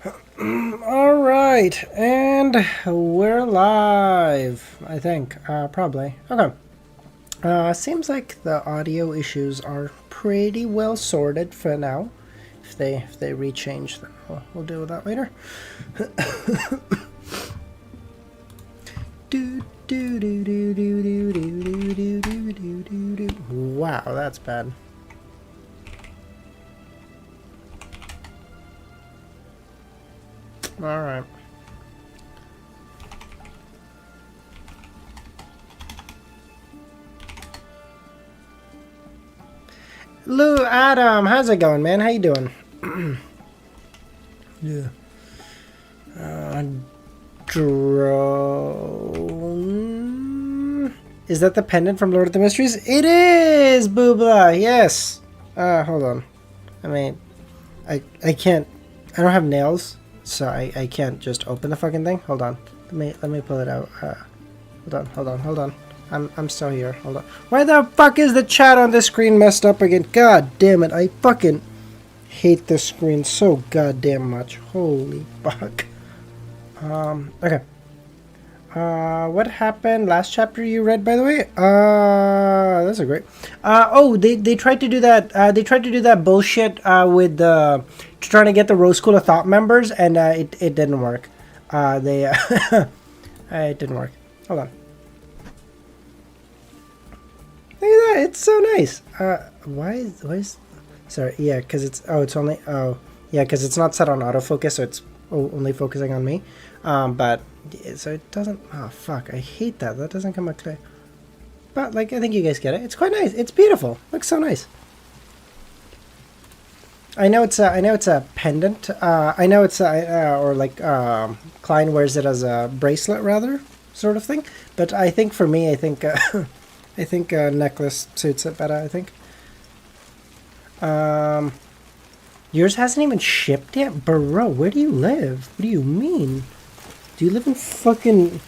All right, and we're live. I think, probably. Okay. Seems like the audio issues are pretty well sorted for now. If they rechange, then we'll deal with that later. Wow, that's bad. All right. Lou, Adam, how's it going, man? How you doing? Yeah. Drone. Is that the pendant from Lord of the Mysteries? It is, Boobla. Yes. Hold on. I mean, I can't. I don't have nails, so I can't just open the fucking thing. Hold on. Let me pull it out. Hold on. I'm still here. Hold on. Why the fuck is the chat on this screen messed up again? God damn it. I fucking hate this screen so goddamn much. Holy fuck. Okay. What happened last chapter you read, by the way? That's a great. Oh, they tried to do that. They tried to do that bullshit with trying to get the Rose School of Thought members, and it didn't work. They it didn't work. Hold on. Look at that. It's so nice. Why is sorry, yeah, because it's because it's not set on autofocus, so it's only focusing on me. But so it doesn't. Oh fuck! I hate that. That doesn't come out clear. But like, I think you guys get it. It's quite nice. It's beautiful. Looks so nice. I know it's a pendant. I know it's or like Klein wears it as a bracelet rather, sort of thing. But I think for me, I think a necklace suits it better. I think. Yours hasn't even shipped yet, bro. Where do you live? What do you mean? Do you live in fucking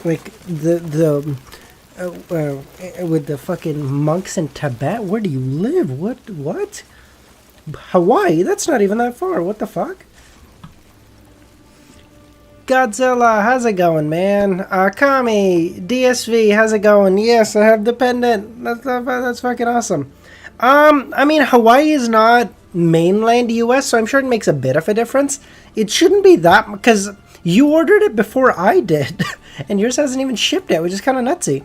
like the with the fucking monks in Tibet? Where do you live? What? Hawaii? That's not even that far. What the fuck? Godzilla, how's it going, man? Kami, DSV, how's it going? Yes, I have the pendant. That's fucking awesome. I mean, Hawaii is not mainland US, so I'm sure it makes a bit of a difference. It shouldn't be that, because you ordered it before I did, and yours hasn't even shipped yet, which is kind of nutsy.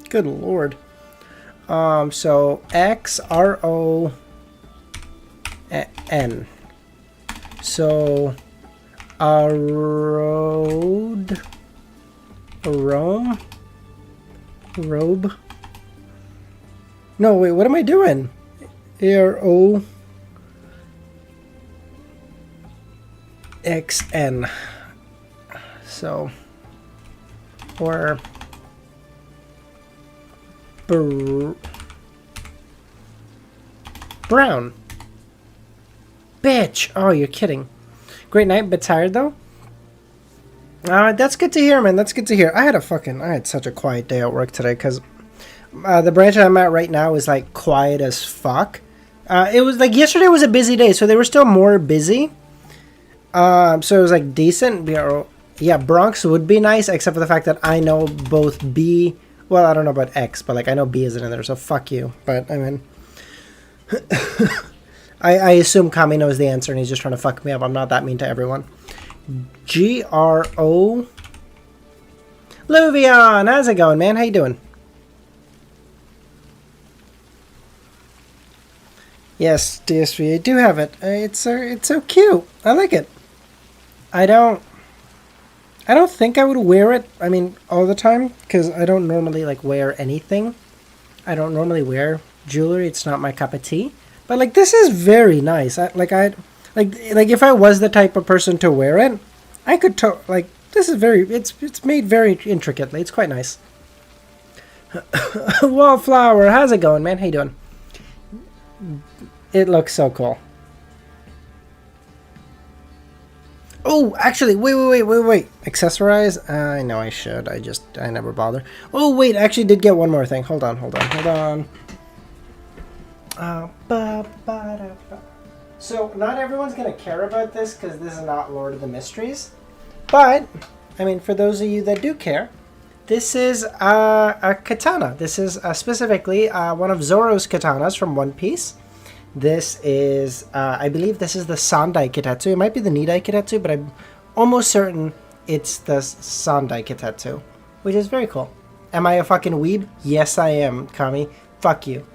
Good lord. So XRON. So a road, a robe. No, wait, what am I doing? AROXN. So, or brown. Bitch! Oh, you're kidding. Great night, but tired though? That's good to hear, man. That's good to hear. I had such a quiet day at work today, because the branch I'm at right now is like quiet as fuck. It was like yesterday was a busy day, so they were still more busy. So it was like decent. Yeah, Bronx would be nice, except for the fact that I know both B. Well, I don't know about X, but like I know B isn't in there, so fuck you. But I mean, I assume Kami knows the answer and he's just trying to fuck me up. I'm not that mean to everyone. GRO. Luvion, how's it going, man? How you doing? Yes, DSV, I do have it. It's so cute. I like it. I don't think I would wear it. I mean, all the time, because I don't normally like wear anything. I don't normally wear jewelry. It's not my cup of tea. But like, this is very nice. Like if I was the type of person to wear it, I could like. This is it's made very intricately. It's quite nice. Wallflower, how's it going, man? How you doing? It looks so cool. Oh, actually, wait. Accessorize? I know I should. I never bother. Oh, wait, I actually did get one more thing. Hold on. So not everyone's gonna care about this because this is not Lord of the Mysteries, but I mean, for those of you that do care, this is a katana. This is specifically one of Zoro's katanas from One Piece. This is, I believe this is the Sandai Kitetsu. It might be the Nidai Kitetsu, but I'm almost certain it's the Sandai Kitetsu, which is very cool. Am I a fucking weeb? Yes, I am, Kami. Fuck you.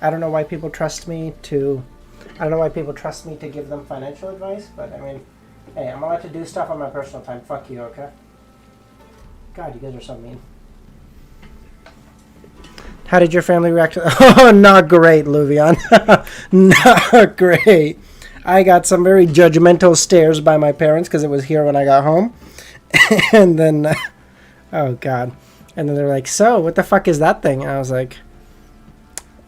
I don't know why people trust me to... I don't know why people trust me to give them financial advice, but I mean, hey, I'm allowed to do stuff on my personal time. Fuck you, okay? God, you guys are so mean. How did your family react to... Oh, not great, Luvian. Not great. I got some very judgmental stares by my parents because it was here when I got home. And then... oh, God. And then they're like, so, what the fuck is that thing? And I was like...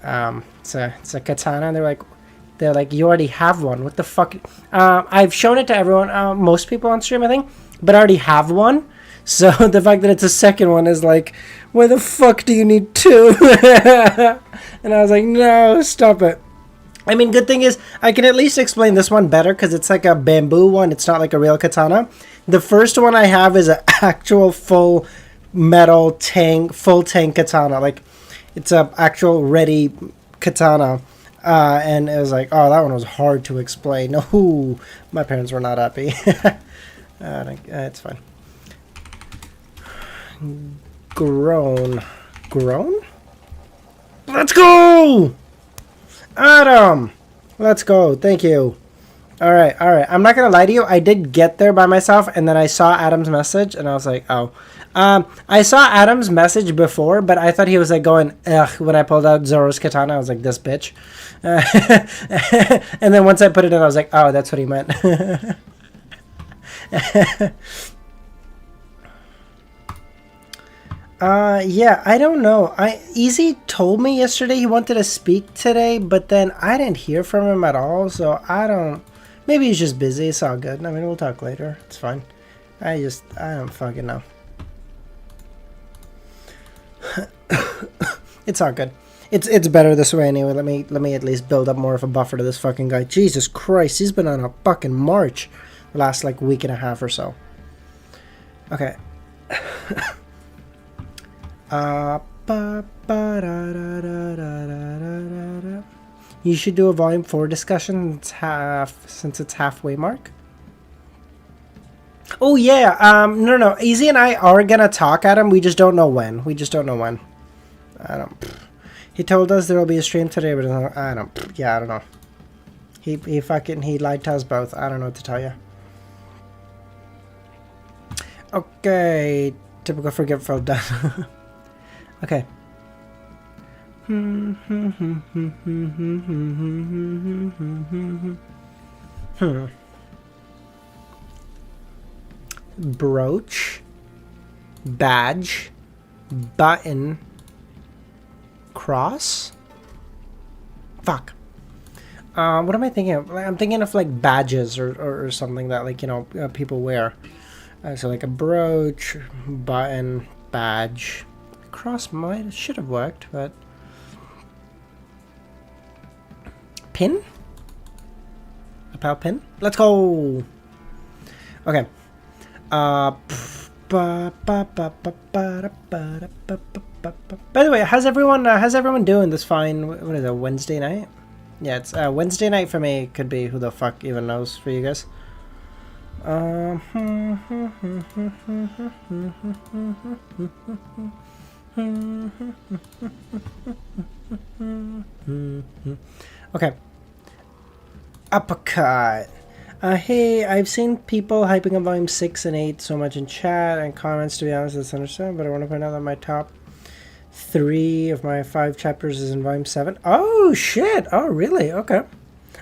it's a katana. And they're like, you already have one. What the fuck? I've shown it to everyone, most people on stream, I think, but I already have one. So the fact that it's a second one is like, why the fuck do you need two? And I was like, no, stop it. I mean, good thing is I can at least explain this one better because it's like a bamboo one. It's not like a real katana. The first one I have is an actual full metal tank, full tank katana. Like, it's a actual ready katana. And it was like, oh, that one was hard to explain. No, my parents were not happy. It's fine. Grown. Let's go! Adam! Let's go. Thank you. Alright. I'm not gonna lie to you. I did get there by myself, and then I saw Adam's message, and I was like, oh. I saw Adam's message before, but I thought he was like going, ugh, when I pulled out Zoro's katana. I was like, this bitch. And then once I put it in, I was like, oh, that's what he meant. Yeah, I don't know. Easy told me yesterday he wanted to speak today, but then I didn't hear from him at all, so I don't... Maybe he's just busy. It's all good. I mean, we'll talk later. It's fine. I don't fucking know. It's all good. It's better this way anyway. Let me at least build up more of a buffer to this fucking guy. Jesus Christ, he's been on a fucking march the last like week and a half or so. Okay. You should do a volume 4 discussion. Since it's halfway mark. Oh yeah. No. Easy and I are gonna talk at him. We just don't know when. I don't. He told us there will be a stream today, but I don't. Yeah, I don't know. He lied to us both. I don't know what to tell you. Okay. Typical forgetful done. Okay. Brooch, badge, button, cross. Fuck. What am I thinking of? I'm thinking of like badges or something that like, you know, people wear. So like a brooch, button, badge. Cross should have worked, but pin? A pal pin? Let's go! Okay. By the way, how's everyone doing this fine, what is it, Wednesday night? Yeah, it's Wednesday night for me. Could be who the fuck even knows for you guys. Okay. Uppercut. Hey, I've seen people hyping up volume 6 and 8 so much in chat and comments. To be honest, that's understandable, but I want to point out that my top 3 of my 5 chapters is in volume 7. Oh, shit. Oh, really? Okay.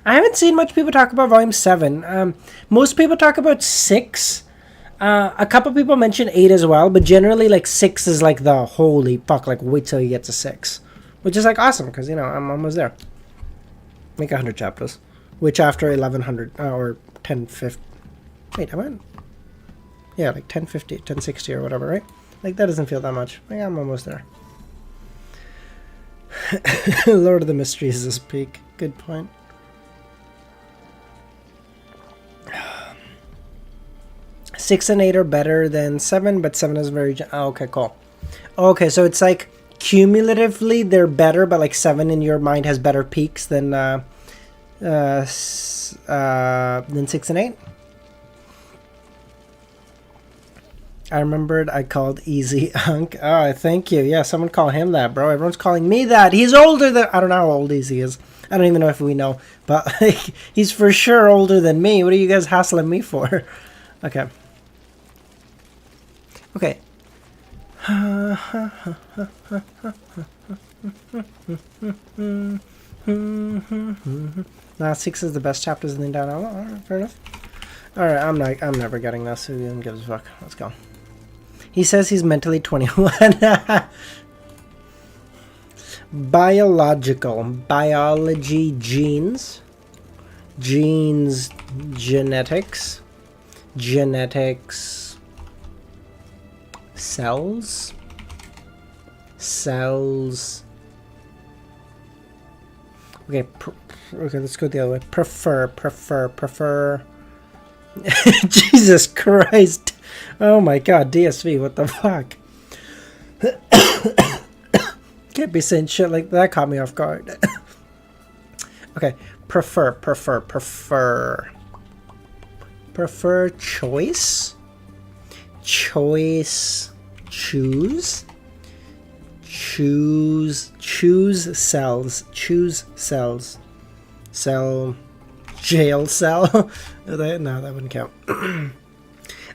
I haven't seen much people talk about volume 7. Most people talk about 6. A couple people mention 8 as well, but generally, like, 6 is like the holy fuck, like, wait till you get to 6. Which is, like, awesome, because, you know, I'm almost there. Make 100 chapters. Which after 1100, or 1050... Wait, am I? Yeah, like 1050, 1060 or whatever, right? Like, that doesn't feel that much. Like, I'm almost there. Lord of the Mysteries is peak. Good point. Six and eight are better than seven, but seven is very... Oh, okay, cool. Okay, so it's like cumulatively they're better, but like seven in your mind has better peaks than 6 and 8. I remembered I called Easy Unk. Oh, thank you. Yeah, someone call him that, bro. Everyone's calling me that. He's older than... I don't know how old Easy is. I don't even know if we know. But like, he's for sure older than me. What are you guys hassling me for? Okay. Okay. Nah, 6 is the best chapters in the down. Alright, fair enough. Alright, I'm never getting this. Who even gives a fuck? Let's go. He says he's mentally 21. Biological. Biology, genes. Genes, genetics. Genetics, cells. Cells. Okay, okay, let's go the other way. Prefer. Jesus Christ. Oh my god, DSV, what the fuck? Can't be saying shit like that, caught me off guard. Okay, prefer. Prefer choice. Choice, choose. Choose cells. Choose cells. Cell, jail cell. No, that wouldn't count.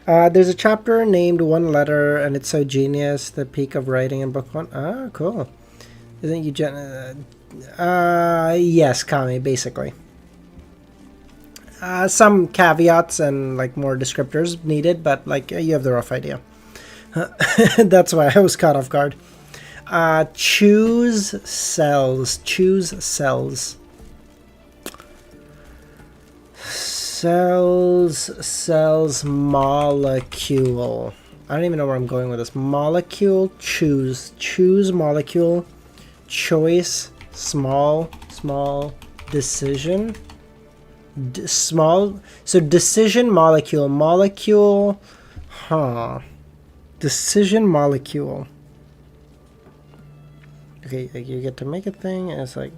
There's a chapter named One Letter, and it's so genius. The peak of writing in book 1. Ah, cool. Isn't you yes, Kami, basically. Some caveats and like more descriptors needed, but like you have the rough idea. That's why I was caught off guard. Choose cells. Choose cells. Cells, molecule. I don't even know where I'm going with this. Molecule, choose molecule, choice, small, decision, small. So decision, molecule, decision, molecule. Okay, like you get to make a thing, and it's like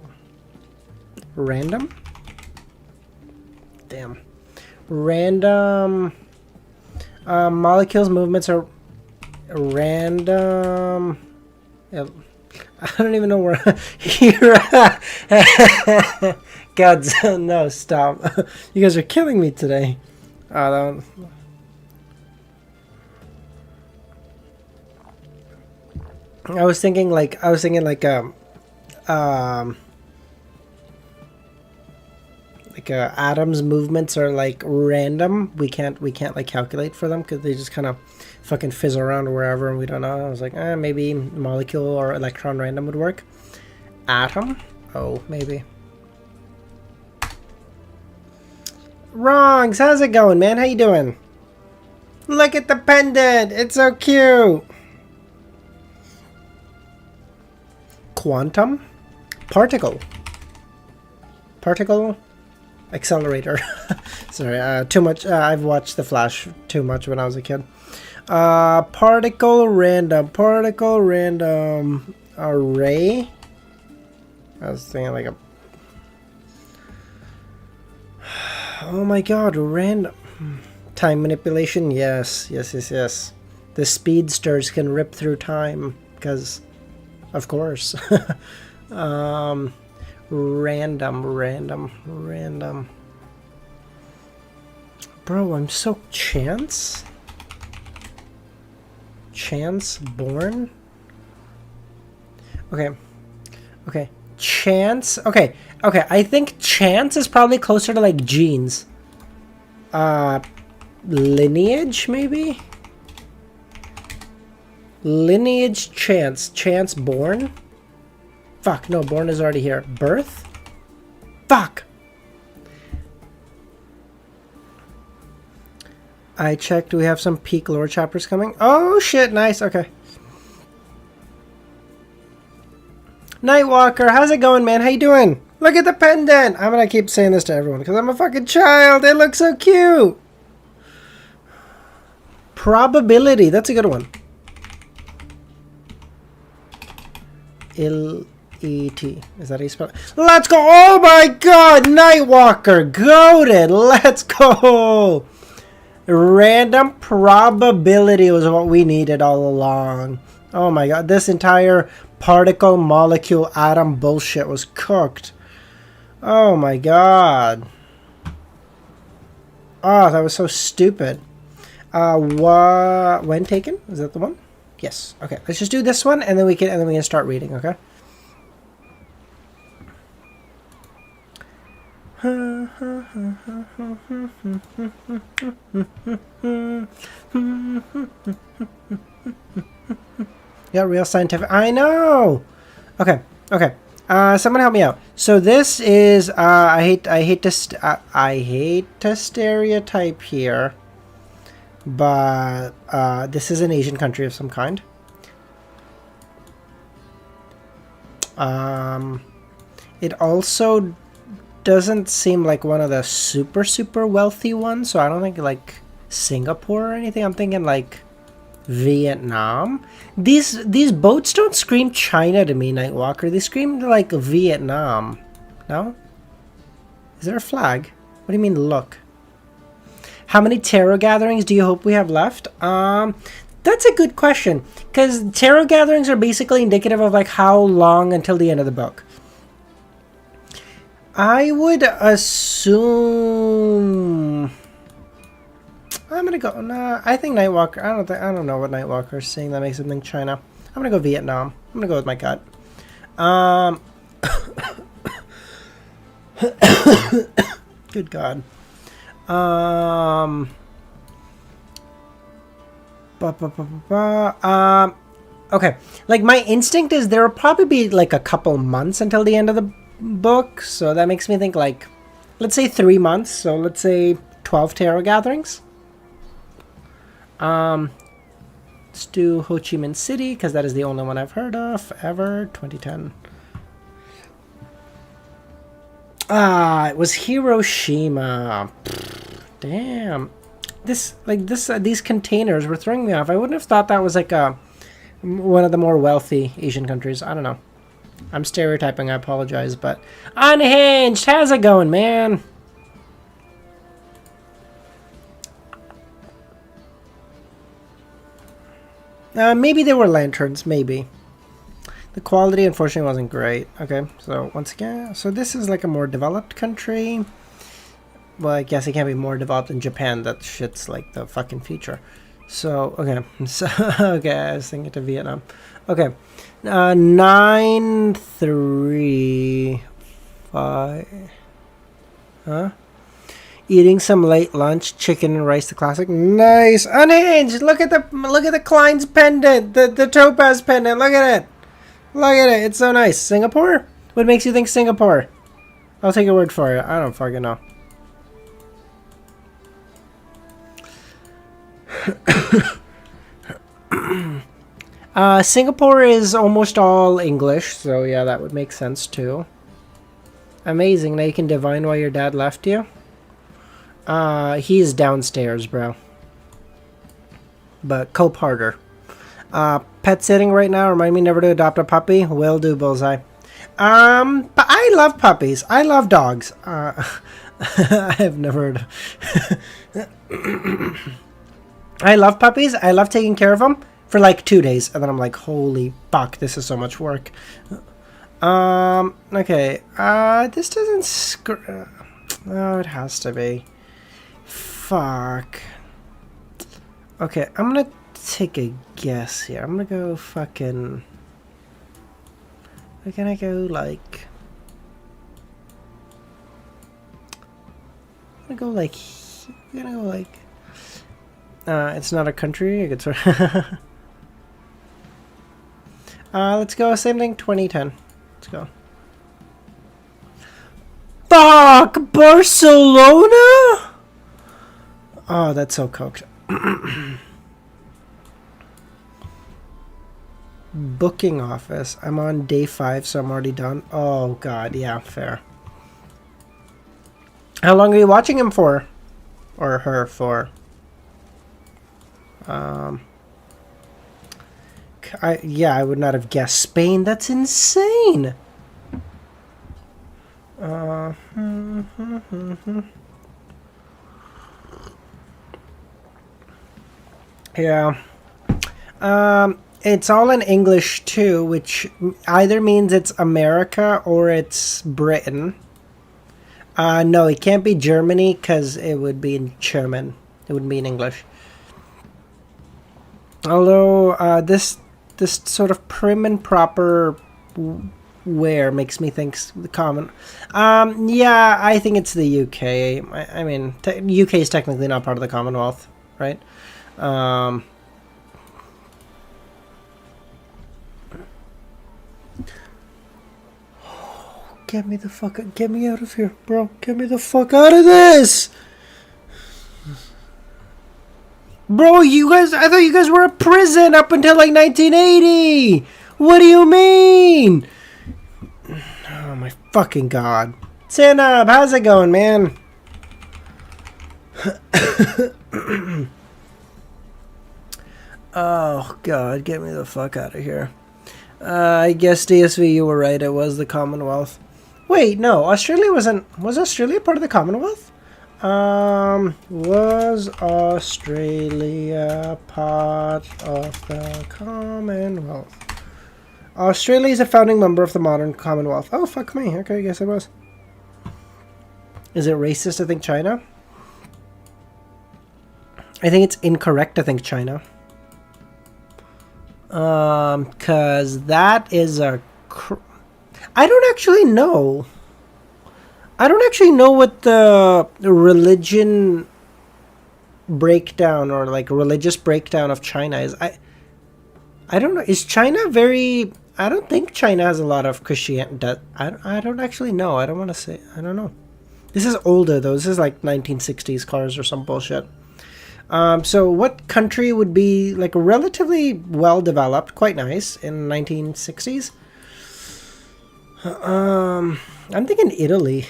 random. Damn. Random molecules movements are random. I don't even know where here. God, no, stop. You guys are killing me today. I was thinking like atoms movements are like random. We can't like calculate for them because they just kind of fucking fizzle around wherever and we don't know. I was like, maybe molecule or electron random would work. Atom? Oh, maybe. Wrongs, how's it going, man? How you doing? Look at the pendant. It's so cute. Quantum? Particle. Accelerator. Sorry, too much. I've watched The Flash too much when I was a kid. Particle random array. I was thinking like a... Oh my god, random... Time manipulation, yes. The speedsters can rip through time, because... Of course. Random. Bro, I'm so... Chance born? Okay. Chance. Okay. I think chance is probably closer to like genes. Lineage, maybe? Lineage, chance born? Fuck, no, born is already here. Birth? Fuck! I checked, we have some peak lore chapters coming. Oh shit, nice, okay. Nightwalker, how's it going, man? How you doing? Look at the pendant. I'm gonna keep saying this to everyone because I'm a fucking child. It looks so cute. Probability. That's a good one. L-E-T. Is that how you spell it? Let's go. Oh my god. Nightwalker. Goated. Let's go. Random probability was what we needed all along. Oh my god. This entire particle, molecule, atom bullshit was cooked. Oh my god. Oh, that was so stupid. When taken? Is that the one? Yes. Okay. Let's just do this one, and then we can start reading. Okay. Yeah, real scientific. I know. Okay. Okay. Someone help me out. So this is I hate to stereotype here, but this is an Asian country of some kind. It also doesn't seem like one of the super wealthy ones, so I don't think like Singapore or anything. I'm thinking like Vietnam. These boats don't scream China to me, Nightwalker. They scream like Vietnam. No? Is there a flag? What do you mean look? How many tarot gatherings do you hope we have left? That's a good question, because tarot gatherings are basically indicative of like how long until the end of the book. I would assume I'm gonna go. Nah, I think Nightwalker. I don't know what Nightwalker is saying that makes him think China. I'm gonna go Vietnam. I'm gonna go with my gut. Good God. Okay. Like my instinct is there will probably be like a couple months until the end of the book, so that makes me think like, let's say 3 months. So let's say 12 tarot gatherings. Let's do Ho Chi Minh City because that is the only one I've heard of ever. 2010. It was Hiroshima. Damn. These containers were throwing me off. I wouldn't have thought that was like one of the more wealthy Asian countries. I don't know. I'm stereotyping. I apologize, but Unhinged. How's it going, man? Maybe they were lanterns. Maybe. The quality, unfortunately, wasn't great. Okay, so once again, so this is like a more developed country. Well, I guess it can't be more developed than Japan. That shit's like the fucking future. So, okay. So, okay, I was thinking to Vietnam. Okay. 9, 3, 5. Huh? Eating some late lunch, chicken and rice, the classic. Nice. Unhinged. Look at the Klein's pendant, the topaz pendant. Look at it. Look at it. It's so nice. Singapore? What makes you think Singapore? I'll take your word for it. I don't fucking know. Singapore is almost all English, so yeah, that would make sense too. Amazing. Now you can divine why your dad left you. He's downstairs, bro. But cope harder. Pet sitting right now. Remind me never to adopt a puppy. Will do, Bullseye. But I love puppies. I love dogs. I have never. I love puppies. I love taking care of them for like 2 days, and then I'm like, holy fuck, this is so much work. Okay. This doesn't oh, it has to be. Fuck. Okay, I'm gonna take a guess here. I'm gonna go fucking. We're gonna go like. I'm gonna go like. We're gonna go like. It's not a country. It's let's go. Same thing. 2010. Let's go. Fuck! Barcelona? Oh, that's so cooked. Booking office. I'm on day 5, so I'm already done. Oh, God. Yeah, fair. How long are you watching him for? Or her for? Yeah, I would not have guessed Spain. That's insane. Yeah. It's all in English too, which either means it's America or it's Britain. No, it can't be Germany because it would be in German. It wouldn't be in English. Although this sort of prim and proper wear makes me think the common. Yeah, I think it's the UK. I mean, UK is technically not part of the Commonwealth, right? Get me the fuck out. Get me out of here, bro. Get me the fuck out of this! Bro, you guys, I thought you guys were a prison up until like 1980! What do you mean? Oh my fucking god. Sinab, how's it going, man? Oh god, get me the fuck out of here. I guess DSV, you were right, it was the Commonwealth. Wait, no, Australia wasn't... Was Australia part of the Commonwealth? Was Australia part of the Commonwealth? Australia is a founding member of the modern Commonwealth. Oh, fuck me. Okay, I guess it was. Is it racist to think China? I think it's incorrect to think China. Cause that is a... I don't actually know. I don't actually know what the religion breakdown or like religious breakdown of China is. I don't know. Is China very... I don't think China has a lot of Christianity. I don't actually know. I don't want to say... I don't know. This is older though. This is like 1960s cars or some bullshit. So what country would be like relatively well developed, quite nice in 1960s? I'm thinking Italy.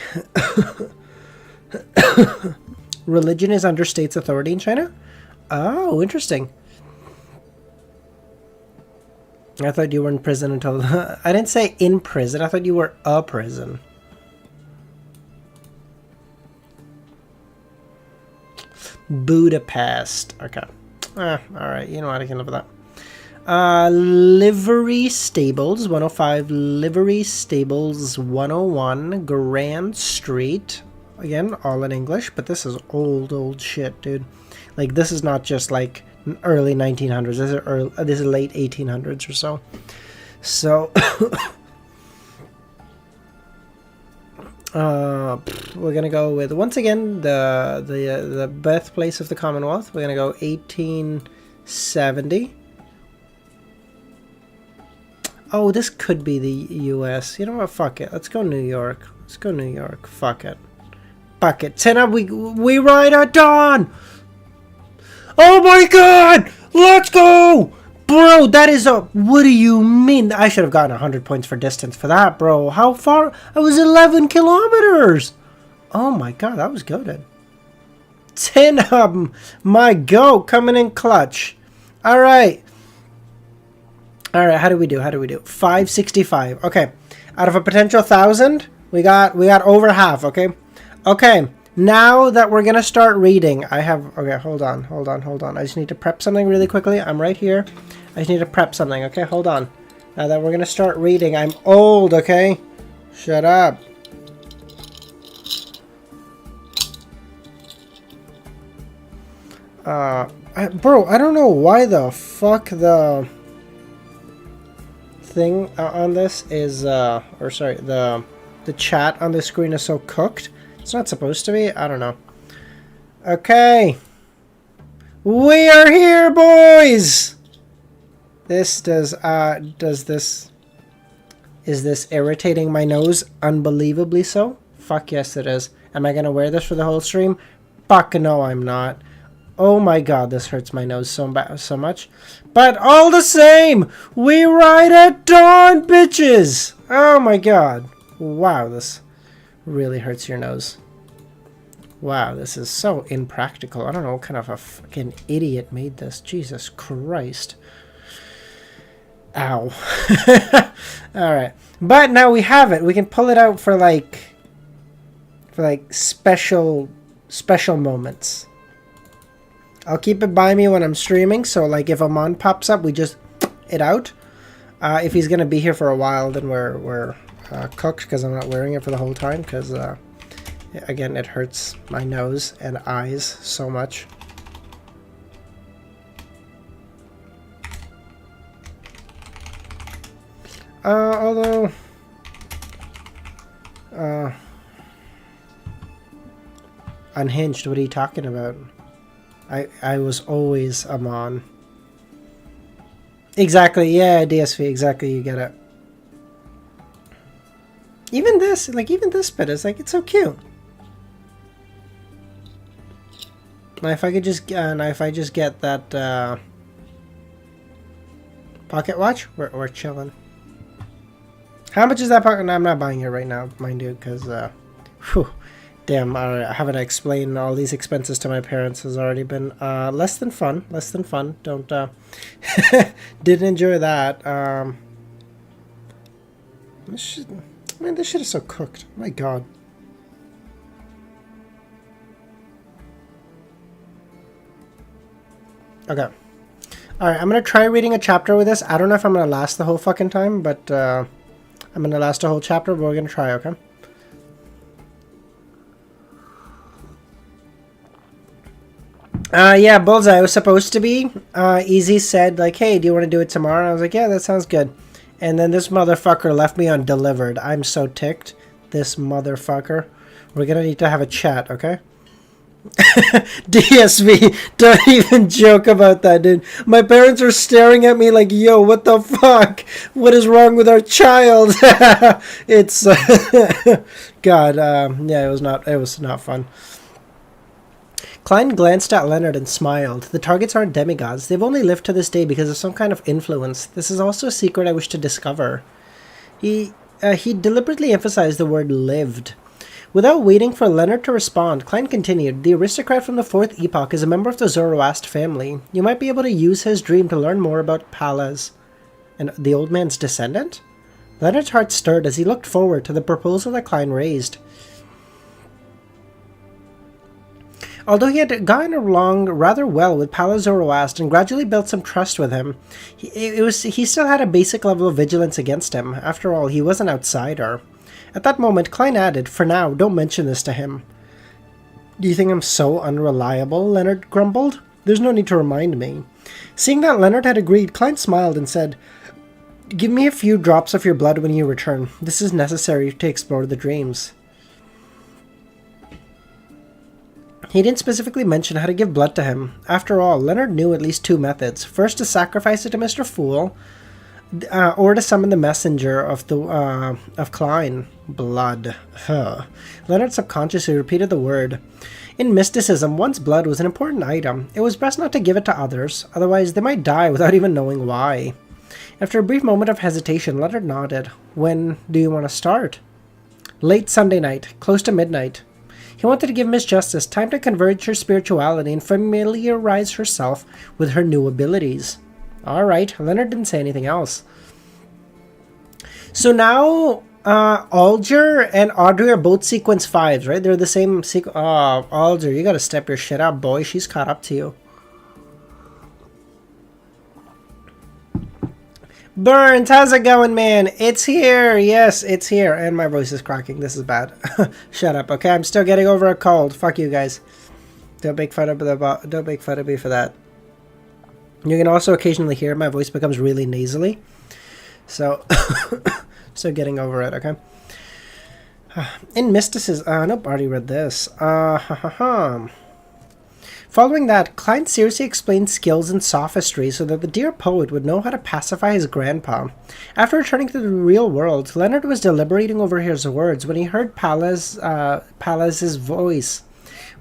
Religion is under state's authority in China? Oh, interesting. I thought you were in prison until... I didn't say in prison. I thought you were a prison. Budapest. Okay. Alright. You know what? I can live with that. Livery Stables 105, Livery Stables 101, Grand Street. Again, all in English, but this is old shit, dude. Like, this is not just like early 1900s. This is late 1800s or so. So, we're gonna go with, once again, the birthplace of the Commonwealth. We're gonna go 1870. Oh, this could be the U.S. You know what? Fuck it. Let's go New York. Let's go New York. Fuck it. Fuck it. Tina, we ride at dawn! Oh my god! Let's go! Bro, that is a... What do you mean? I should have gotten 100 points for distance for that, bro. How far? I was 11 kilometers! Oh my god, that was goated. Tina, my goat coming in clutch. Alright. Alright, how do we do? 565. Okay. Out of a potential 1,000, we got over half, okay? Okay. Now that we're gonna start reading, okay, hold on. I just need to prep something really quickly. I'm right here. I just need to prep something, okay? Hold on. Now that we're gonna start reading, I'm old, okay? Shut up. Bro, I don't know why the fuck the thing on this is the chat on the screen is so cooked. It's not supposed to be. I don't know. Okay, we are here, boys. Is this irritating my nose unbelievably so? Fuck yes it is. Am I gonna wear this for the whole stream? Fuck no, I'm not. Oh my god, this hurts my nose so much. But all the same, we ride at dawn, bitches! Oh my god. Wow, this really hurts your nose. Wow, this is so impractical. I don't know what kind of a fucking idiot made this. Jesus Christ. Ow. Alright. But now we have it. We can pull it out for like special moments. I'll keep it by me when I'm streaming, so like if a mon pops up, we just it out. If he's gonna be here for a while, then we're cooked, because I'm not wearing it for the whole time, because again, it hurts my nose and eyes so much. Although Unhinged, what are you talking about? I was always a mon. Exactly, yeah, DSV, exactly, you get it. Even this bit is like, it's so cute. Now if I could just, if I just get that pocket watch, we're chilling. How much is that pocket? No, I'm not buying it right now, mind you, because, damn, having to explain all these expenses to my parents has already been less than fun. Don't didn't enjoy that. This shit is so cooked. My god. Okay. Alright, I'm gonna try reading a chapter with this. I don't know if I'm gonna last the whole fucking time, but I'm gonna last a whole chapter, but we're gonna try, okay? Yeah, Bullseye, it was supposed to be. Easy said, like, hey, do you want to do it tomorrow? And I was like, yeah, that sounds good. And then this motherfucker left me undelivered. I'm so ticked. This motherfucker. We're gonna need to have a chat, okay? DSV, don't even joke about that, dude. My parents are staring at me like, yo, what the fuck? What is wrong with our child? It's God, yeah, it was not fun. Klein glanced at Leonard and smiled. The targets aren't demigods. They've only lived to this day because of some kind of influence. This is also a secret I wish to discover. He deliberately emphasized the word lived. Without waiting for Leonard to respond, Klein continued, the aristocrat from the 4th epoch is a member of the Zoroaster family. You might be able to use his dream to learn more about Pallas. And the old man's descendant? Leonard's heart stirred as he looked forward to the proposal that Klein raised. Although he had gotten along rather well with Pallas Zoroaster and gradually built some trust with him, he still had a basic level of vigilance against him. After all, he was an outsider. At that moment, Klein added, for now, don't mention this to him. Do you think I'm so unreliable? Leonard grumbled. There's no need to remind me. Seeing that Leonard had agreed, Klein smiled and said, give me a few drops of your blood when you return. This is necessary to explore the dreams. He didn't specifically mention how to give blood to him. After all, Leonard knew at least 2 methods. First, to sacrifice it to Mr. Fool, or to summon the messenger of Klein. Blood. Leonard subconsciously repeated the word. In mysticism, one's blood was an important item. It was best not to give it to others, otherwise they might die without even knowing why. After a brief moment of hesitation, Leonard nodded. When do you want to start? Late Sunday night, close to midnight. He wanted to give Miss Justice time to converge her spirituality and familiarize herself with her new abilities. Alright, Leonard didn't say anything else. So now, Alger and Audrey are both sequence 5s, right? They're the same sequence. Oh, Alger, you gotta step your shit up, boy. She's caught up to you. Burns, how's it going, man? It's here. Yes, it's here. And my voice is cracking. This is bad. Shut up. Okay, I'm still getting over a cold. Fuck you guys. Don't make fun of me for that. You can also occasionally hear my voice becomes really nasally. So, so getting over it, okay? In mysticism, nope, already read this. Following that, Klein seriously explained skills in sophistry so that the dear poet would know how to pacify his grandpa. After returning to the real world, Leonard was deliberating over his words when he heard Pallas's voice.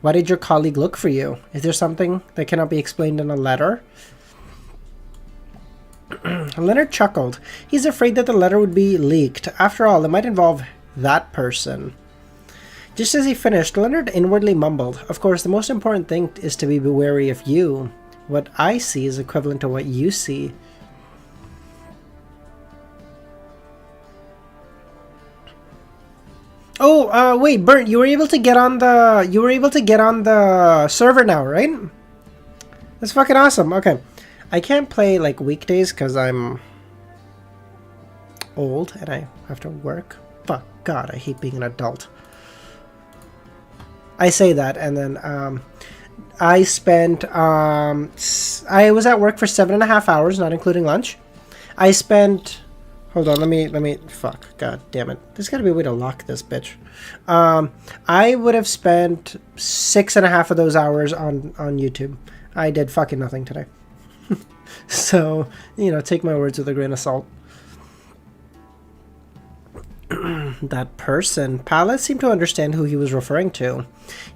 Why did your colleague look for you? Is there something that cannot be explained in a letter? Leonard chuckled. He's afraid that the letter would be leaked. After all, it might involve that person. Just as he finished, Leonard inwardly mumbled, "Of course, the most important thing is to be wary of you. What I see is equivalent to what you see." Oh, wait, Bernd, you were able to get on the server now, right? That's fucking awesome. Okay. I can't play like weekdays because I'm old and I have to work. Fuck God, I hate being an adult. I say that, and then I spent I was at work for 7.5 hours, not including lunch. I spent, hold on, let me fuck, God damn it, there's gotta be a way to lock this bitch. I would have spent 6.5 of those hours on YouTube. I did fucking nothing today. So, you know, take my words with a grain of salt. That person. Pala seemed to understand who he was referring to.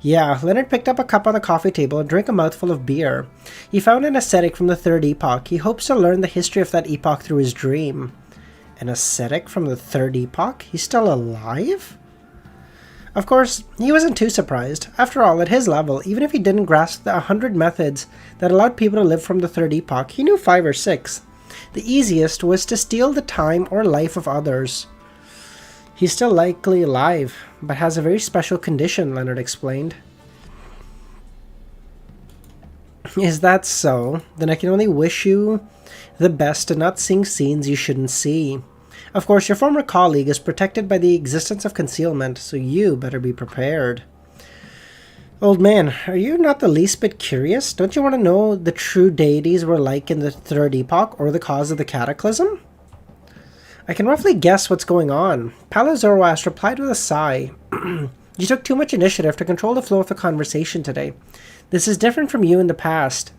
Yeah, Leonard picked up a cup on the coffee table and drank a mouthful of beer. He found an ascetic from the Third Epoch. He hopes to learn the history of that epoch through his dream. An ascetic from the Third Epoch? He's still alive? Of course, he wasn't too surprised. After all, at his level, even if he didn't grasp the 100 methods that allowed people to live from the Third Epoch, he knew 5 or 6. The easiest was to steal the time or life of others. He's still likely alive, but has a very special condition, Leonard explained. Is that so? Then I can only wish you the best in not seeing scenes you shouldn't see. Of course, your former colleague is protected by the existence of concealment, so you better be prepared. Old man, are you not the least bit curious? Don't you want to know the true deities were like in the Third Epoch, or the cause of the cataclysm? I can roughly guess what's going on. Pala Zoroast replied with a sigh. You took too much initiative to control the flow of the conversation today. This is different from you in the past.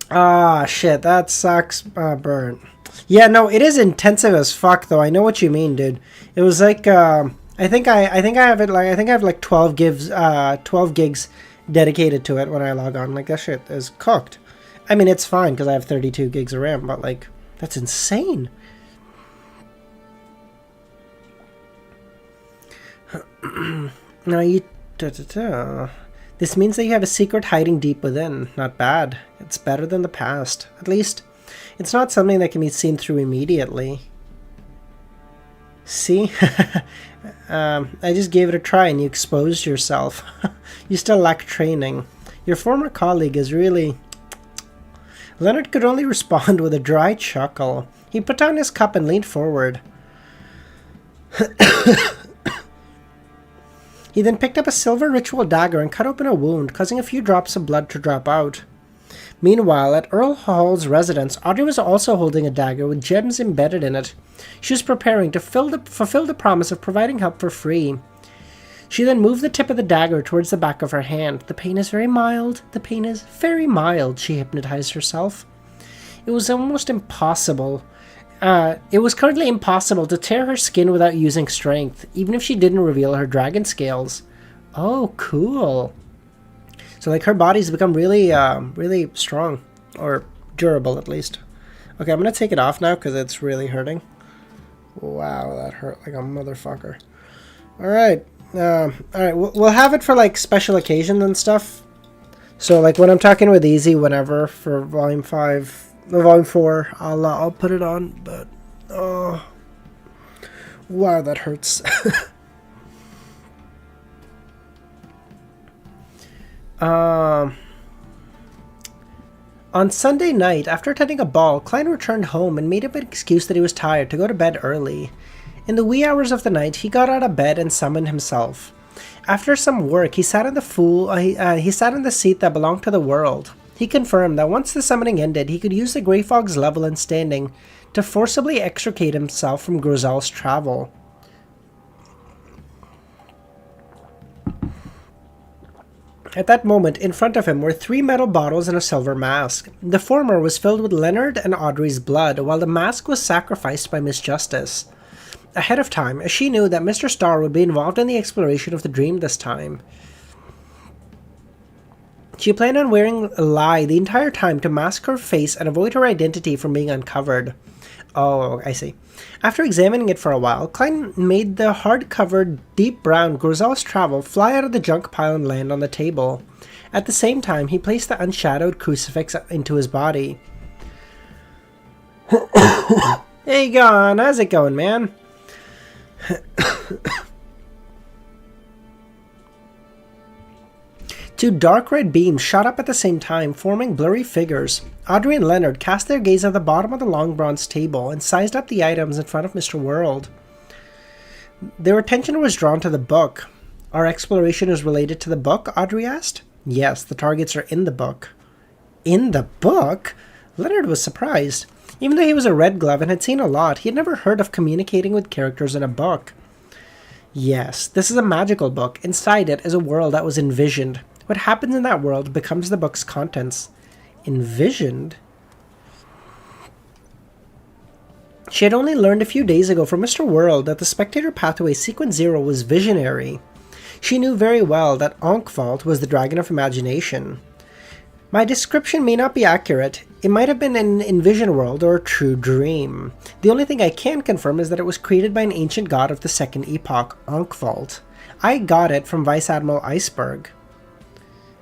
Ah, shit, that sucks, Burnt. Yeah, no, it is intensive as fuck, though. I know what you mean, dude. It was like, I think I have like 12 gigs dedicated to it when I log on. Like, that shit is cooked. I mean, it's fine because I have 32 gigs of RAM, but like, that's insane. Now you... This means that you have a secret hiding deep within. Not bad. It's better than the past. At least, it's not something that can be seen through immediately. See? I just gave it a try and you exposed yourself. You still lack training. Your former colleague is really... Leonard could only respond with a dry chuckle. He put down his cup and leaned forward. He then picked up a silver ritual dagger and cut open a wound, causing a few drops of blood to drop out. Meanwhile, at Earl Hall's residence, Audrey was also holding a dagger with gems embedded in it. She was preparing to fulfill the promise of providing help for free. She then moved the tip of the dagger towards the back of her hand. The pain is very mild. The pain is very mild, she hypnotized herself. It was almost impossible. It was currently impossible to tear her skin without using strength, even if she didn't reveal her dragon scales. Oh, cool. So, like, her body's become really, really strong. Or durable, at least. Okay, I'm going to take it off now because it's really hurting. Wow, that hurt like a motherfucker. Alright. Alright, we'll have it for, like, special occasions and stuff. So, like, when I'm talking with Easy, whenever, for Volume 5... Volume 4, I'll put it on, but oh wow, that hurts. On Sunday night, after attending a ball, Klein returned home and made up an excuse that he was tired to go to bed early. In the wee hours of the night, he got out of bed and summoned himself. After some work, he sat in the seat that belonged to the world. He confirmed that once the summoning ended, he could use the Grey Fog's level and standing to forcibly extricate himself from Grozel's travel. At that moment, in front of him were 3 metal bottles and a silver mask. The former was filled with Leonard and Audrey's blood, while the mask was sacrificed by Miss Justice. ahead of time, as she knew that Mr. Starr would be involved in the exploration of the dream this time. She planned on wearing a lie the entire time to mask her face and avoid her identity from being uncovered. Oh, I see. After examining it for a while, Klein made the hard-covered, deep brown Grosel's Travel fly out of the junk pile and land on the table. At the same time, he placed the unshadowed crucifix into his body. Hey, Gon, how's it going, man? Two dark red beams shot up at the same time, forming blurry figures. Audrey and Leonard cast their gaze at the bottom of the long bronze table and sized up the items in front of Mr. World. Their attention was drawn to the book. Our exploration is related to the book? Audrey asked. Yes, the targets are in the book. In the book? Leonard was surprised. Even though he was a Red Glove and had seen a lot, he had never heard of communicating with characters in a book. Yes, this is a magical book. Inside it is a world that was envisioned. What happens in that world becomes the book's contents. Envisioned? She had only learned a few days ago from Mr. World that the Spectator Pathway Sequence 0 was visionary. She knew very well that Ankh-Vault was the Dragon of Imagination. My description may not be accurate. It might have been an envisioned world or a true dream. The only thing I can confirm is that it was created by an ancient god of the Second Epoch, Ankh-Vault. I got it from Vice Admiral Iceberg.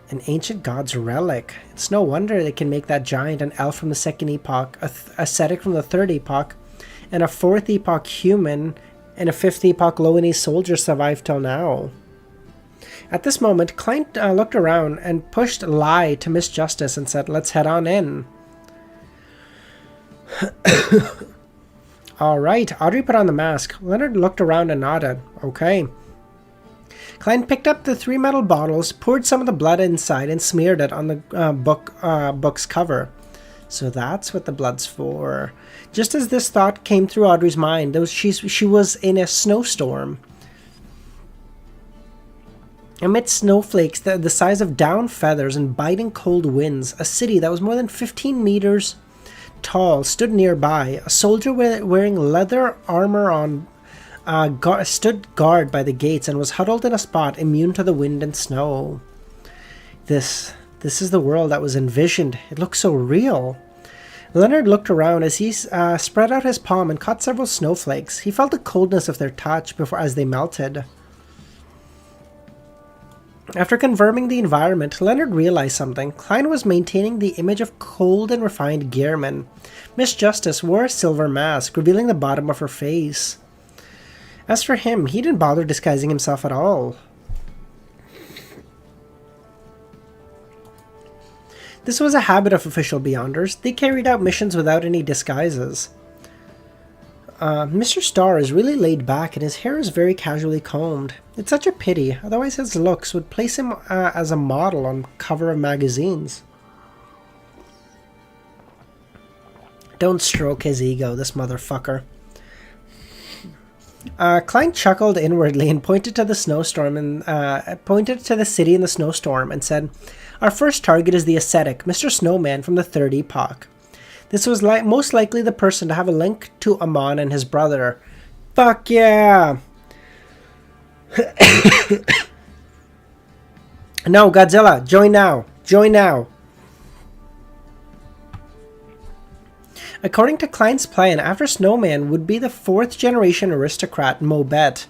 An ancient god's relic. It's no wonder they can make that giant an elf from the Second Epoch, a ascetic from the Third Epoch, and a Fourth Epoch human, and a Fifth Epoch Lowanese soldier survive till now. At this moment, Klein looked around and pushed Lie to Miss Justice and said, "Let's head on in." Alright, Audrey put on the mask. Leonard looked around and nodded. Okay. Klein picked up the 3 metal bottles, poured some of the blood inside, and smeared it on the book's cover. So that's what the blood's for. Just as this thought came through Audrey's mind, she was in a snowstorm. Amidst snowflakes the size of down feathers and biting cold winds, a city that was more than 15 meters tall stood nearby. A soldier wearing leather armor on stood guard by the gates and was huddled in a spot immune to the wind and snow. This is the world that was envisioned. It looks so real. Leonard looked around as he spread out his palm and caught several snowflakes. He felt the coldness of their touch as they melted. After confirming the environment, Leonard realized something. Klein was maintaining the image of cold and refined Gearman. Miss Justice wore a silver mask, revealing the bottom of her face. As for him, he didn't bother disguising himself at all. This was a habit of official Beyonders. They carried out missions without any disguises. Mr. Starr is really laid back and his hair is very casually combed. It's such a pity, otherwise his looks would place him as a model on cover of magazines. Don't stroke his ego, this motherfucker. Klein chuckled inwardly and pointed to the snowstorm and pointed to the city in the snowstorm and said, "Our first target is the ascetic, Mr. Snowman from the Third Epoch. This was most likely the person to have a link to Amon and his brother." Fuck yeah! No, Godzilla, join now! Join now! According to Klein's plan, after Snowman would be the 4th generation aristocrat Mobet.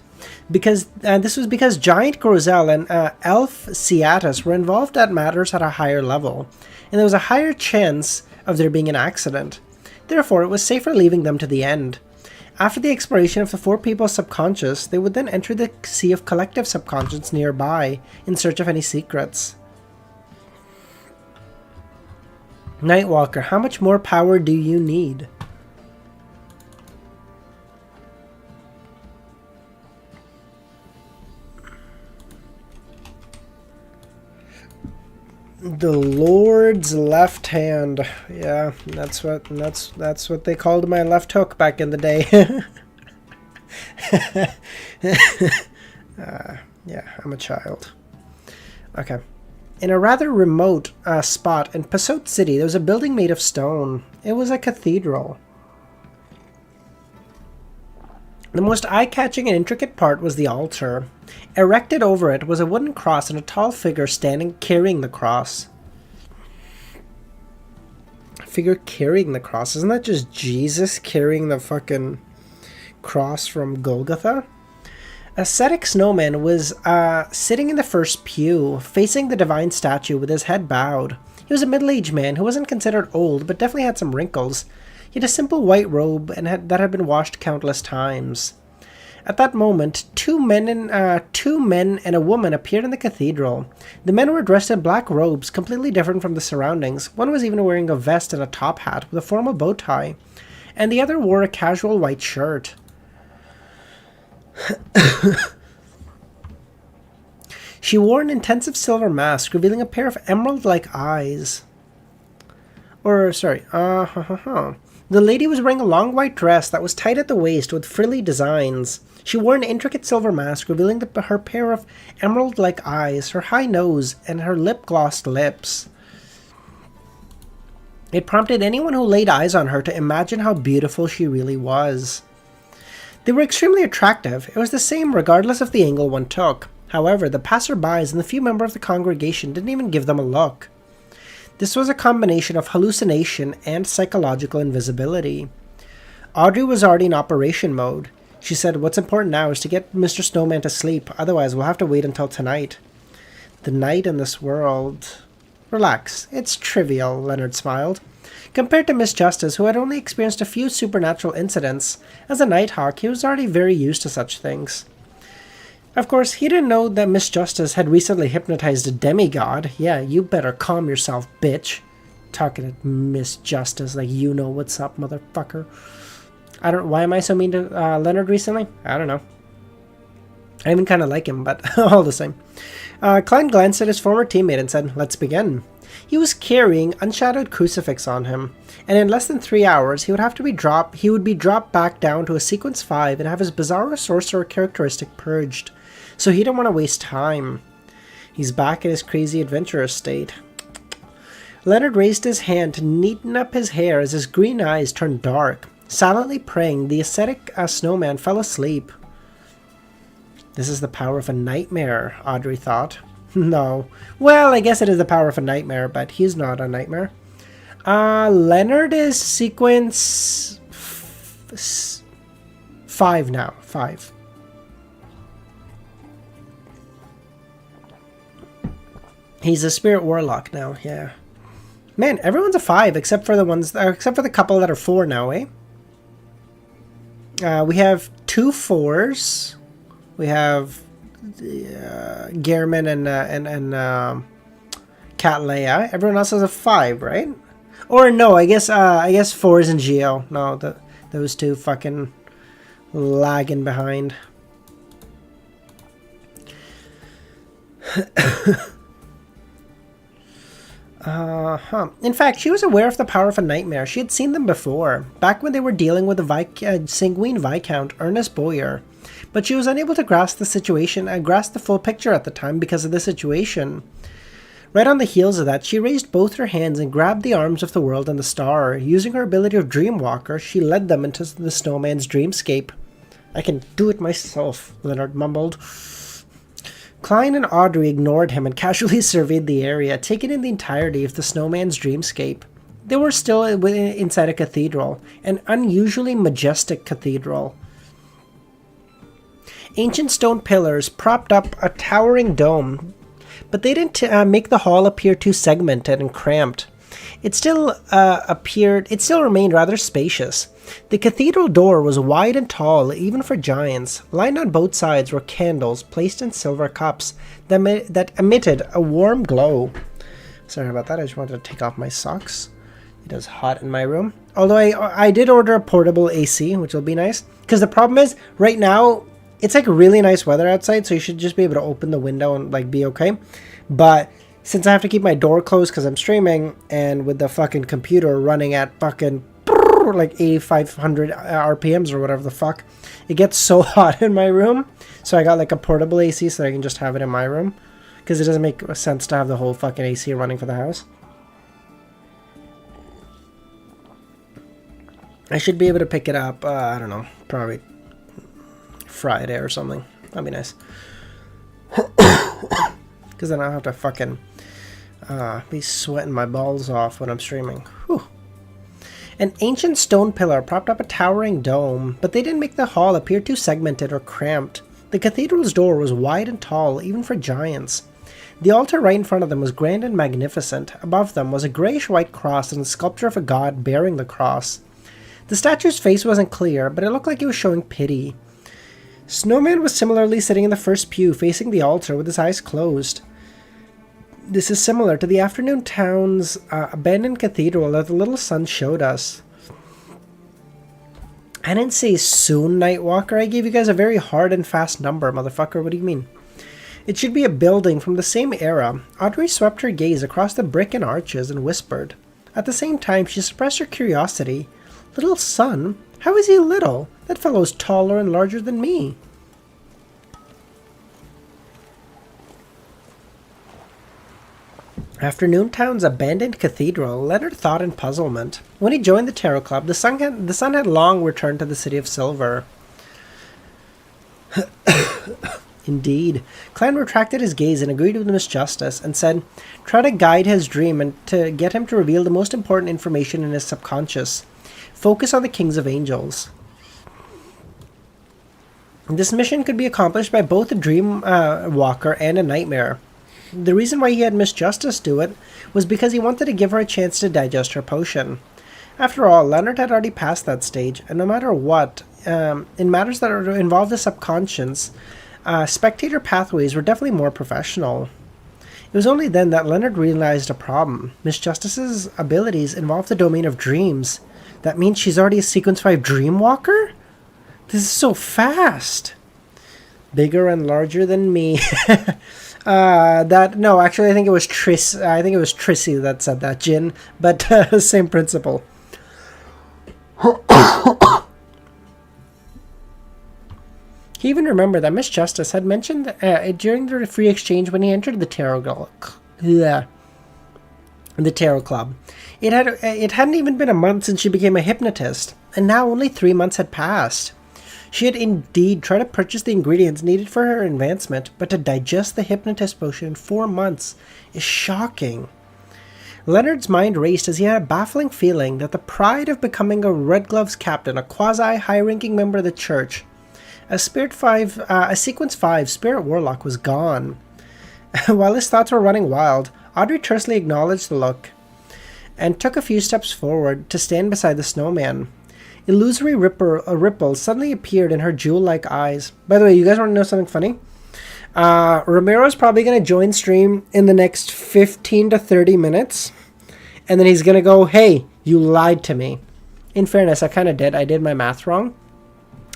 This was because Giant Grosel and Elf Ciatus were involved at matters at a higher level, and there was a higher chance of there being an accident. Therefore, it was safer leaving them to the end. After the exploration of the 4 people's subconscious, they would then enter the sea of collective subconscious nearby in search of any secrets. Nightwalker, how much more power do you need? The Lord's left hand. Yeah, that's what they called my left hook back in the day. Yeah, I'm a child. Okay. In a rather remote spot in Passote City, there was a building made of stone. It was a cathedral. The most eye-catching and intricate part was the altar. Erected over it was a wooden cross and a tall figure standing carrying the cross. Figure carrying the cross? Isn't that just Jesus carrying the fucking cross from Golgotha? Ascetic Snowman was sitting in the first pew, facing the divine statue with his head bowed. He was a middle-aged man who wasn't considered old, but definitely had some wrinkles. He had a simple white robe that had been washed countless times. At that moment, two men and a woman appeared in the cathedral. The men were dressed in black robes, completely different from the surroundings. One was even wearing a vest and a top hat with a formal bow tie, and the other wore a casual white shirt. She wore an intensive silver mask, revealing a pair of emerald-like eyes. The lady was wearing a long white dress that was tight at the waist with frilly designs. She wore an intricate silver mask, revealing her pair of emerald-like eyes, her high nose, and her lip-glossed lips. It prompted anyone who laid eyes on her to imagine how beautiful she really was. They were extremely attractive. It was the same regardless of the angle one took. However, the passerbys and the few members of the congregation didn't even give them a look. This was a combination of hallucination and psychological invisibility. Audrey was already in operation mode. She said, "What's important now is to get Mr. Snowman to sleep, otherwise we'll have to wait until tonight." The night in this world... Relax, it's trivial, Leonard smiled. Compared to Miss Justice, who had only experienced a few supernatural incidents, as a Nighthawk, he was already very used to such things. Of course, he didn't know that Miss Justice had recently hypnotized a demigod. Yeah, you better calm yourself, bitch. Talking to Miss Justice like you know what's up, motherfucker. Why am I so mean to Leonard recently? I don't know. I even kind of like him, but all the same. Klein glanced at his former teammate and said, "Let's begin." He was carrying unshadowed crucifix on him, and in less than 3 hours he would be dropped back down to a sequence 5 and have his bizarro sorcerer characteristic purged. So he didn't want to waste time. He's back in his crazy adventurer state. Leonard raised his hand to neaten up his hair as his green eyes turned dark. Silently praying, the ascetic snowman fell asleep. This is the power of a nightmare, Audrey thought. No. Well, I guess it is the power of a nightmare, but he's not a nightmare. Leonard is sequence 5 now. 5. He's a spirit warlock now, yeah. Man, everyone's a 5 except for the couple that are 4 now, eh? We have 2 4s. We have Gehrman and Cat Leia. Everyone else has a 5, right? Or no, I guess 4s and Geo. No, those two fucking lagging behind. In fact, she was aware of the power of a nightmare. She had seen them before, back when they were dealing with the sanguine Viscount Ernest Boyer. But she was unable to grasp the situation and grasp the full picture at the time because of the situation. Right on the heels of that, she raised both her hands and grabbed the arms of the world and the star. Using her ability of Dreamwalker, she led them into the snowman's dreamscape. "I can do it myself," Leonard mumbled. Klein and Audrey ignored him and casually surveyed the area, taking in the entirety of the snowman's dreamscape. They were still inside a cathedral, an unusually majestic cathedral. Ancient stone pillars propped up a towering dome, but they didn't make the hall appear too segmented and cramped. It still remained rather spacious. The cathedral door was wide and tall, even for giants. Lined on both sides were candles placed in silver cups that emitted a warm glow. Sorry about that, I just wanted to take off my socks. It is hot in my room. Although I did order a portable AC, which will be nice. Because the problem is, right now, it's like really nice weather outside, so you should just be able to open the window and like be okay. But since I have to keep my door closed because I'm streaming, and with the fucking computer running at fucking like 8,500 RPMs or whatever the fuck, it gets so hot in my room. So I got like a portable AC so I can just have it in my room, because it doesn't make sense to have the whole fucking AC running for the house. I should be able to pick it up, I don't know, probably Friday or something. That'd be nice. Because then I don't have to fucking be sweating my balls off when I'm streaming. Whew. An ancient stone pillar propped up a towering dome, but they didn't make the hall appear too segmented or cramped. The cathedral's door was wide and tall, even for giants. The altar right in front of them was grand and magnificent. Above them was a greyish-white cross and the sculpture of a god bearing the cross. The statue's face wasn't clear, but it looked like he was showing pity. Snowman was similarly sitting in the first pew, facing the altar with his eyes closed. This is similar to the afternoon town's abandoned cathedral that the little sun showed us. I didn't say soon, Nightwalker. I gave you guys a very hard and fast number, motherfucker. What do you mean? It should be a building from the same era. Audrey swept her gaze across the brick and arches and whispered. At the same time, she suppressed her curiosity. Little son? How is he little? That fellow's taller and larger than me. Afternoon Town's abandoned cathedral, Leonard thought in puzzlement. When he joined the Tarot Club, the sun had long returned to the City of Silver. Indeed. Clan retracted his gaze and agreed with Miss Justice and said, try to guide his dream and to get him to reveal the most important information in his subconscious. Focus on the Kings of Angels. This mission could be accomplished by both a dream walker and a nightmare. The reason why he had Miss Justice do it was because he wanted to give her a chance to digest her potion. After all, Leonard had already passed that stage, and no matter what, in matters that involve the subconscious, spectator pathways were definitely more professional. It was only then that Leonard realized a problem. Miss Justice's abilities involve the domain of dreams. That means she's already a Sequence 5 Dreamwalker? This is so fast! Bigger and larger than me. No, actually I think it was Trissy that said that, Jin, but same principle. He even remembered that Miss Justice had mentioned during the free exchange when he entered the Tarot Club. It hadn't even been a month since she became a hypnotist, and now only 3 months had passed. She had indeed tried to purchase the ingredients needed for her advancement, but to digest the hypnotist potion in 4 months is shocking. Leonard's mind raced as he had a baffling feeling that the pride of becoming a Red Gloves captain, a quasi-high-ranking member of the church, a Sequence 5 Spirit Warlock was gone. While his thoughts were running wild, Audrey tersely acknowledged the look and took a few steps forward to stand beside the snowman. Illusory ripples suddenly appeared in her jewel-like eyes. By the way, you guys want to know something funny? Romero's probably going to join stream in the next 15 to 30 minutes. And then he's going to go, hey, you lied to me. In fairness, I kind of did. I did my math wrong.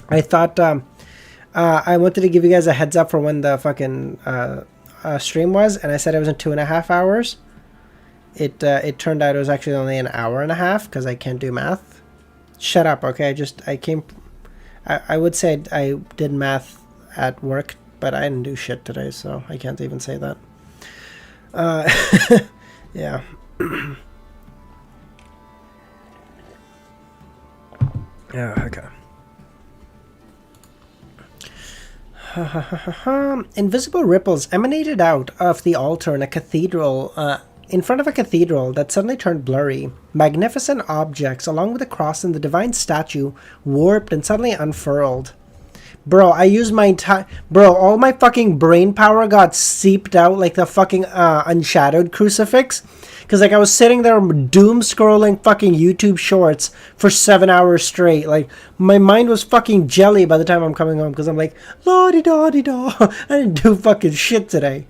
I thought I wanted to give you guys a heads up for when the fucking stream was. And I said it was in 2.5 hours. It turned out it was actually only an hour and a half because I can't do math. Shut up, okay? I would say I did math at work, but I didn't do shit today, so I can't even say that. Yeah. Yeah, okay. Invisible ripples emanated out of the altar in a cathedral, in front of a cathedral that suddenly turned blurry. Magnificent objects, along with the cross and the divine statue, warped and suddenly unfurled. Bro, I used my entire... Bro, all my fucking brain power got seeped out like the fucking unshadowed crucifix. Because, like, I was sitting there doom-scrolling fucking YouTube shorts for 7 hours straight. Like, my mind was fucking jelly by the time I'm coming home. Because I'm like, la-di-da-di-da. I didn't do fucking shit today.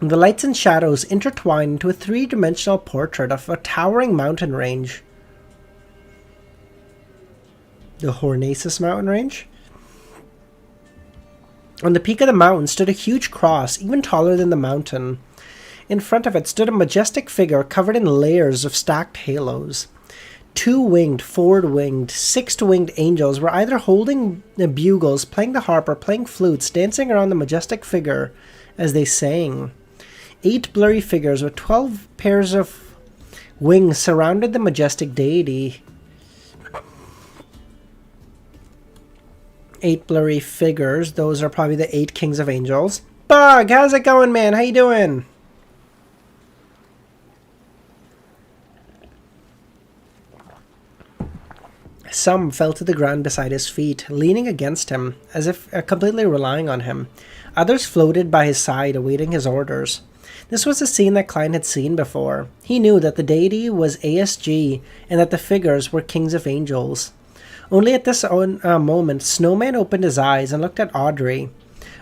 The lights and shadows intertwined into a three-dimensional portrait of a towering mountain range. The Hornaces mountain range? On the peak of the mountain stood a huge cross, even taller than the mountain. In front of it stood a majestic figure covered in layers of stacked halos. 2-winged, 4-winged, 6-winged angels were either holding the bugles, playing the harp, or playing flutes, dancing around the majestic figure as they sang. 8 blurry figures with 12 pairs of wings surrounded the majestic deity. 8 blurry figures. Those are probably the 8 kings of angels. Bug, how's it going, man? How you doing? Some fell to the ground beside his feet, leaning against him, as if completely relying on him. Others floated by his side, awaiting his orders. This was a scene that Klein had seen before. He knew that the deity was ASG, and that the figures were kings of angels. Only at this moment, Snowman opened his eyes and looked at Audrey.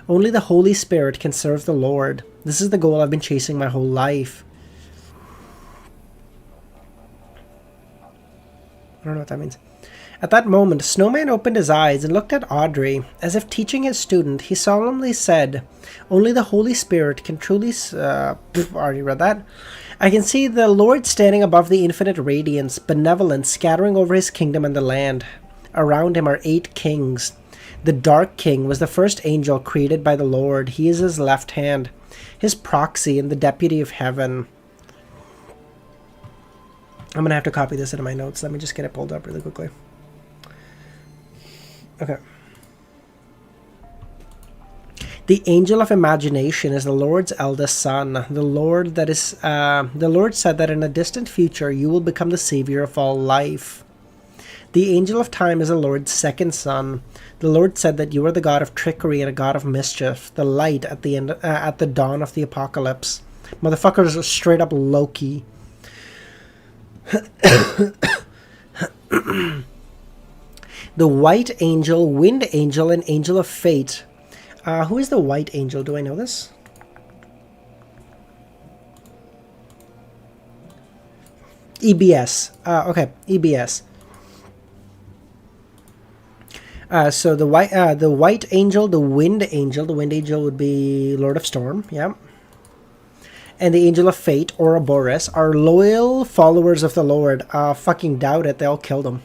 Only the Holy Spirit can serve the Lord. This is the goal I've been chasing my whole life. I don't know what that means. At that moment, Snowman opened his eyes and looked at Audrey. As if teaching his student, he solemnly said, "Only the Holy Spirit can truly..." Already read that. "I can see the Lord standing above the infinite radiance, benevolence scattering over his kingdom and the land. Around him are 8 kings. The Dark King was the first angel created by the Lord. He is his left hand, his proxy, and the deputy of heaven." I'm going to have to copy this into my notes. Let me just get it pulled up really quickly. Okay. The angel of imagination is the Lord's eldest son. The Lord said that in a distant future you will become the savior of all life. The angel of time is the Lord's second son. The Lord said that you are the god of trickery and a god of mischief, the light at the dawn of the apocalypse. Motherfuckers are straight up Loki. The white angel, wind angel, and angel of fate. Who is the white angel? Do I know this? EBS. Okay, EBS. So the white angel, the wind angel would be Lord of Storm. Yeah. And the angel of fate, Ouroboros, are loyal followers of the Lord. Fucking doubt it. They all killed him.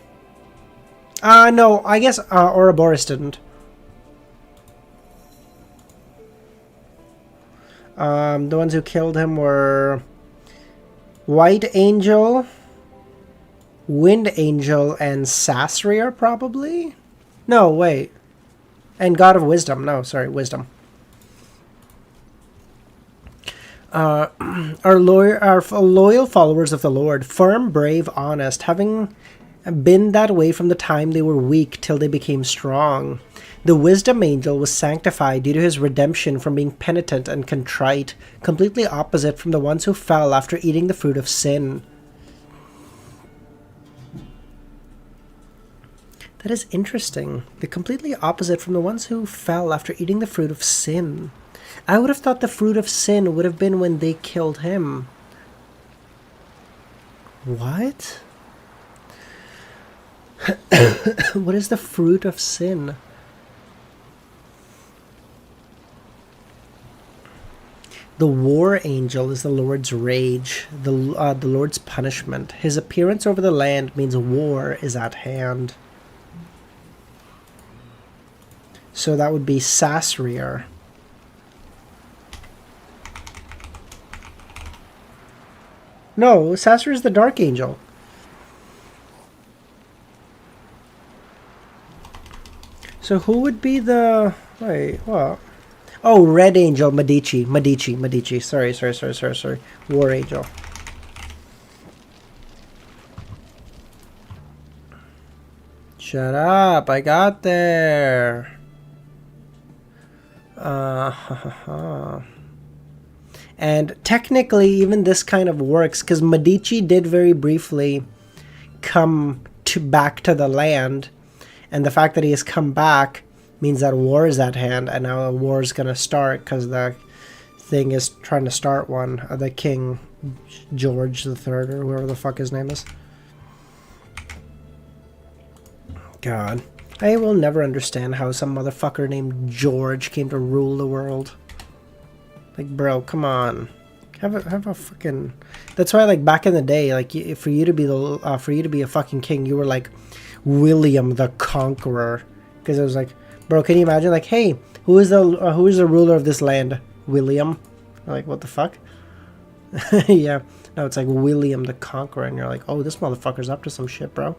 No, I guess Ouroboros didn't. The ones who killed him were White Angel, Wind Angel, and Sasrier, probably? No, wait. And God of Wisdom. No, sorry, Wisdom. Are loyal followers of the Lord, firm, brave, honest, having been that way from the time they were weak till they became strong. The wisdom angel was sanctified due to his redemption from being penitent and contrite, completely opposite from the ones who fell after eating the fruit of sin. That is interesting. The completely opposite from the ones who fell after eating the fruit of sin. I would have thought the fruit of sin would have been when they killed him. What? What is the fruit of sin? The war angel is the Lord's rage, the Lord's punishment. His appearance over the land means war is at hand. So that would be Sasrier. No, Sasrier is the dark angel. So who would be the... Wait, what? Oh, Red Angel, Medici. Sorry. War Angel. Shut up, I got there. And technically, even this kind of works, because Medici did very briefly come back to the land. And the fact that he has come back means that war is at hand, and now a war is going to start because the thing is trying to start one. The King George the Third, or whoever the fuck his name is. God. I will never understand how some motherfucker named George came to rule the world. Like, bro, come on. Have a fucking... That's why, like, back in the day, like, for you to be a fucking king, you were like William the Conqueror, because it was like, bro, can you imagine, like, hey, who is the ruler of this land? William. Like, what the fuck? Yeah, no, it's like William the Conqueror, and you're like, oh, this motherfucker's up to some shit, bro.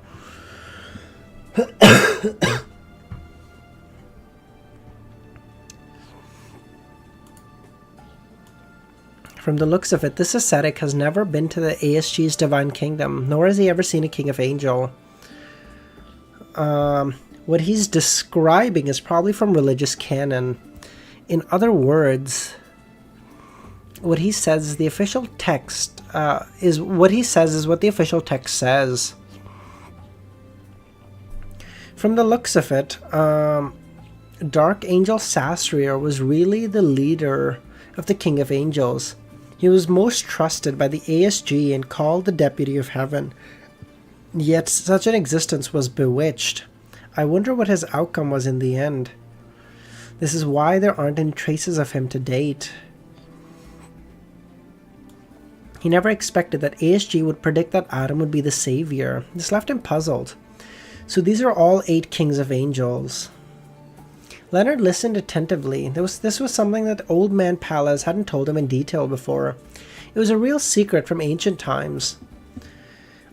From the looks of it, this ascetic has never been to the ASG's divine kingdom, nor has he ever seen a king of angel. What he's describing is probably from religious canon. In other words, what he says is the official text is what the official text says. From the looks of it, Dark Angel Sasrier was really the leader of the King of Angels. He was most trusted by the ASG and called the Deputy of Heaven. Yet such an existence was bewitched. I wonder what his outcome was in the end. This is why there aren't any traces of him to date. He never expected that ASG would predict that Adam would be the savior. This left him puzzled. So these are all 8 kings of angels. Leonard listened attentively. This was something that Old Man Pallas hadn't told him in detail before. It was a real secret from ancient times.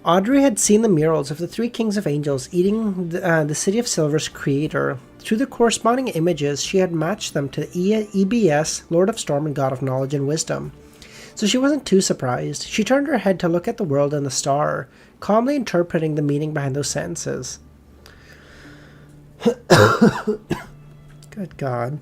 Audrey had seen the murals of the 3 kings of angels eating the City of Silver's creator. Through the corresponding images, she had matched them to EBS, Lord of Storm and God of Knowledge and Wisdom. So she wasn't too surprised. She turned her head to look at the world and the star, calmly interpreting the meaning behind those sentences. Good God.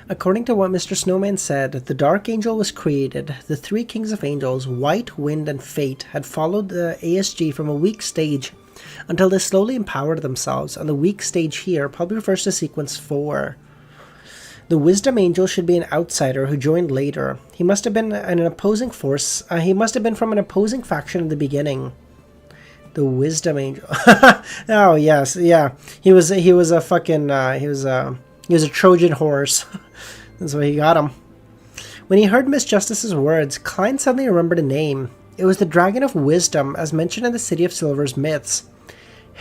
According to what Mr. Snowman said, the Dark Angel was created. The 3 kings of angels, White, Wind, and Fate, had followed the ASG from a weak stage until they slowly empowered themselves, and the weak stage here probably refers to sequence 4. The Wisdom Angel should be an outsider who joined later. He must have been an opposing force. He must have been from an opposing faction in the beginning. The Wisdom Angel. Oh yes, yeah. He was a fucking. He was a Trojan horse. That's why he got him. When he heard Miss Justice's words, Klein suddenly remembered a name. It was the Dragon of Wisdom, as mentioned in the City of Silver's myths.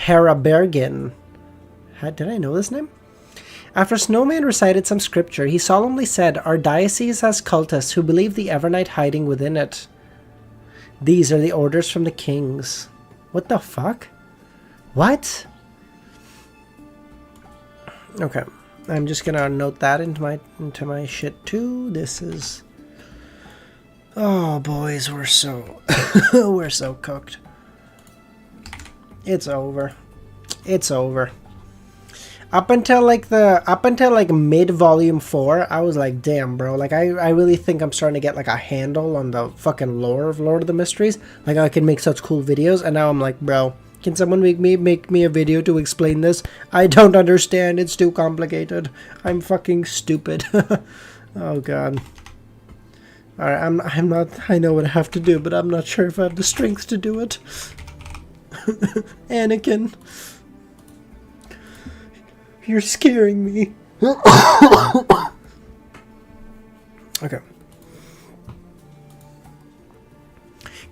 Herabergin. Did I know this name? After Snowman recited some scripture, he solemnly said, "Our diocese has cultists who believe the Evernight hiding within it. These are the orders from the kings." What the fuck? What? Okay, I'm just gonna note that into my shit too. This is. Oh, boys, we're so we're so cooked. It's over. It's over. Up until like mid volume 4, I was like, damn, bro. Like I really think I'm starting to get like a handle on the fucking lore of Lord of the Mysteries. Like I can make such cool videos, and now I'm like, bro, can someone make me a video to explain this? I don't understand. It's too complicated. I'm fucking stupid. Oh god. Alright, I'm not. I know what I have to do, but I'm not sure if I have the strength to do it. Anakin. You're scaring me. Okay.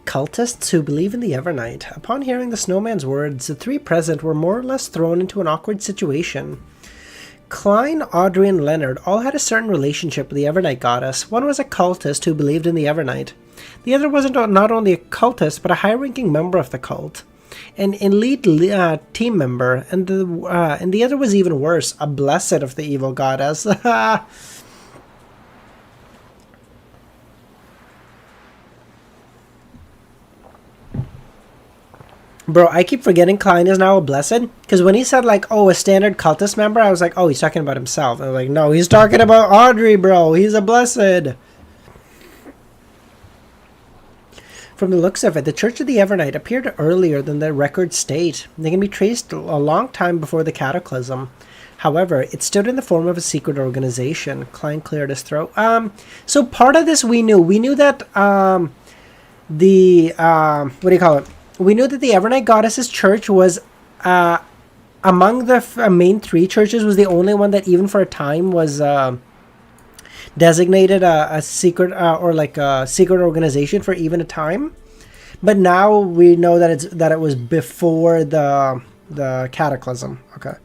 Cultists who believe in the Evernight. Upon hearing the Snowman's words, the 3 present were more or less thrown into an awkward situation. Klein, Audrey, and Leonard all had a certain relationship with the Evernight goddess. One was a cultist who believed in the Evernight. The other wasn't not only a cultist, but a high-ranking member of the cult. An elite team member, and the other was even worse, a blessed of the evil goddess. Bro, I keep forgetting Klein is now a blessed, because when he said like, oh, a standard cultist member, I was like, oh, he's talking about himself. I was like, no, he's talking about Audrey, bro. He's a blessed. From the looks of it, the Church of the Evernight appeared earlier than the records state. They can be traced a long time before the Cataclysm. However, it stood in the form of a secret organization. Klein cleared his throat. So part of this we knew. We knew that what do you call it? We knew that the Evernight Goddess's church was among the main 3 churches, was the only one that even for a time was designated a secret or like a secret organization for even a time. But now we know that it was before the Cataclysm. Okay.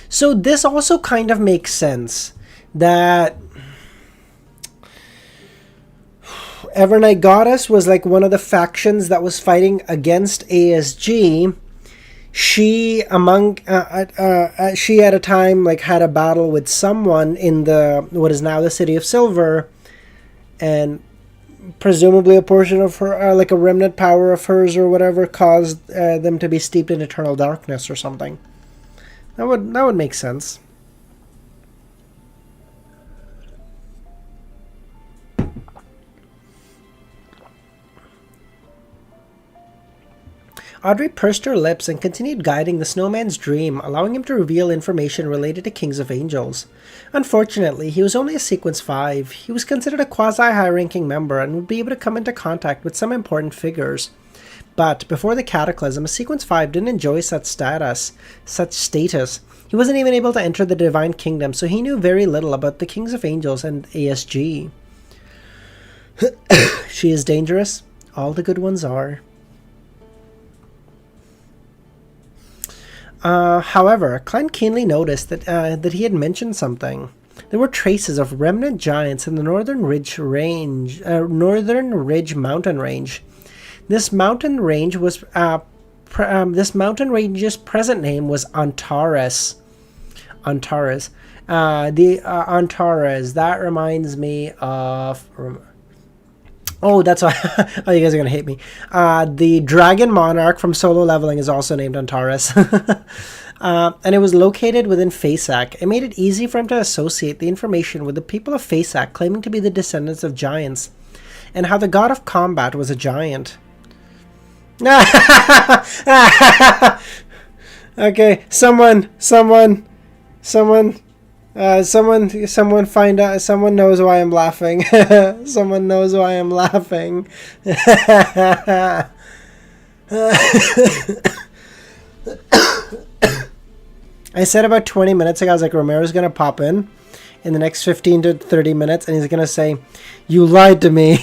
So this also kind of makes sense that Evernight Goddess was like one of the factions that was fighting against ASG. She she at a time like had a battle with someone in the what is now the City of Silver, and presumably a portion of her, like a remnant power of hers or whatever, caused them to be steeped in eternal darkness or something. That would make sense. Audrey pursed her lips and continued guiding the snowman's dream, allowing him to reveal information related to Kings of Angels. Unfortunately, he was only a Sequence 5. He was considered a quasi-high-ranking member and would be able to come into contact with some important figures. But before the Cataclysm, a Sequence 5 didn't enjoy such status. He wasn't even able to enter the Divine Kingdom, so he knew very little about the Kings of Angels and ASG. She is dangerous. All the good ones are. However, Klein keenly noticed that he had mentioned something. There were traces of remnant giants in the Northern Ridge mountain range. This mountain range's present name was Antares. Antares. Antares. That reminds me of. Oh, that's why. Oh, you guys are going to hate me. The Dragon Monarch from Solo Leveling is also named Antares. And it was located within Faceac. It made it easy for him to associate the information with the people of Faceac claiming to be the descendants of giants, and how the god of combat was a giant. Okay, someone find out. Someone knows why I'm laughing. Someone knows why I'm laughing. I said about 20 minutes ago, I was like, Romero's going to pop in the next 15 to 30 minutes, and he's going to say, you lied to me.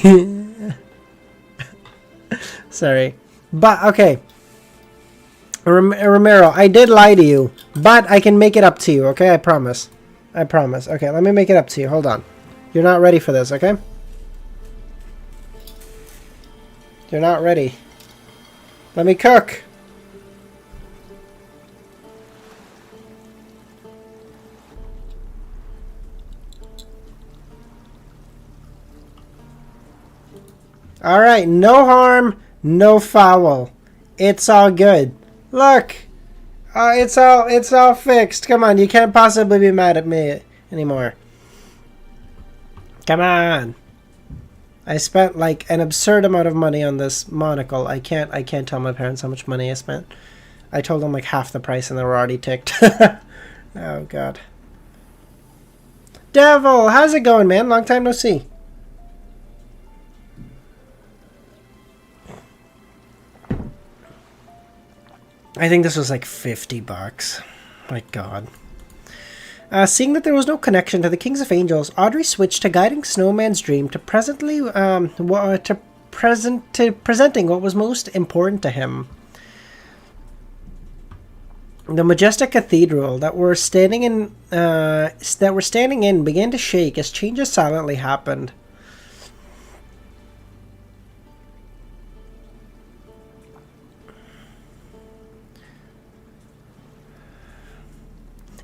Sorry. But, okay. Romero, I did lie to you, but I can make it up to you, okay? I promise. I promise. Okay, let me make it up to you. Hold on. You're not ready for this, okay? You're not ready. Let me cook. Alright, no harm, no foul. It's all good. Look! It's all fixed. Come on, you can't possibly be mad at me anymore. Come on. I spent like an absurd amount of money on this monocle. I can't tell my parents how much money I spent. I told them like half the price and they were already ticked. Oh god. Devil, how's it going, man? Long time no see. I think this was like $50. My god. Seeing that there was no connection to the Kings of Angels, Audrey switched to guiding Snowman's dream to presenting what was most important to him. The majestic cathedral that we're standing in began to shake as changes silently happened.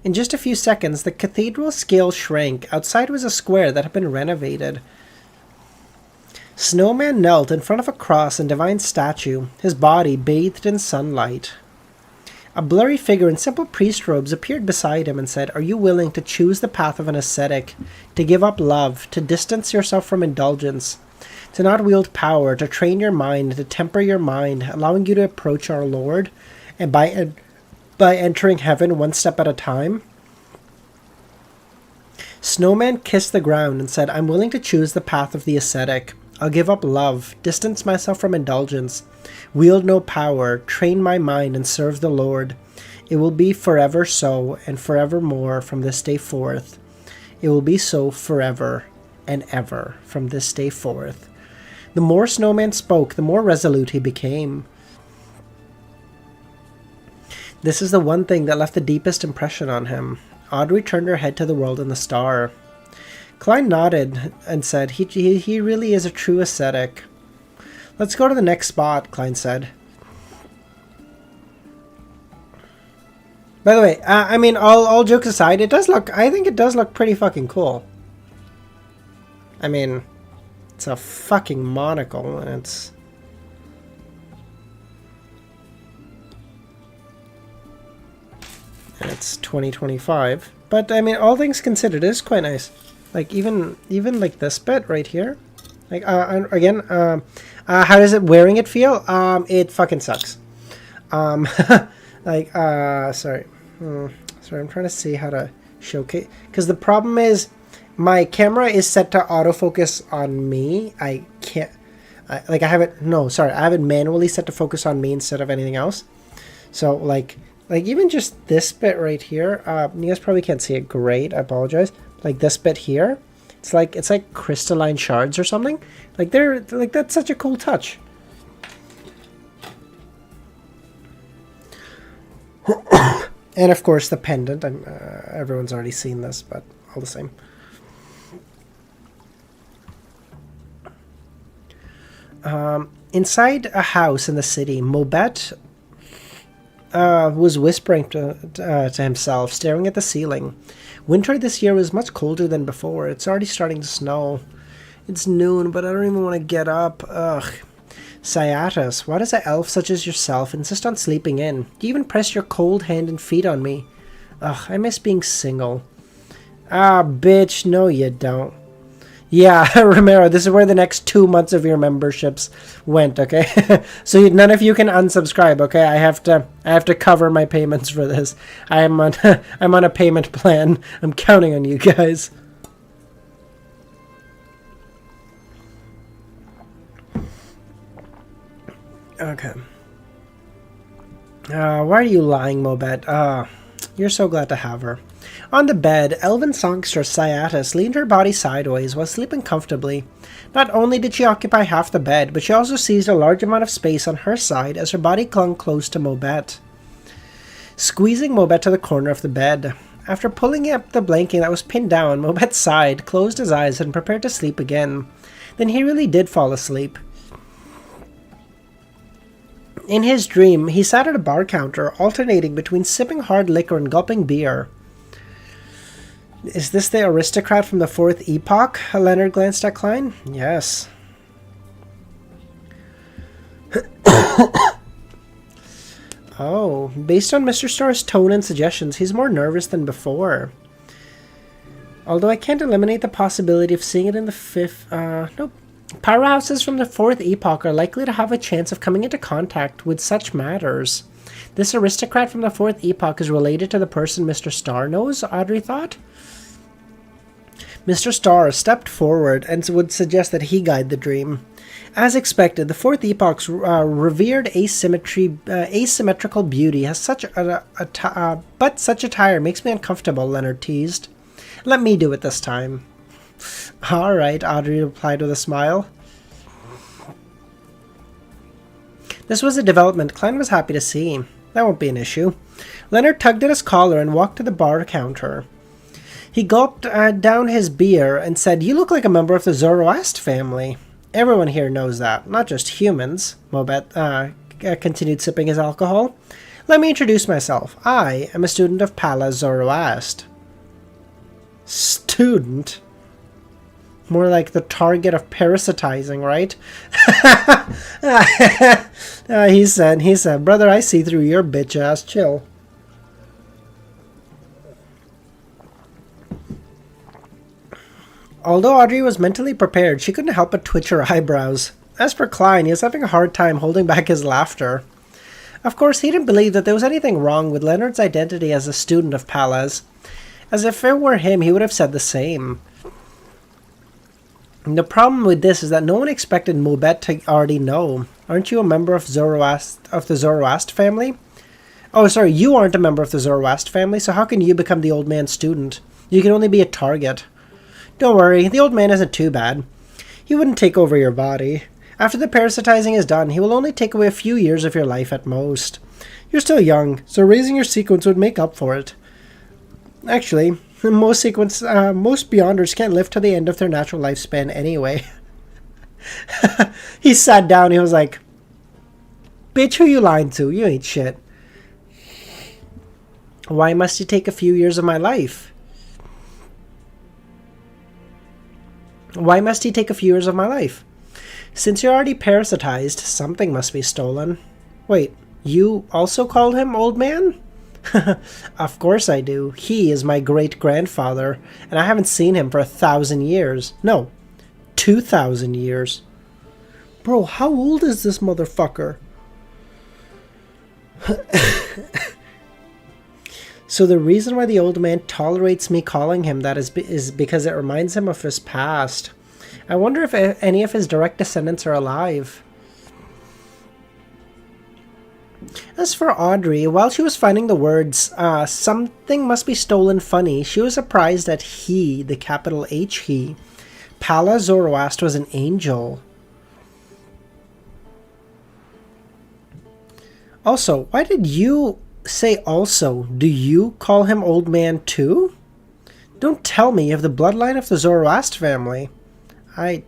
In just a few seconds, the cathedral scale shrank. Outside was a square that had been renovated. Snowman knelt in front of a cross and divine statue, his body bathed in sunlight. A blurry figure in simple priest robes appeared beside him and said, "Are you willing to choose the path of an ascetic, to give up love, to distance yourself from indulgence, to not wield power, to train your mind, to temper your mind, allowing you to approach our Lord, and by entering heaven one step at a time?" Snowman kissed the ground and said, "I'm willing to choose the path of the ascetic. I'll give up love, distance myself from indulgence, wield no power, train my mind, and serve the Lord. It will be forever so, and forevermore from this day forth. It will be so forever and ever from this day forth." The more Snowman spoke, the more resolute he became. This is the one thing that left the deepest impression on him. Audrey turned her head to the world and the star. Klein nodded and said, he really is a true ascetic. Let's go to the next spot, Klein said. By the way, I mean, all jokes aside, I think it does look pretty fucking cool. I mean, it's a fucking monocle, and it's 2025. But, I mean, all things considered, it is quite nice. Like, even like this bit right here. Like, again, how does it wearing it feel? It fucking sucks. Like, sorry. Sorry, I'm trying to see how to showcase. Because the problem is, my camera is set to autofocus on me. I can't, I have it manually set to focus on me instead of anything else. So, like even just this bit right here, you guys probably can't see it great, I apologize. Like this bit here, it's like crystalline shards or something. Like that's such a cool touch. And of course the pendant, everyone's already seen this, but all the same. Inside a house in the city, Mobet was whispering to himself, staring at the ceiling. Winter this year was much colder than before. It's already starting to snow. It's noon, but I don't even want to get up. Ugh. Sciatus, why does an elf such as yourself insist on sleeping in? You even press your cold hand and feet on me. Ugh, I miss being single. Ah, bitch, no you don't. Yeah, Romero, this is where the next 2 months of your memberships went, okay? So none of you can unsubscribe, okay? I have to cover my payments for this. I'm on a payment plan. I'm counting on you guys. Okay. Why are you lying, Mobet? You're so glad to have her. On the bed, elven songstress Sciatus leaned her body sideways while sleeping comfortably. Not only did she occupy half the bed, but she also seized a large amount of space on her side as her body clung close to Mobet, squeezing Mobet to the corner of the bed. After pulling up the blanket that was pinned down, Mobet sighed, closed his eyes, and prepared to sleep again. Then he really did fall asleep. In his dream, he sat at a bar counter, alternating between sipping hard liquor and gulping beer. Is this the aristocrat from the Fourth Epoch? Leonard glanced at Klein. Yes. Oh, based on Mr. Starr's tone and suggestions, he's more nervous than before. Although I can't eliminate the possibility of seeing it in the fifth... nope. Powerhouses from the Fourth Epoch are likely to have a chance of coming into contact with such matters. This aristocrat from the Fourth Epoch is related to the person Mr. Starr knows, Audrey thought. Mr. Starr stepped forward and would suggest that he guide the dream. As expected, the Fourth Epoch's revered asymmetrical beauty has but such attire makes me uncomfortable, Leonard teased. Let me do it this time. All right, Audrey replied with a smile. This was a development Klein was happy to see. That won't be an issue. Leonard tugged at his collar and walked to the bar counter. He gulped down his beer and said, "You look like a member of the Zoroaster family." Everyone here knows that, not just humans, Mobet continued sipping his alcohol. "Let me introduce myself. I am a student of Pala Zoroaster." Student? More like the target of parasitizing, right? He said, "Brother, I see through your bitch ass. Chill." Although Audrey was mentally prepared, she couldn't help but twitch her eyebrows. As for Klein, he was having a hard time holding back his laughter. Of course, he didn't believe that there was anything wrong with Leonard's identity as a student of Pala's. As if it were him, he would have said the same. The problem with this is that no one expected Mobet to already know. Aren't you a member of the Zoroaster family? Oh, sorry, you aren't a member of the Zoroaster family, so how can you become the old man's student? You can only be a target. Don't worry, the old man isn't too bad. He wouldn't take over your body. After the parasitizing is done, he will only take away a few years of your life at most. You're still young, so raising your sequence would make up for it. Actually, Most Beyonders can't live to the end of their natural lifespan anyway. He sat down. He was like, "Bitch, who you lying to? You ain't shit. Why must you take a few years of my life? Why must he take a few years of my life? Since you're already parasitized, something must be stolen." Wait, you also called him old man? Of course I do. He is my great-grandfather, and I haven't seen him for 1,000 years. No, 2,000 years. Bro, how old is this motherfucker? So the reason why the old man tolerates me calling him that is because it reminds him of his past. I wonder if any of his direct descendants are alive. As for Audrey, while she was finding the words, something must be stolen funny, she was surprised that he, the capital H he, Pala Zoroast, was an angel. Also, why did you say also? Do you call him old man too? Don't tell me you have the bloodline of the Zoroast family. I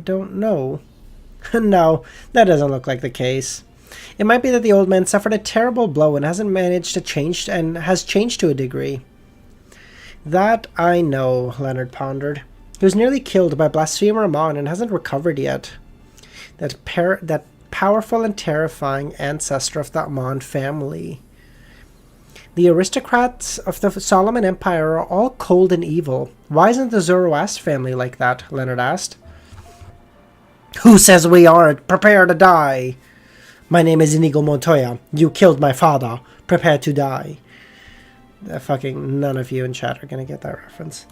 don't know. No, that doesn't look like the case. It might be that the old man suffered a terrible blow and hasn't managed to change, and has changed to a degree. That I know, Leonard pondered. He was nearly killed by Blasphemer Amon and hasn't recovered yet. That powerful and terrifying ancestor of the Amon family. The aristocrats of the Solomon Empire are all cold and evil. Why isn't the Zoroast family like that? Leonard asked. Who says we aren't? Prepare to die. My name is Inigo Montoya. You killed my father. Prepare to die. Fucking none of you in chat are gonna get that reference.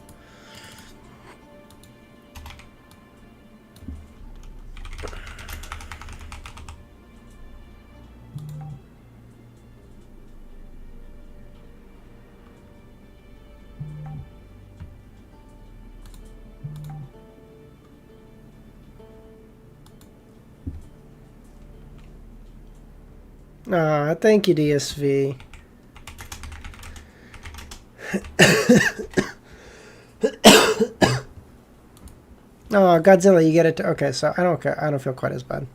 Thank you, DSV. Oh, Godzilla, you get it. Okay, so I don't feel quite as bad.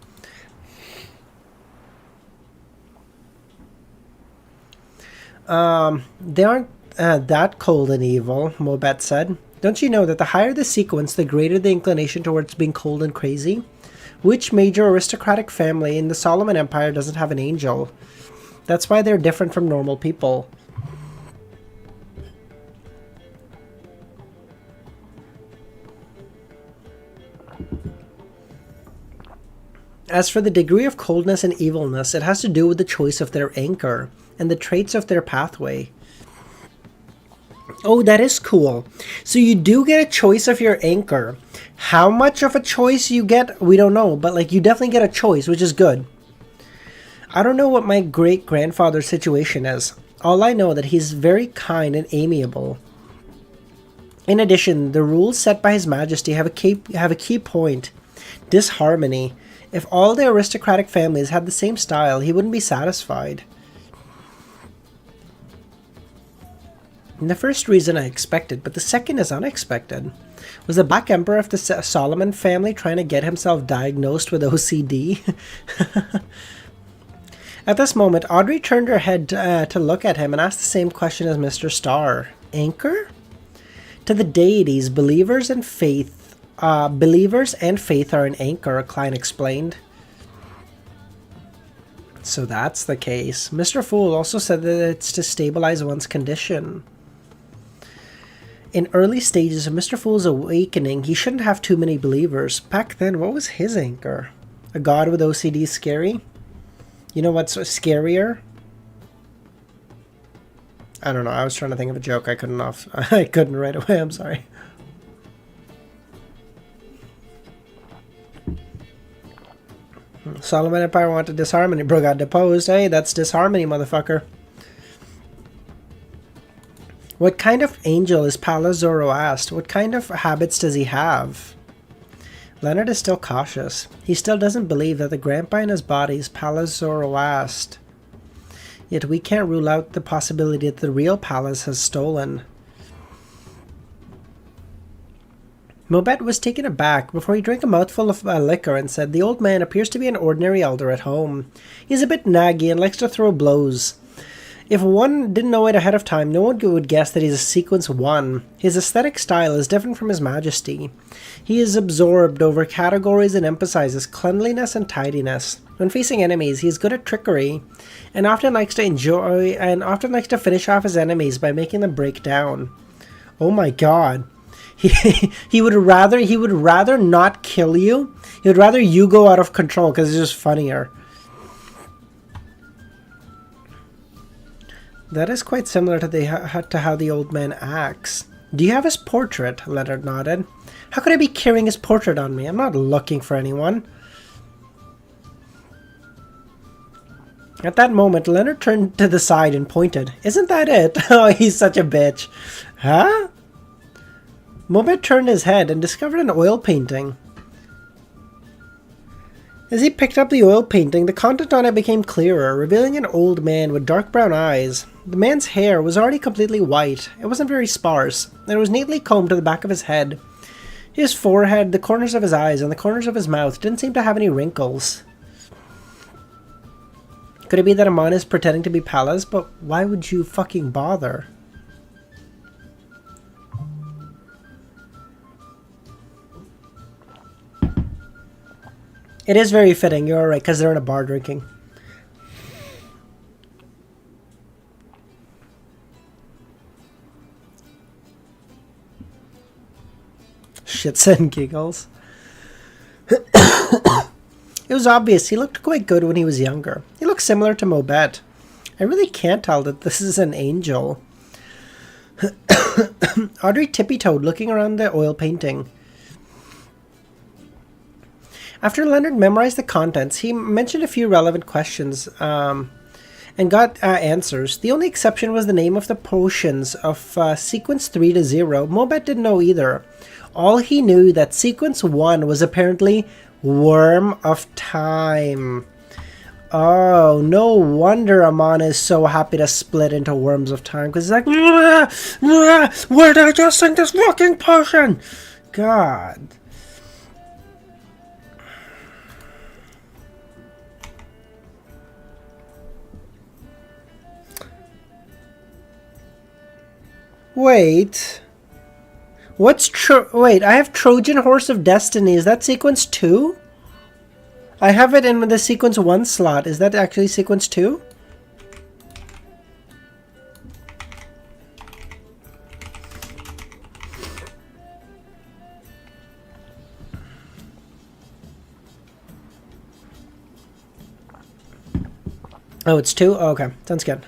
They aren't that cold and evil, Mobet said. Don't you know that the higher the sequence, the greater the inclination towards being cold and crazy? Which major aristocratic family in the Solomon Empire doesn't have an angel? That's why they're different from normal people. As for the degree of coldness and evilness, it has to do with the choice of their anchor and the traits of their pathway. Oh, that is cool. So you do get a choice of your anchor. How much of a choice you get, we don't know, but like you definitely get a choice, which is good. I don't know what my great-grandfather's situation is. All I know that he's very kind and amiable. In addition, the rules set by His Majesty have a key point: disharmony. If all the aristocratic families had the same style, he wouldn't be satisfied. And the first reason I expected, but the second is unexpected. Was the Black Emperor of the Solomon family trying to get himself diagnosed with OCD? At this moment, Audrey turned her head to look at him and asked the same question as Mr. Starr. Anchor? To the deities, believers and faith are an anchor, Klein explained. So that's the case. Mr. Fool also said that it's to stabilize one's condition. In early stages of Mr. Fool's awakening, he shouldn't have too many believers. Back then, what was his anchor? A god with OCD scary? You know what's scarier? I don't know. I was trying to think of a joke. I couldn't right away. I'm sorry. Solomon Empire wanted disharmony. Bro got deposed. Hey, that's disharmony, motherfucker. What kind of angel is Pala Zoroast? What kind of habits does he have? Leonard is still cautious. He still doesn't believe that the grandpa in his body is Pala Zoroast. Yet we can't rule out the possibility that the real Pallas has stolen. Mobet was taken aback before he drank a mouthful of liquor and said, "The old man appears to be an ordinary elder at home. He's a bit naggy and likes to throw blows. If one didn't know it ahead of time, no one would guess that he's a Sequence 1. His aesthetic style is different from His Majesty. He is absorbed over categories and emphasizes cleanliness and tidiness. When facing enemies, he is good at trickery, and often likes to finish off his enemies by making them break down." Oh my god. He would rather not kill you. He would rather you go out of control because it's just funnier. That is quite similar to how the old man acts. "Do you have his portrait?" Leonard nodded. "How could I be carrying his portrait on me? I'm not looking for anyone." At that moment, Leonard turned to the side and pointed. "Isn't that it?" Oh, he's such a bitch. Huh? Mobet turned his head and discovered an oil painting. As he picked up the oil painting, the content on it became clearer, revealing an old man with dark brown eyes. The man's hair was already completely white. It wasn't very sparse, and it was neatly combed to the back of his head. His forehead, the corners of his eyes, and the corners of his mouth didn't seem to have any wrinkles. Could it be that Amon is pretending to be Pallas? But why would you fucking bother? It is very fitting, you're right, because they're in a bar drinking. Shits and giggles. It was obvious he looked quite good when he was younger. He looked similar to Mobet. I really can't tell that this is an angel. Audrey tippy-toed, looking around the oil painting. After Leonard memorized the contents, he mentioned a few relevant questions and got answers. The only exception was the name of the potions of Sequence 3 to 0. Mobet didn't know either. All he knew that Sequence 1 was apparently Worm of Time. Oh, no wonder Amon is so happy to split into Worms of Time, because he's like, where did I just sink this fucking potion? God. Wait. Wait, I have Trojan Horse of Destiny. Is that Sequence 2? I have it in the Sequence 1 slot. Is that actually Sequence 2? Oh, it's 2? Oh, okay. Sounds good.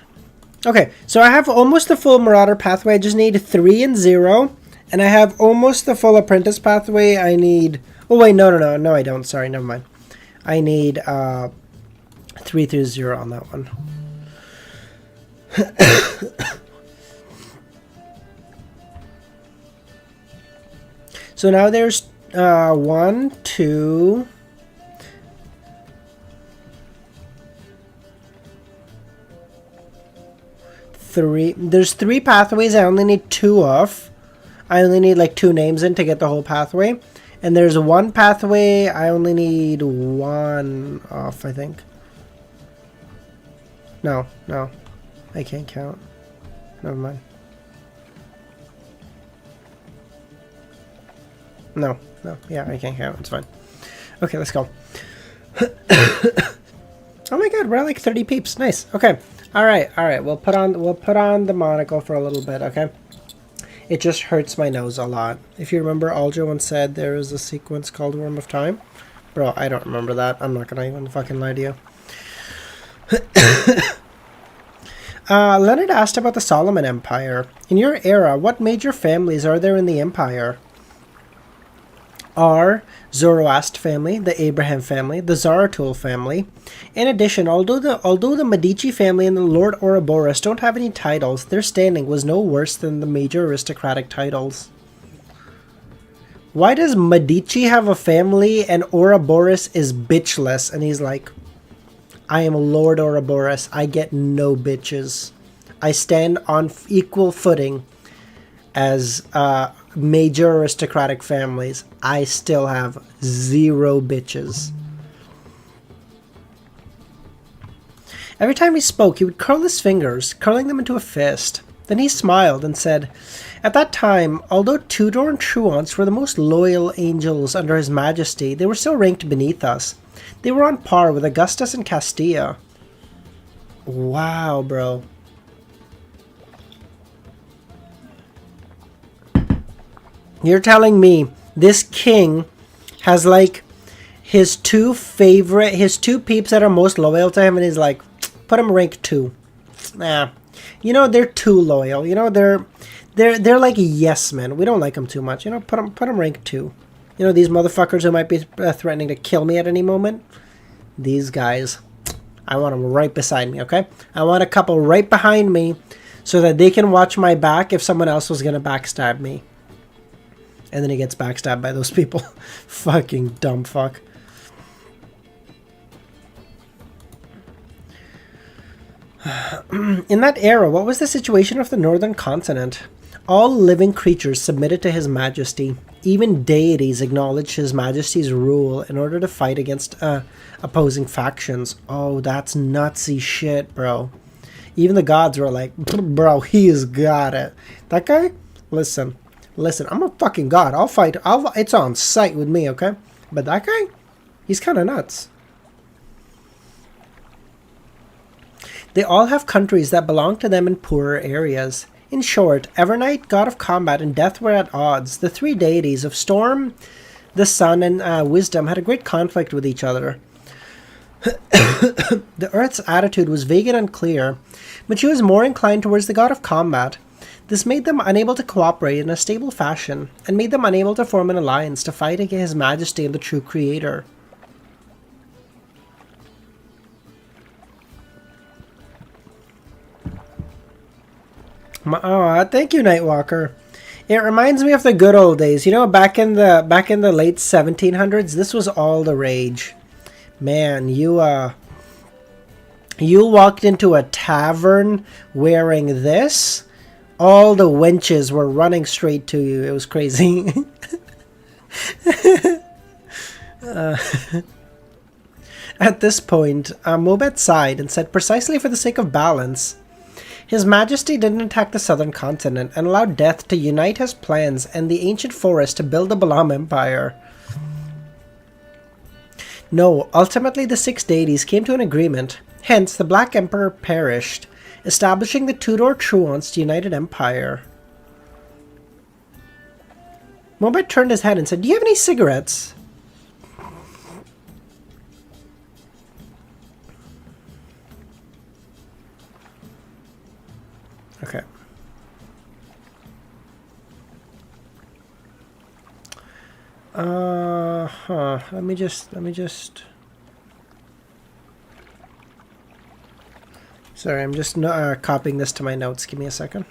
Okay, so I have almost the full Marauder pathway. I just need 3 and 0. And I have almost the full Apprentice pathway. I need... Oh, wait, no, I don't. Sorry, never mind. I need 3 through 0 on that one. So now there's 1, 2... 3. There's 3 pathways I only need 2 of. I only need like 2 names in to get the whole pathway. And there's 1 pathway I only need 1 off, I think. No. I can't count. Never mind. No. Yeah, I can't count. It's fine. Okay, let's go. Oh my god, we're at like 30 peeps. Nice. Okay. All right. We'll put on the monocle for a little bit, okay? It just hurts my nose a lot. If you remember, Alja once said there is a sequence called Worm of Time. Bro, I don't remember that. I'm not gonna even fucking lie to you. Leonard asked about the Solomon Empire. In your era, what major families are there in the Empire? Are Zoroaster family, the Abraham family, the Zaratul family. In addition, although the Medici family and the Lord Ouroboros don't have any titles, their standing was no worse than the major aristocratic titles. Why does Medici have a family and Ouroboros is bitchless? And he's like, I am Lord Ouroboros. I get no bitches. I stand on equal footing as major aristocratic families, I still have 0 bitches. Every time he spoke, he would curl his fingers, curling them into a fist. Then he smiled and said, "At that time, although Tudor and Truance were the most loyal angels under His Majesty, they were still ranked beneath us. They were on par with Augustus and Castilla." Wow, bro. You're telling me this king has like his two peeps that are most loyal to him, and he's like, put him rank 2. Nah. You know, they're too loyal. You know, they're like yes men. We don't like them too much. You know, put them rank 2. You know, these motherfuckers who might be threatening to kill me at any moment. These guys, I want them right beside me, okay? I want a couple right behind me so that they can watch my back if someone else was going to backstab me. And then he gets backstabbed by those people. Fucking dumb fuck. In that era, what was the situation of the northern continent? All living creatures submitted to His Majesty. Even deities acknowledged His Majesty's rule in order to fight against opposing factions. Oh, that's nutsy shit, bro. Even the gods were like, bro, he's got it. That guy? Listen, I'm a fucking god. I'll fight. It's on sight with me, okay? But that guy? He's kind of nuts. They all have countries that belong to them in poorer areas. In short, Evernight, God of Combat, and Death were at odds. The 3 deities of Storm, the Sun, and Wisdom had a great conflict with each other. The Earth's attitude was vague and unclear, but she was more inclined towards the God of Combat. This made them unable to cooperate in a stable fashion, and made them unable to form an alliance to fight against His Majesty and the true Creator. Oh, thank you, Nightwalker. It reminds me of the good old days. You know, back in the late 1700s, this was all the rage. Man, you walked into a tavern wearing this, all the wenches were running straight to you. It was crazy. At this point, Mobet sighed and said, "Precisely for the sake of balance, His Majesty didn't attack the southern continent and allowed Death to unite his plans and the ancient forest to build the Balam Empire. No, ultimately the 6 deities came to an agreement. Hence, the Black Emperor perished, establishing the Tudor-Truance United Empire." Mobet turned his head and said, "Do you have any cigarettes?" Okay. Let me just. Sorry, I'm just copying this to my notes. Give me a second.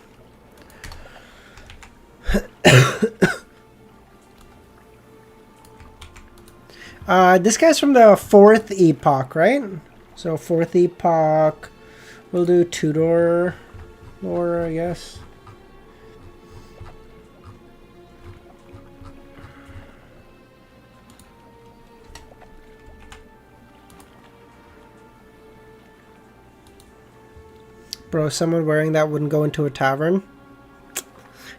This guy's from the 4th epoch, right? So 4th epoch. We'll do Tudor lore, I guess. Bro, someone wearing that wouldn't go into a tavern?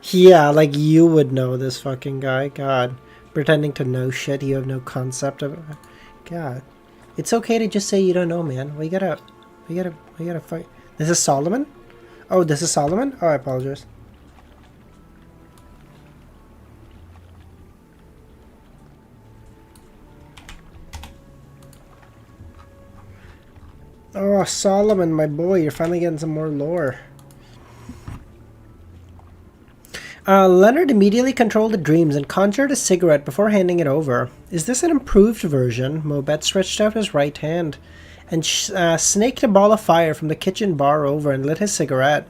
Yeah, like you would know this fucking guy. God. Pretending to know shit, you have no concept of it. God. It's okay to just say you don't know, man. We gotta fight. This is Solomon? Oh, this is Solomon? Oh, I apologize. Oh, Solomon, my boy, you're finally getting some more lore. Leonard immediately controlled the dreams and conjured a cigarette before handing it over. Is this an improved version? Mobet stretched out his right hand and snaked a ball of fire from the kitchen bar over and lit his cigarette.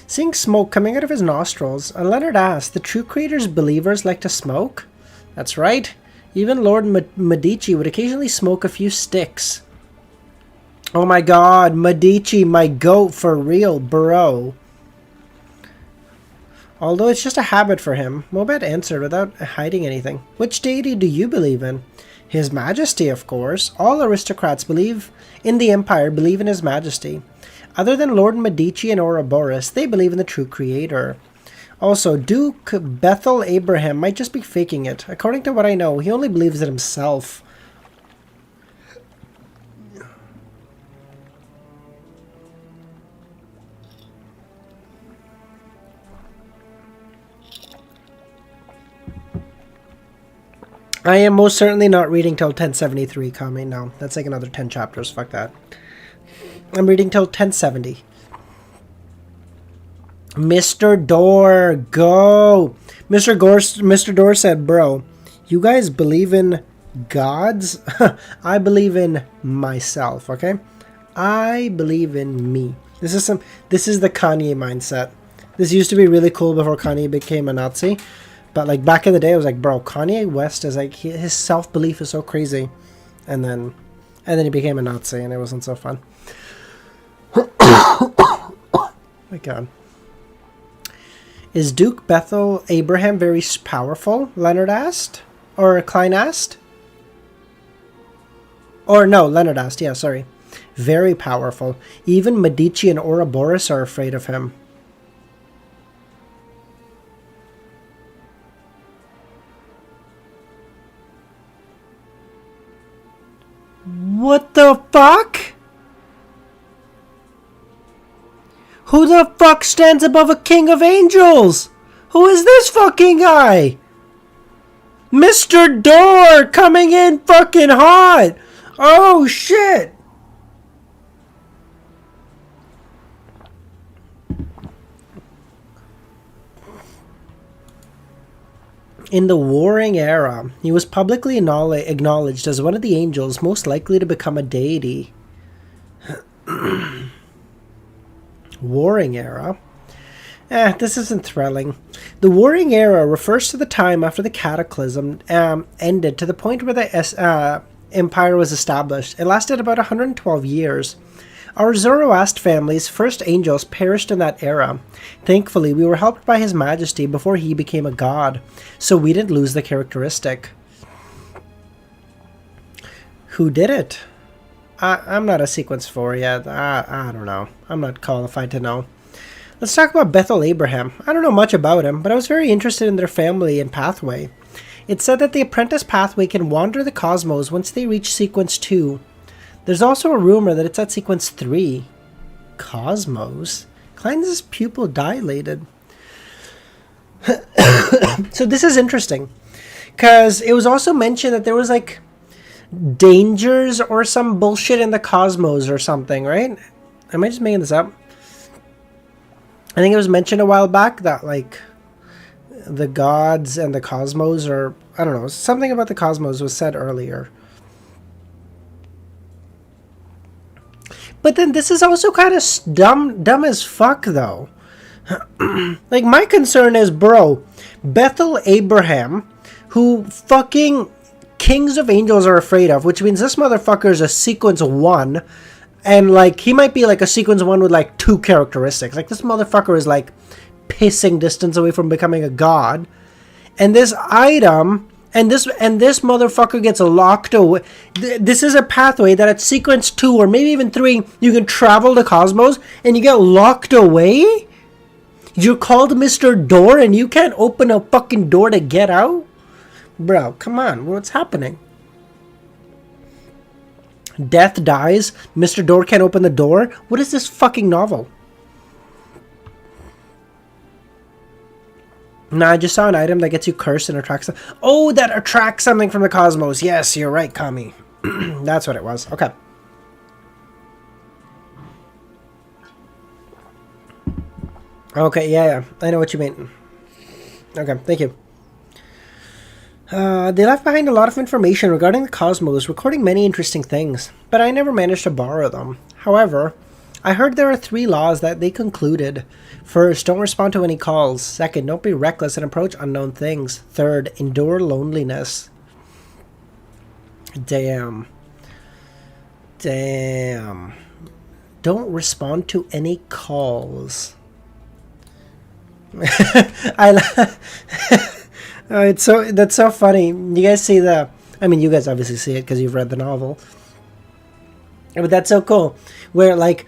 Seeing smoke coming out of his nostrils, Leonard asked, "The true creator's believers like to smoke?" "That's right. Even Lord Medici would occasionally smoke a few sticks." Oh my god, Medici, my goat for real, bro. Although it's just a habit for him, Mobet answered without hiding anything. Which deity do you believe in? His Majesty, of course. All aristocrats believe in the Empire, believe in His Majesty. Other than Lord Medici and Ouroboros, they believe in the true creator. Also, Duke Bethel Abraham might just be faking it. According to what I know, he only believes it himself. I am most certainly not reading till 1073, Kami. No, that's like another 10 chapters. Fuck that. I'm reading till 1070. Mr. Door, go! Mr. Door said, bro, you guys believe in gods? I believe in myself, okay? I believe in me. This is the Kanye mindset. This used to be really cool before Kanye became a Nazi. But like back in the day, I was like, bro, Kanye West is like, his self-belief is so crazy. And then he became a Nazi and it wasn't so fun. My God. Is Duke Bethel Abraham very powerful? Leonard asked? Or Klein asked? Or no, Leonard asked, yeah, sorry. Very powerful. Even Medici and Ouroboros are afraid of him. What the fuck? Who the fuck stands above a king of angels? Who is this fucking guy? Mr. Door coming in fucking hot. Oh shit. In the Warring Era, he was publicly acknowledged as one of the angels most likely to become a deity. Warring Era? This isn't thrilling. The Warring Era refers to the time after the Cataclysm ended to the point where the Empire was established. It lasted about 112 years. Our Zoroast family's first angels perished in that era. Thankfully, we were helped by His Majesty before he became a god, so we didn't lose the characteristic. Who did it? I'm not a sequence 4 yet. I don't know. I'm not qualified to know. Let's talk about Bethel Abraham. I don't know much about him, but I was very interested in their family and pathway. It's said that the apprentice pathway can wander the cosmos once they reach sequence 2. There's also a rumor that it's at sequence 3. Cosmos? Klein's pupil dilated. So this is interesting. Because it was also mentioned that there was like dangers or some bullshit in the cosmos or something, right? Am I just making this up? I think it was mentioned a while back that like the gods and the cosmos, or I don't know, something about the cosmos was said earlier. But then this is also kind of dumb as fuck, though. Like, my concern is, bro, Bethel Abraham, who fucking kings of angels are afraid of, which means this motherfucker is a sequence 1, and, like, he might be, like, a sequence 1 with, like, 2 characteristics. Like, this motherfucker is, like, pissing distance away from becoming a god. And this item... And this motherfucker gets locked away. This is a pathway that at sequence 2 or maybe even 3, you can travel the cosmos and you get locked away? You're called Mr. Door and you can't open a fucking door to get out? Bro, come on. What's happening? Death dies. Mr. Door can't open the door. What is this fucking novel? Nah, I just saw an item that gets you cursed and attracts... Oh, that attracts something from the cosmos. Yes, you're right, Kami. That's what it was. Okay. Okay, yeah. I know what you mean. Okay, thank you. They left behind a lot of information regarding the cosmos, recording many interesting things, but I never managed to borrow them. However, I heard there are 3 laws that they concluded. First, don't respond to any calls. Second, don't be reckless and approach unknown things. Third, endure loneliness. Damn. Damn. Don't respond to any calls. It's so that's so funny. You guys see the? I mean, you guys obviously see it because you've read the novel. But that's so cool. Where like,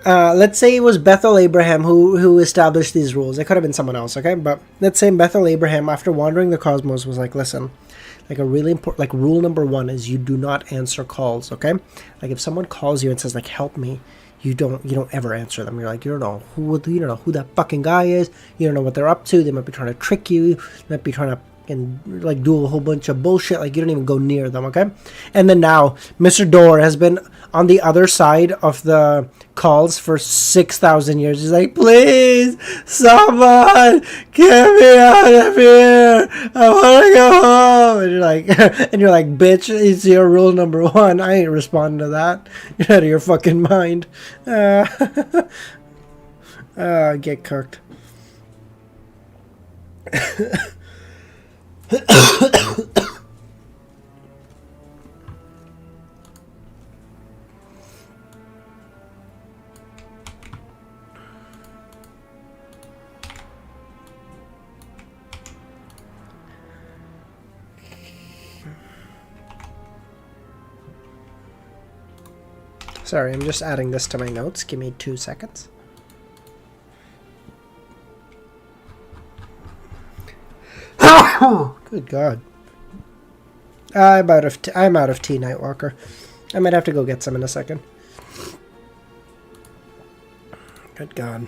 let's say it was Bethel Abraham who established these rules. It could have been someone else, okay? But let's say Bethel Abraham, after wandering the cosmos, was like, listen, like a really important, like rule number 1 is you do not answer calls, okay? Like if someone calls you and says like, help me, you don't ever answer them. You're like, you don't know who that fucking guy is. You don't know what they're up to. They might be trying to trick you. They might be trying to like do a whole bunch of bullshit. Like you don't even go near them, okay? And then now Mr. Door has been on the other side of the calls for 6,000 years. He's like, please, someone get me out of here. I want to go home. And you're like, bitch, it's your rule number 1. I ain't responding to that. You're out of your fucking mind. Get cooked. Sorry, I'm just adding this to my notes. Give me 2 seconds. Good God. I'm out of tea, Nightwalker. I might have to go get some in a second. Good God.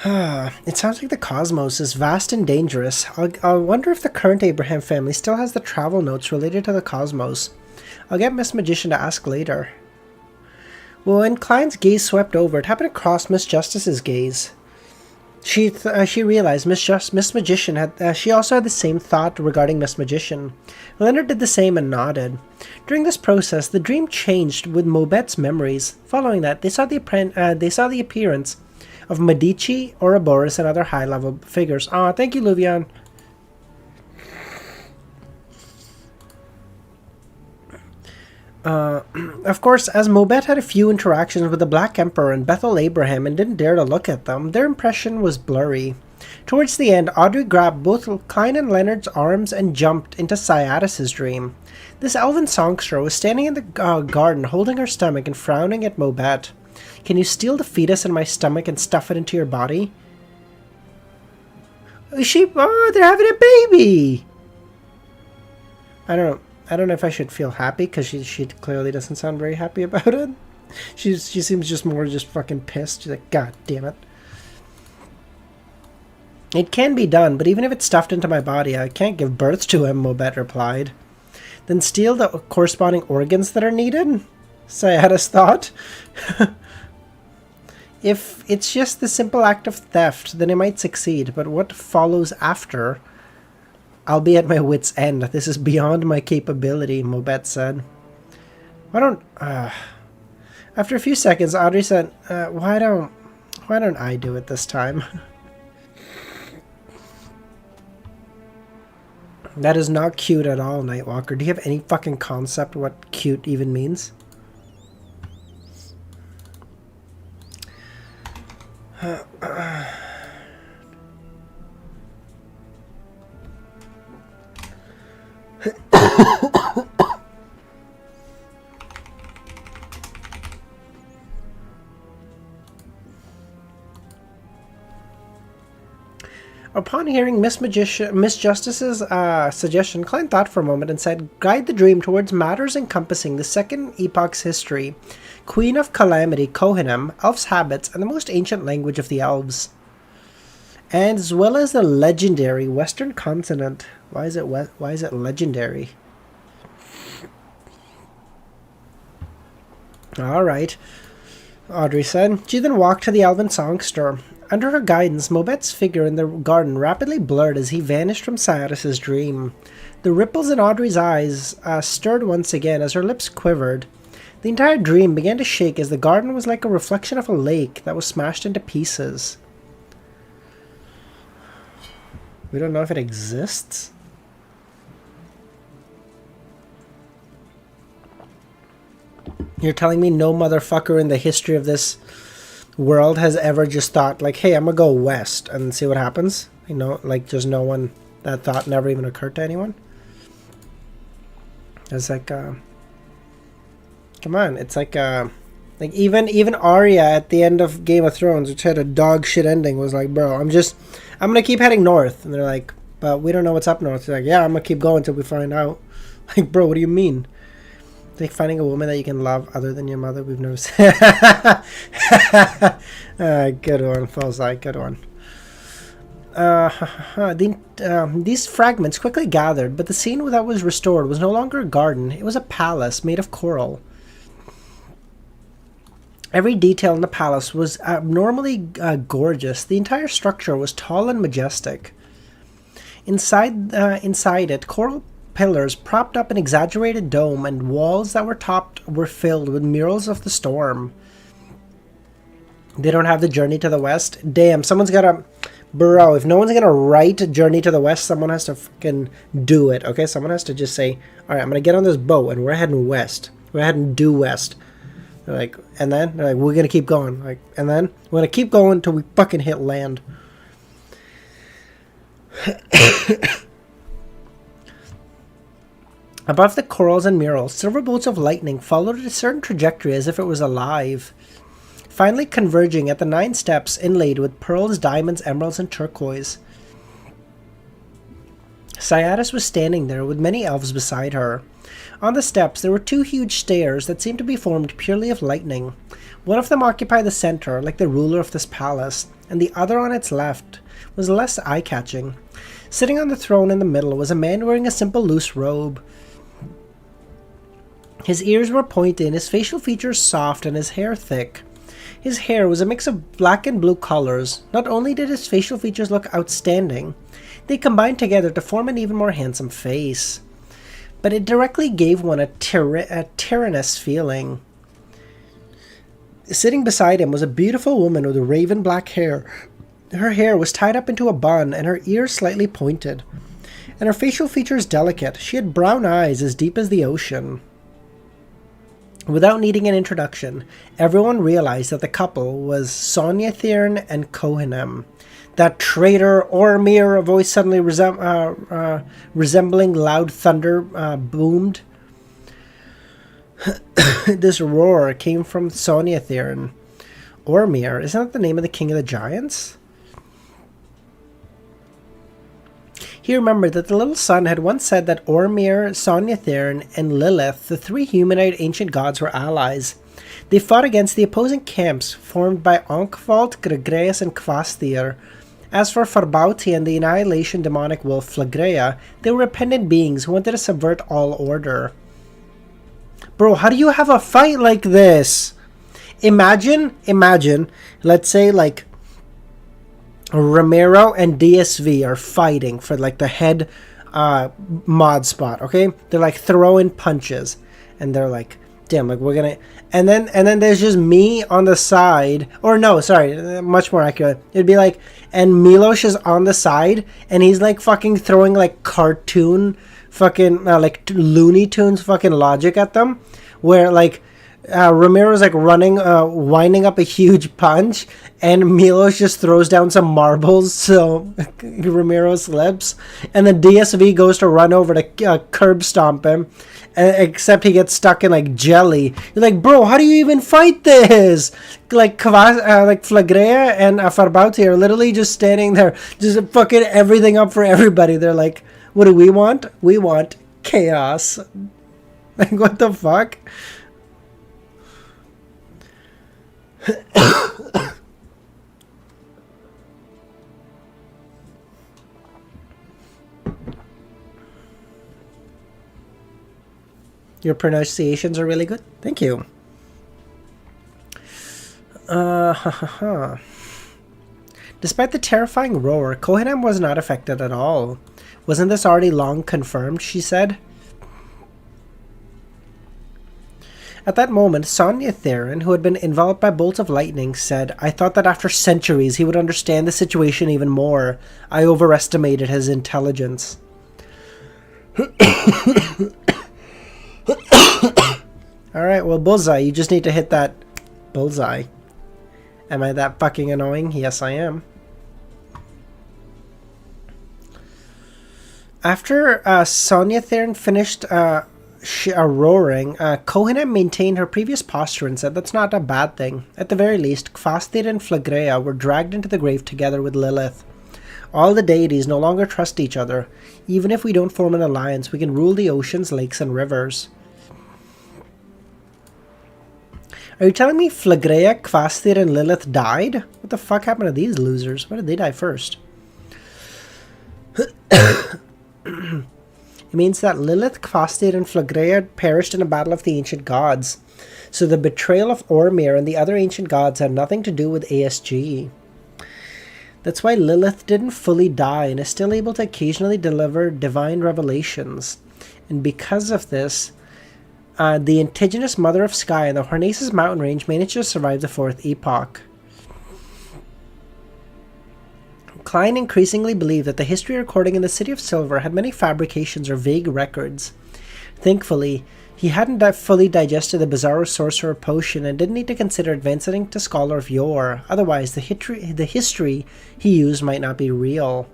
It sounds like the cosmos is vast and dangerous. I wonder if the current Abraham family still has the travel notes related to the cosmos. I'll get Miss Magician to ask later. Well, when Klein's gaze swept over, it happened to cross Miss Justice's gaze. She realized Miss Magician had. She also had the same thought regarding Miss Magician. Leonard did the same and nodded. During this process, the dream changed with Mobette's memories. Following that, they saw the appearance of Medici, Ouroboros, and other high-level figures. Ah, thank you, Luvian. Of course, as Mobette had a few interactions with the Black Emperor and Bethel Abraham and didn't dare to look at them, their impression was blurry. Towards the end, Audrey grabbed both Klein and Leonard's arms and jumped into Cyatus's dream. This elven songster was standing in the garden holding her stomach and frowning at Mobette. Can you steal the fetus in my stomach and stuff it into your body? They're having a baby! I don't know if I should feel happy, because she clearly doesn't sound very happy about it. She seems just more just fucking pissed. She's like, God damn it. It can be done, but even if it's stuffed into my body, I can't give birth to him, Mobette replied. Then steal the corresponding organs that are needed? Cyatus thought. If it's just the simple act of theft, then it might succeed, but what follows after... I'll be at my wit's end. This is beyond my capability, Mobette said. Why don't... After a few seconds, Audrey said, why don't I do it this time? That is not cute at all, Nightwalker. Do you have any fucking concept what cute even means? Upon hearing Miss Justice's suggestion, Klein thought for a moment and said, guide the dream towards matters encompassing the second epoch's history, Queen of Calamity, Kohanim, elves' habits, and the most ancient language of the elves. And as well as the legendary Western continent. Why is it legendary? Alright, Audrey said. She then walked to the elven songster. Under her guidance, Mobette's figure in the garden rapidly blurred as he vanished from Cyatus's dream. The ripples in Audrey's eyes stirred once again as her lips quivered. The entire dream began to shake as the garden was like a reflection of a lake that was smashed into pieces. We don't know if it exists. 。You're telling me no motherfucker in the history of this world has ever just thought, like, hey, I'm gonna go west and see what happens? You know, like, just no one, that thought never even occurred to anyone? It's like, come on, it's like even Arya at the end of Game of Thrones, which had a dog shit ending, was like, bro, I'm gonna keep heading north. And they're like, but we don't know what's up north. They're like, yeah, I'm gonna keep going until we find out. Like, bro, what do you mean? Like finding a woman that you can love other than your mother. We've never seen. Good one, Falseye. Good one. These fragments quickly gathered, but the scene that was restored was no longer a garden. It was a palace made of coral. Every detail in the palace was abnormally gorgeous. The entire structure was tall and majestic. Inside it, coral pillars propped up an exaggerated dome, and walls that were filled with murals of the storm. They don't have the Journey to the West? Damn, someone's gotta... Bro, if no one's gonna write Journey to the West, someone has to fucking do it, okay? Someone has to just say, alright, I'm gonna get on this boat, and we're heading west. We're heading due west. They're like, and then? They're like, we're gonna keep going. Like, and then? We're gonna keep going until we fucking hit land. Above the corals and murals, silver bolts of lightning followed a certain trajectory as if it was alive, finally converging at the 9 steps inlaid with pearls, diamonds, emeralds, and turquoise. Cyatis was standing there with many elves beside her. On the steps, there were 2 huge stairs that seemed to be formed purely of lightning. One of them occupied the center, like the ruler of this palace, and the other on its left was less eye-catching. Sitting on the throne in the middle was a man wearing a simple loose robe. His ears were pointed, his facial features soft, and his hair thick. His hair was a mix of black and blue colors. Not only did his facial features look outstanding, they combined together to form an even more handsome face. But it directly gave one a tyrannous feeling. Sitting beside him was a beautiful woman with raven black hair. Her hair was tied up into a bun, and her ears slightly pointed, and her facial features delicate. She had brown eyes as deep as the ocean. Without needing an introduction, everyone realized that the couple was Sonia Thyrn and Kohenem. That traitor Ormir, a voice suddenly resembling loud thunder, boomed. This roar came from Sonia Thyrn. Ormir, isn't that the name of the king of the giants? He remembered that the little son had once said that Ormir, Sonia Thyrn, and Lilith, the 3 humanoid ancient gods, were allies. They fought against the opposing camps formed by Onkvald, Gregreus, and Kvastir. As for Farbauti and the annihilation demonic wolf Flagrea, they were repentant beings who wanted to subvert all order. Bro, how do you have a fight like this? Imagine, let's say, like, Romero and DSV are fighting for, like, the head mod spot, okay? They're, like, throwing punches, and they're like, damn, like, we're gonna... And then there's just me on the side, or no, sorry, much more accurate. It'd be like, and Milos is on the side, and he's, like, fucking throwing, like, cartoon fucking, like, Looney Tunes fucking logic at them, where, like, Romero's like running, winding up a huge punch, and Milos just throws down some marbles so Romero slips, and then DSV goes to run over to curb stomp him, except he gets stuck in like jelly. You're like, bro, how do you even fight this? Like Flagrea and Farbauti are literally just standing there, just fucking everything up for everybody. They're like, what do we want? We want chaos. Like, what the fuck? Your pronunciations are really good. Thank you. Despite the terrifying roar, Kohenem was not affected at all. Wasn't this already long confirmed, she said. At that moment, Sonia Thyrn, who had been enveloped by bolts of lightning, said, I thought that after centuries he would understand the situation even more. I overestimated his intelligence. Alright, well, bullseye. You just need to hit that bullseye. Am I that fucking annoying? Yes, I am. After Sonia Theron finished roaring, Kohanem maintained her previous posture and said that's not a bad thing. At the very least, Kvasir and Flagrea were dragged into the grave together with Lilith. All the deities no longer trust each other. Even if we don't form an alliance, we can rule the oceans, lakes, and rivers. Are you telling me Flagrea, Kvasir, and Lilith died? What the fuck happened to these losers? Why did they die first? It means that Lilith, Kvasir, and Flagrea perished in a battle of the ancient gods. So the betrayal of Ormir and the other ancient gods had nothing to do with ASG. That's why Lilith didn't fully die and is still able to occasionally deliver divine revelations. And because of this, the indigenous Mother of Sky and the Hornaces mountain range managed to survive the Fourth Epoch. Klein increasingly believed that the history recording in the City of Silver had many fabrications or vague records. Thankfully, he hadn't fully digested the Bizarro Sorcerer potion and didn't need to consider advancing to Scholar of Yore. Otherwise, the history he used might not be real.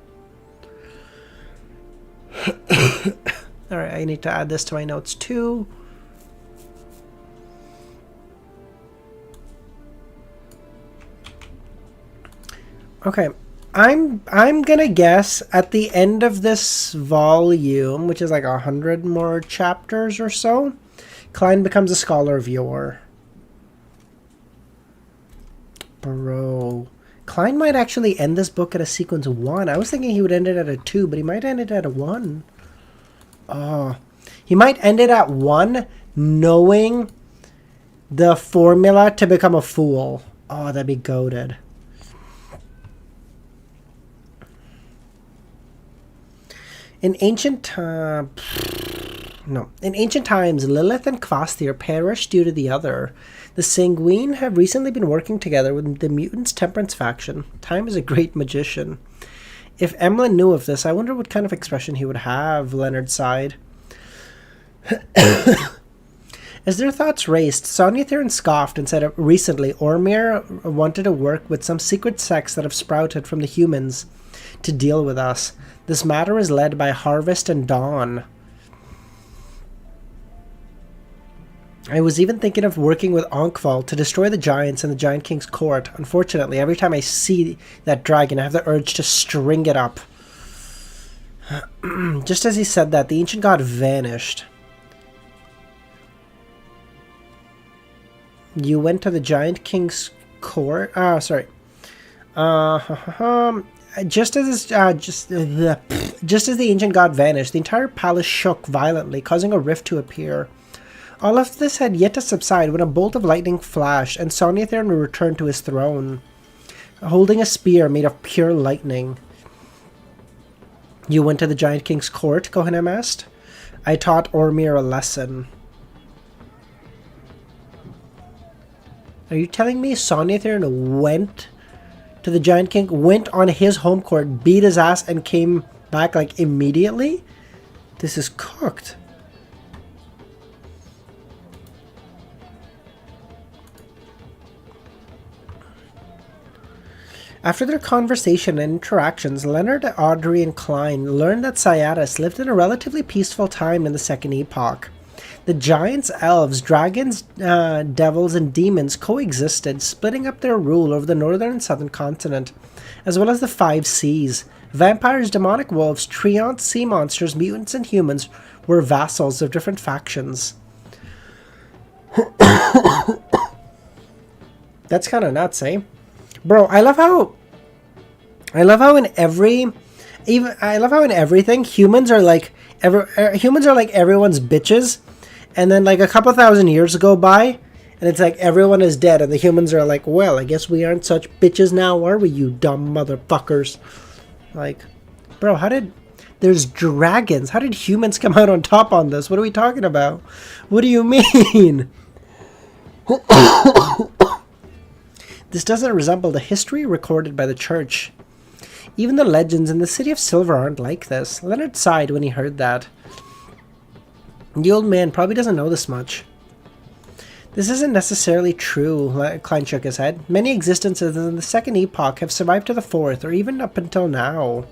Alright, I need to add this to my notes too. Okay. I'm gonna guess at the end of this volume, which is like 100 more chapters or so, Klein becomes a Scholar of Yore. Bro. Klein might actually end this book at a sequence 1. I was thinking he would end it at a 2, but he might end it at a 1. Oh. He might end it at 1, knowing the formula to become a fool. Oh, that'd be goated. In ancient times, Lilith and Kvasir perished due to the other. The Sanguine have recently been working together with the Mutants' Temperance faction. Time is a great magician. If Emlyn knew of this, I wonder what kind of expression he would have, Leonard sighed. As their thoughts raced, Sonia Theron scoffed and said recently Ormir wanted to work with some secret sects that have sprouted from the humans to deal with us. This matter is led by Harvest and Dawn. I was even thinking of working with Ankval to destroy the giants in the Giant King's court. Unfortunately, every time I see that dragon, I have the urge to string it up. Just as he said that, the ancient god vanished. You went to the Giant King's court? Sorry. Just as the ancient god vanished, the entire palace shook violently, causing a rift to appear. All of this had yet to subside when a bolt of lightning flashed, and Sonia Theron returned to his throne, holding a spear made of pure lightning. You went to the Giant King's court? Kohanem asked. I taught Ormir a lesson. Are you telling me Sonia Theron went to the Giant King, went on his home court, beat his ass, and came back like immediately? This is cooked. After their conversation and interactions, Leonard, Audrey, and Klein learned that Syatus lived in a relatively peaceful time in the Second Epoch. The giants, elves, dragons, devils, and demons coexisted, splitting up their rule over the northern and southern continent, as well as the 5 seas. Vampires, demonic wolves, treants, sea monsters, mutants, and humans were vassals of different factions. That's kind of nuts, eh? Bro, I love how in everything humans are like everyone's bitches. And then like a couple thousand years go by, and it's like everyone is dead, and the humans are like, well, I guess we aren't such bitches now, are we, you dumb motherfuckers? Like, bro, there's dragons. How did humans come out on top on this? What are we talking about? What do you mean? This doesn't resemble the history recorded by the church. Even the legends in the City of Silver aren't like this. Leonard sighed when he heard that. The old man probably doesn't know this much. This isn't necessarily true, Klein shook his head. Many existences in the second epoch have survived to the fourth, or even up until now.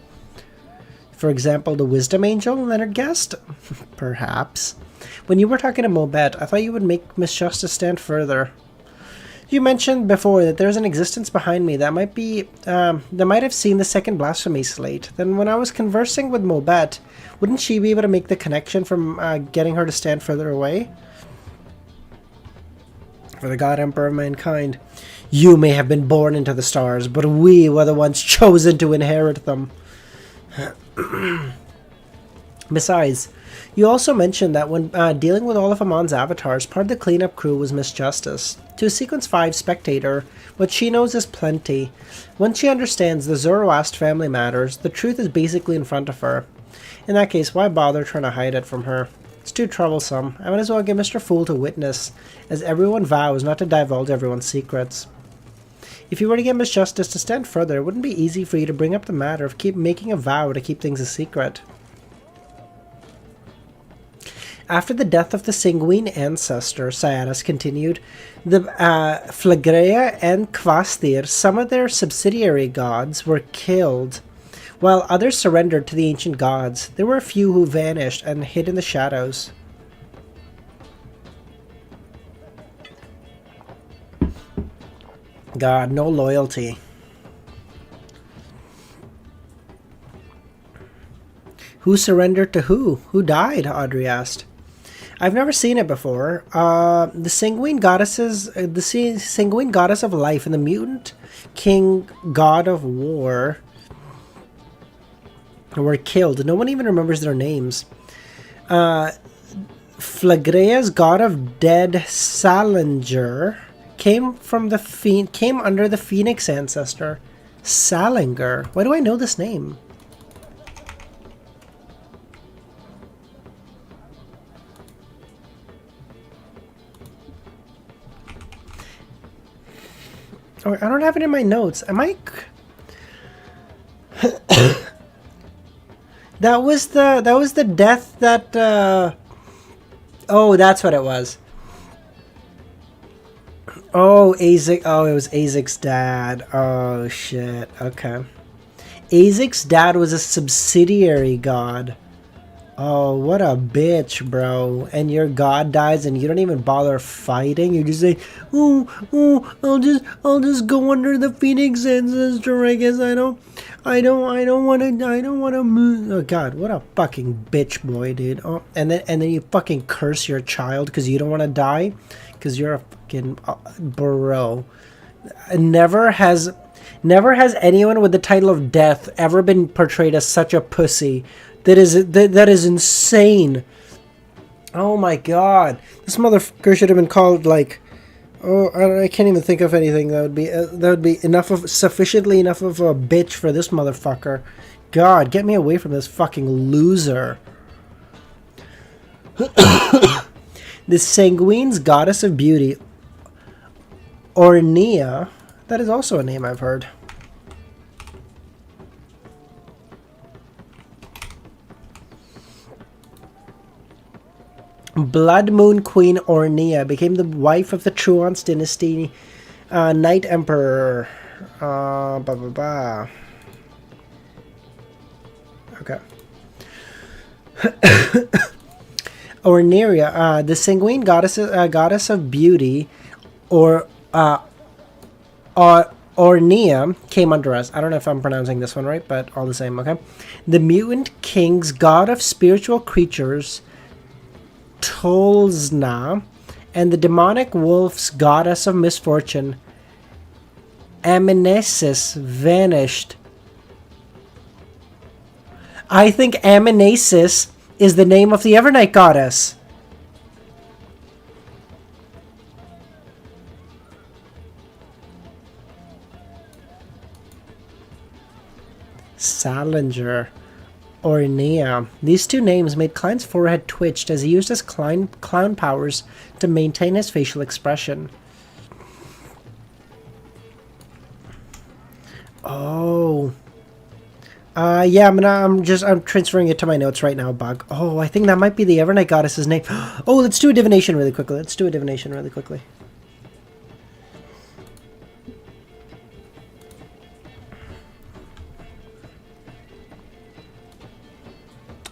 For example, the Wisdom Angel, Leonard guessed? Perhaps. When you were talking to Mobet, I thought you would make Miss Justice stand further. You mentioned before that there's an existence behind me that might have seen the second blasphemy slate. Then when I was conversing with Mobet, wouldn't she be able to make the connection from getting her to stand further away? For the God Emperor of mankind, you may have been born into the stars, but we were the ones chosen to inherit them. Besides, you also mentioned that when dealing with all of Amon's avatars, part of the cleanup crew was Miss Justice. To a Sequence 5 spectator, what she knows is plenty. Once she understands the Zoroast family matters, the truth is basically in front of her. In that case, why bother trying to hide it from her? It's too troublesome. I might as well get Mr. Fool to witness, as everyone vows not to divulge everyone's secrets. If you were to get Miss Justice to stand further, it wouldn't be easy for you to bring up the matter of making a vow to keep things a secret. After the death of the Sanguine ancestor, Syadas continued, the Flagrea and Kvastir, some of their subsidiary gods, were killed, while others surrendered to the ancient gods. There were a few who vanished and hid in the shadows. God, no loyalty. Who surrendered to who? Who died? Audrey asked. I've never seen it before. The Sanguine goddesses, the Sanguine goddess of life and the mutant king god of war were killed. No one even remembers their names. Flagrea's god of dead Salinger came under the Phoenix ancestor, Salinger. Why do I know this name? Oh, I don't have it in my notes. Am I? That was the death that. Oh, that's what it was. Oh, Azek. Oh, it was Azek's dad. Oh shit. Okay. Azek's dad was a subsidiary god. Oh, what a bitch, bro. And your god dies and you don't even bother fighting. You just say, I'll just go under the Phoenix ancestor, I guess. I don't wanna move. Oh god, what a fucking bitch boy, dude. Oh, and then you fucking curse your child because you don't want to die because you're a fucking bro. Never has anyone with the title of death ever been portrayed as such a pussy. That is insane. Oh my god. This motherfucker should have been called like, I can't even think of anything that would be sufficiently enough of a bitch for this motherfucker. God, get me away from this fucking loser. The Sanguine's goddess of beauty, Ornea, that is also a name I've heard. Blood Moon Queen Ornea became the wife of the Truance dynasty Night Emperor. Okay. Ornea, the Sanguine goddess of beauty, Ornea came under us. I don't know if I'm pronouncing this one right, but all the same, okay? The mutant king's god of spiritual creatures, Tolzna, and the demonic wolf's goddess of misfortune, Amnesis, vanished. I think Amnesis is the name of the Evernight goddess. Salinger. Ornea. These two names made Klein's forehead twitch as he used his clown powers to maintain his facial expression. Oh. Yeah, I'm transferring it to my notes right now, Bug. Oh, I think that might be the Evernight Goddess's name. Oh, let's do a divination really quickly.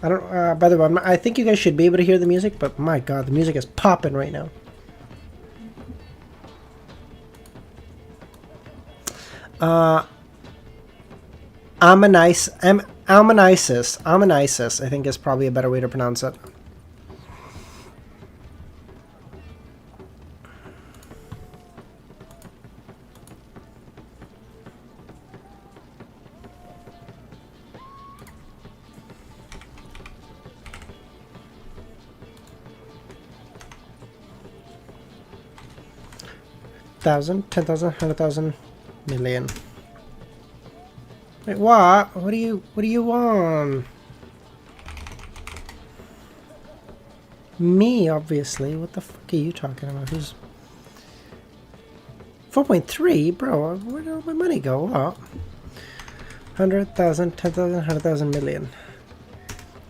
I don't. By the way, I think you guys should be able to hear the music, but my God, the music is popping right now. Ammonisis, I think is probably a better way to pronounce it. Thousand, 10,000, 100,000, million. Wait, what? What do you want? Me, obviously. What the fuck are you talking about? Who's 4.3, bro? Where did all my money go? What? 100,000, 10,000, 100,000, million.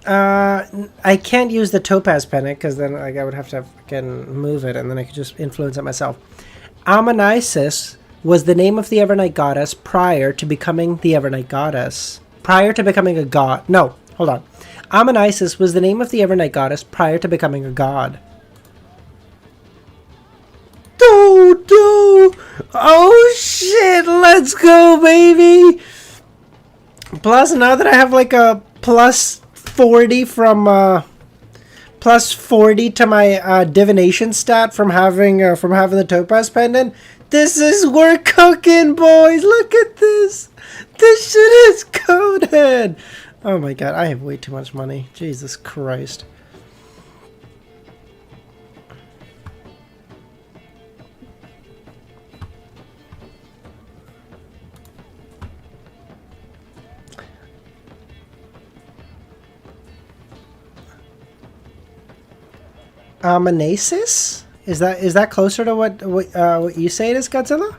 I can't use the topaz pennant because then like I would have to fucking move it, and then I could just influence it myself. Ammonisis was the name of the Evernight Goddess prior to becoming the Evernight Goddess. Prior to becoming a god. No, hold on. Ammonisis was the name of the Evernight Goddess prior to becoming a god. Oh shit, let's go, baby! Plus, now that I have like a plus 40 from plus 40 to my divination stat from having the topaz pendant. We're cooking, boys. Look at this. This shit is coded. Oh my God, I have way too much money. Jesus Christ. Ammonasis? Is that closer to what you say it is, Godzilla?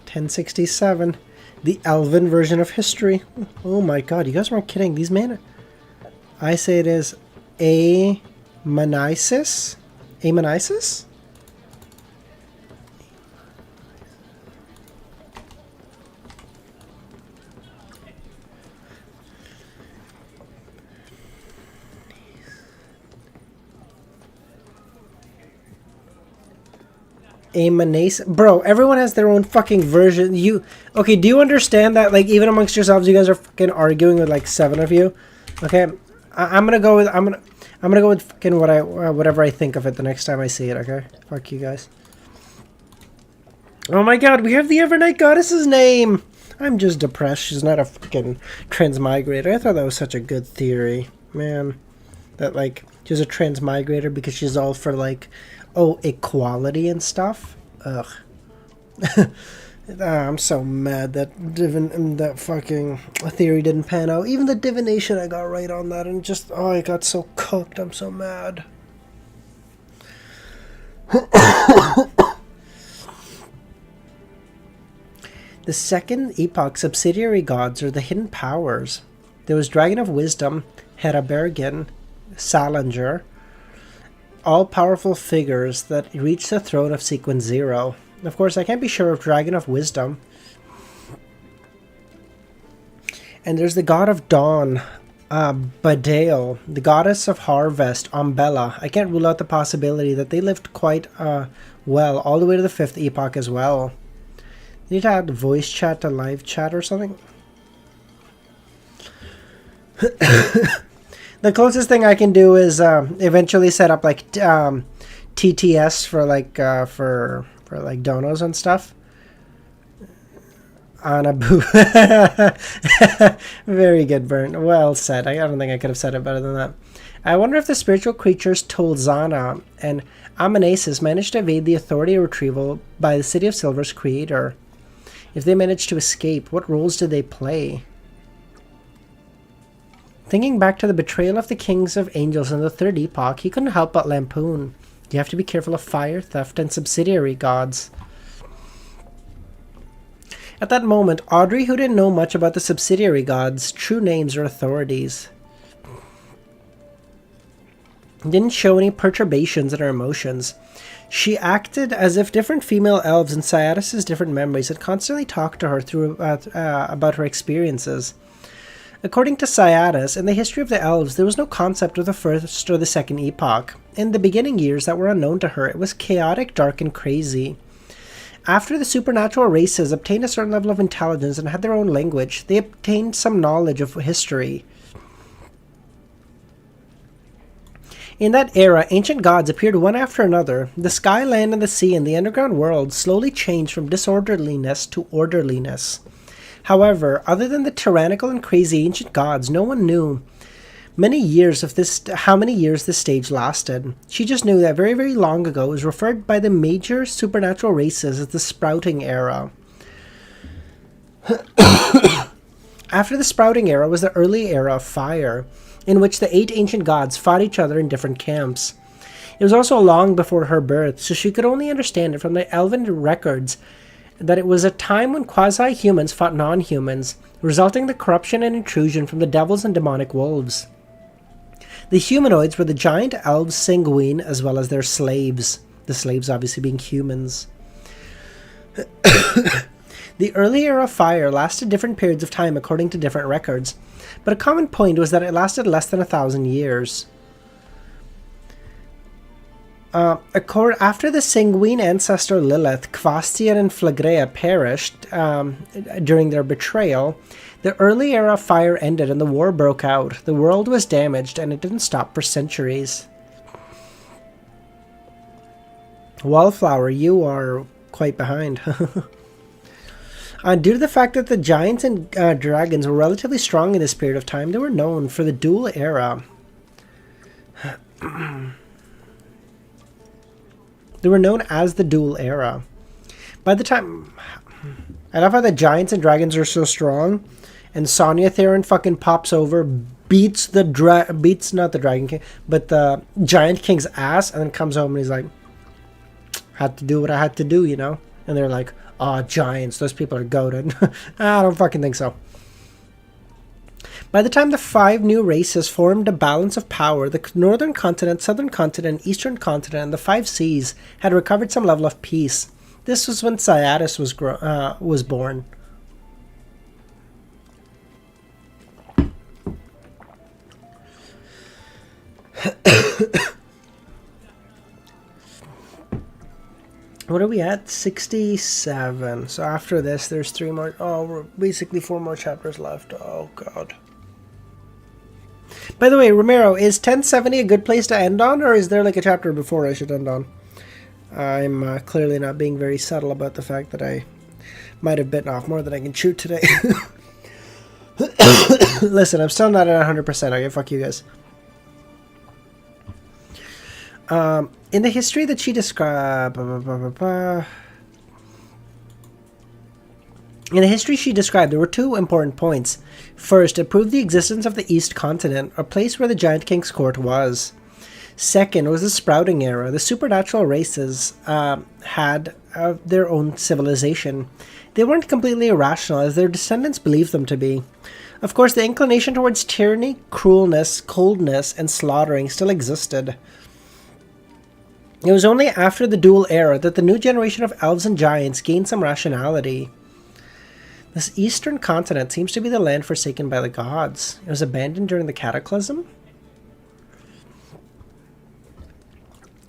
$1067, the Elven version of history. Oh my God, you guys weren't kidding. These men. I say it is Ammonisis? Ammonisis? Ammonisis? Bro, everyone has their own fucking version. Okay, do you understand that, like, even amongst yourselves, you guys are fucking arguing with, like, 7 of you? Okay, I'm gonna go with fucking whatever I think of it the next time I see it. Okay, fuck you guys. Oh my God, we have the Evernight Goddess's name. I'm just depressed. She's not a fucking transmigrator. I thought that was such a good theory, man. That like she's a transmigrator because she's all for like, oh, equality and stuff. Ugh. I'm so mad that fucking theory didn't pan out. Even the divination I got right on that, and just I got so cooked. I'm so mad. The second epoch subsidiary gods are the hidden powers. There was Dragon of Wisdom, Herabergin, Salinger, all powerful figures that reached the throne of Sequence 0. Of course, I can't be sure of Dragon of Wisdom. And there's the God of Dawn, Badale, the Goddess of Harvest, Umbella. I can't rule out the possibility that they lived quite well all the way to the 5th epoch as well. You need to add voice chat to live chat or something? The closest thing I can do is eventually set up like TTS for like for like donos and stuff. Anabu. Very good, Burn. Well said. I don't think I could have said it better than that. I wonder if the spiritual creatures Tolzana and Ammonisis managed to evade the authority retrieval by the City of Silver's creator. If they managed to escape, what roles did they play? Thinking back to the betrayal of the kings of angels in the Third Epoch, he couldn't help but lampoon. You have to be careful of fire, theft, and subsidiary gods. At that moment, Audrey, who didn't know much about the subsidiary gods' true names or authorities, didn't show any perturbations in her emotions. She acted as if different female elves in Cyatus's different memories had constantly talked to her about her experiences. According to Cyatus, in the history of the elves, there was no concept of the first or the second epoch. In the beginning years that were unknown to her, it was chaotic, dark, and crazy. After the supernatural races obtained a certain level of intelligence and had their own language, they obtained some knowledge of history. In that era, ancient gods appeared one after another. The sky, land, and the sea and the underground world slowly changed from disorderliness to orderliness. However, other than the tyrannical and crazy ancient gods, no one knew how many years this stage lasted. She just knew that very, very long ago it was referred by the major supernatural races as the Sprouting Era. After the Sprouting Era was the early era of fire, in which the 8 ancient gods fought each other in different camps. It was also long before her birth, so she could only understand it from the elven records that it was a time when quasi-humans fought non-humans, resulting in the corruption and intrusion from the devils and demonic wolves. The humanoids were the giant elves Sanguine as well as their slaves, the slaves obviously being humans. The early era of fire lasted different periods of time according to different records, but a common point was that it lasted less than 1,000 years. After the Sanguine ancestor Lilith, Kvastian and Flagrea perished during their betrayal, the early era of fire ended and the war broke out. The world was damaged and it didn't stop for centuries. Wallflower, you are quite behind. Due to the fact that the giants and dragons were relatively strong in this period of time, they were known for the dual era. They were known as the Dual Era. By the time... I love how the giants and dragons are so strong, and Sonya Theron fucking pops over, beats not the Dragon King, but the Giant King's ass, and then comes home and he's like, had to do what I had to do, you know? And they're like, oh, giants, those people are goated. I don't fucking think so. By the time the 5 new races formed a balance of power, the northern continent, southern continent, eastern continent, and the 5 seas had recovered some level of peace. This was when Cyatus was born. What are we at? 67. So after this, there's 3 more. Oh, we're basically 4 more chapters left. Oh, God. By the way, Romero, is 1070 a good place to end on, or is there like a chapter before I should end on? I'm clearly not being very subtle about the fact that I might have bitten off more than I can chew today. Listen, I'm still not at 100%. Okay, fuck you guys. In the history that she described... In the history she described, there were 2 important points. First, it proved the existence of the East Continent, a place where the Giant King's court was. Second was the Sprouting Era. The supernatural races had their own civilization. They weren't completely irrational, as their descendants believed them to be. Of course, the inclination towards tyranny, cruelness, coldness, and slaughtering still existed. It was only after the Dual Era that the new generation of elves and giants gained some rationality. This eastern continent seems to be the land forsaken by the gods. It was abandoned during the Cataclysm?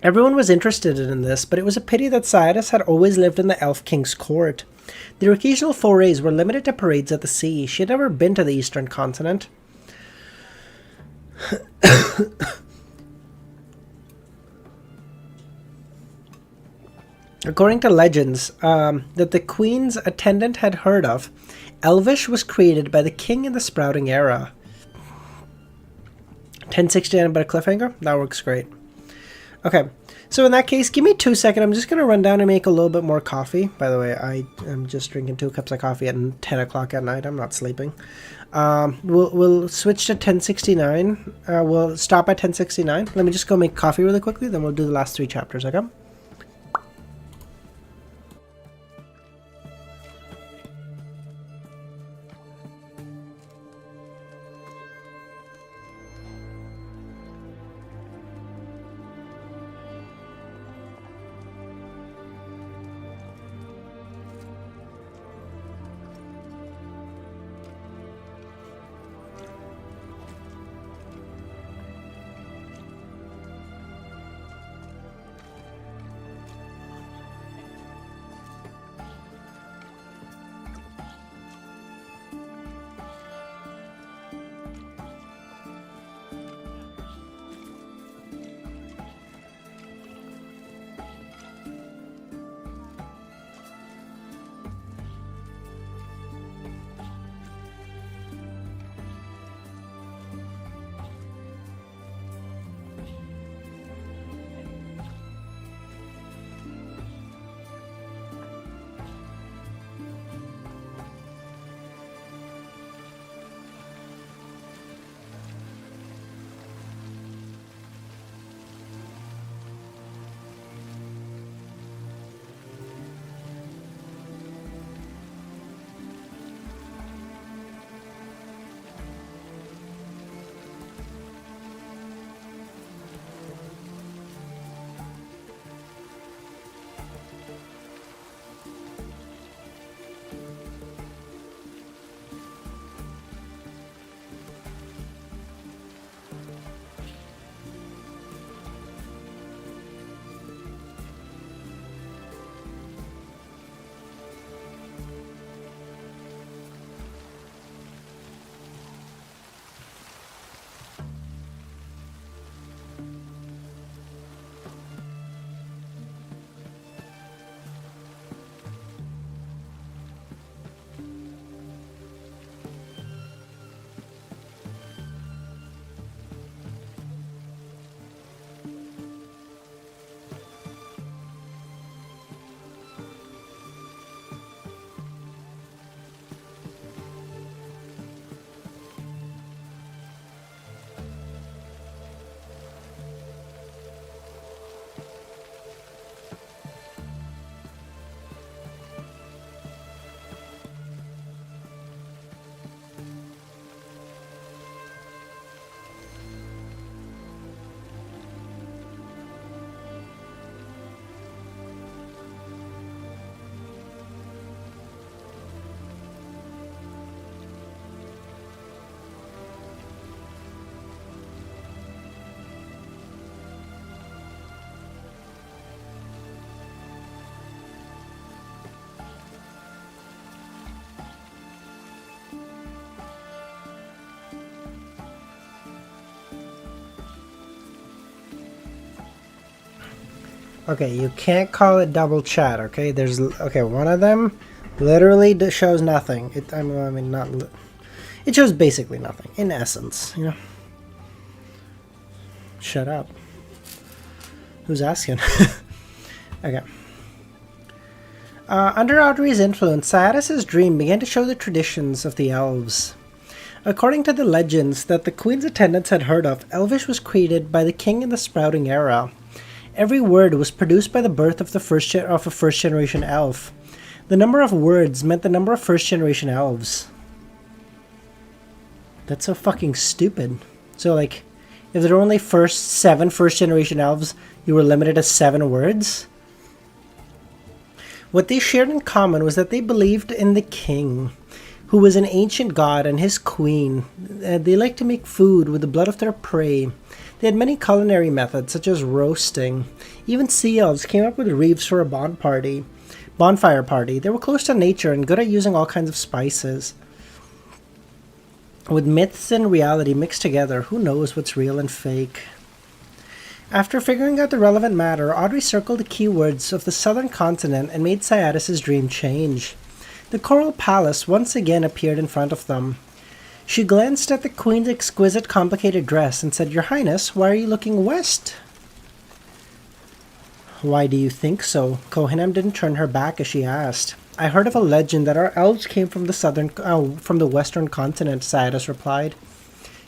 Everyone was interested in this, but it was a pity that Cyatus had always lived in the Elf King's court. Their occasional forays were limited to parades at the sea. She had never been to the eastern continent. According to legends that the Queen's attendant had heard of, Elvish was created by the king in the Sprouting Era. 1069 about a cliffhanger? That works great. Okay, So in that case, give me 2 seconds. I'm just going to run down and make a little bit more coffee. By the way, I am just drinking 2 cups of coffee at 10 o'clock at night. I'm not sleeping. We'll switch to 1069. We'll stop at 1069. Let me just go make coffee really quickly, then we'll do the last 3 chapters, okay? Okay, you can't call it double chat, okay? Okay, one of them literally shows nothing. I mean, not... It shows basically nothing, in essence, you know? Shut up. Who's asking? Okay. Under Audrey's influence, Cyaxares' dream began to show the traditions of the elves. According to the legends that the Queen's attendants had heard of, Elvish was created by the king in the Sprouting Era. Every word was produced by the birth of a first-generation elf. The number of words meant the number of first-generation elves. That's so fucking stupid. So, like, if there were only 7 first-generation elves, you were limited to 7 words? What they shared in common was that they believed in the king, who was an ancient god, and his queen. They liked to make food with the blood of their prey. They had many culinary methods, such as roasting. Even sea elves came up with reefs for a bonfire party. They were close to nature and good at using all kinds of spices. With myths and reality mixed together, who knows what's real and fake? After figuring out the relevant matter, Audrey circled the keywords of the southern continent and made Cyaxares' dream change. The Coral Palace once again appeared in front of them. She glanced at the Queen's exquisite, complicated dress and said, "Your Highness, why are you looking west?" Why do you think so? Kohenam didn't turn her back as she asked. I heard of a legend that our elves came from the western continent, Cyadas replied.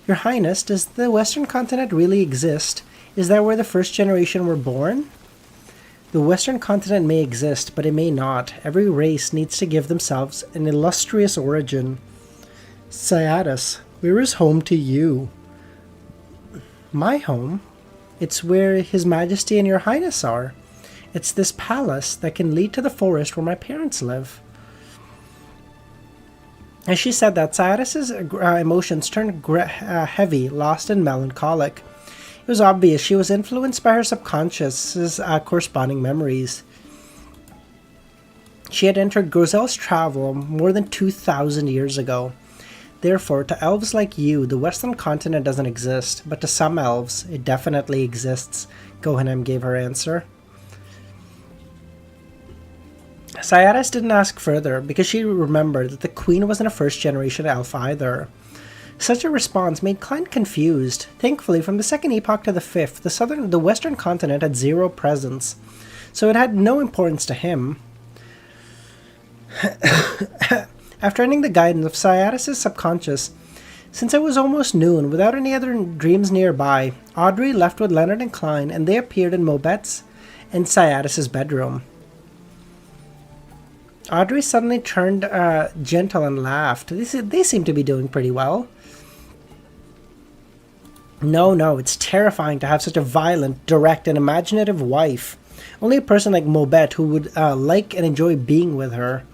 Your Highness, does the western continent really exist? Is that where the first generation were born? The western continent may exist, but it may not. Every race needs to give themselves an illustrious origin. Cyadas, where is home to you? My home? It's where His Majesty and Your Highness are. It's this palace that can lead to the forest where my parents live. As she said that, Cyadas' emotions turned heavy, lost and melancholic. It was obvious she was influenced by her subconscious's corresponding memories. She had entered Grozel's travel more than 2,000 years ago. Therefore, to elves like you, the western continent doesn't exist, but to some elves, it definitely exists, Kohenam gave her answer. Cyadas didn't ask further, because she remembered that the queen wasn't a first-generation elf either. Such a response made Klein confused. Thankfully, from the second epoch to the fifth, the western continent had zero presence, so it had no importance to him. After ending the guidance of Cyadas' subconscious, since it was almost noon, without any other dreams nearby, Audrey left with Leonard and Klein, and they appeared in Mobet's and Cyadas' bedroom. Audrey suddenly turned gentle and laughed. They seem to be doing pretty well. No, it's terrifying to have such a violent, direct, and imaginative wife. Only a person like Mobet who would like and enjoy being with her,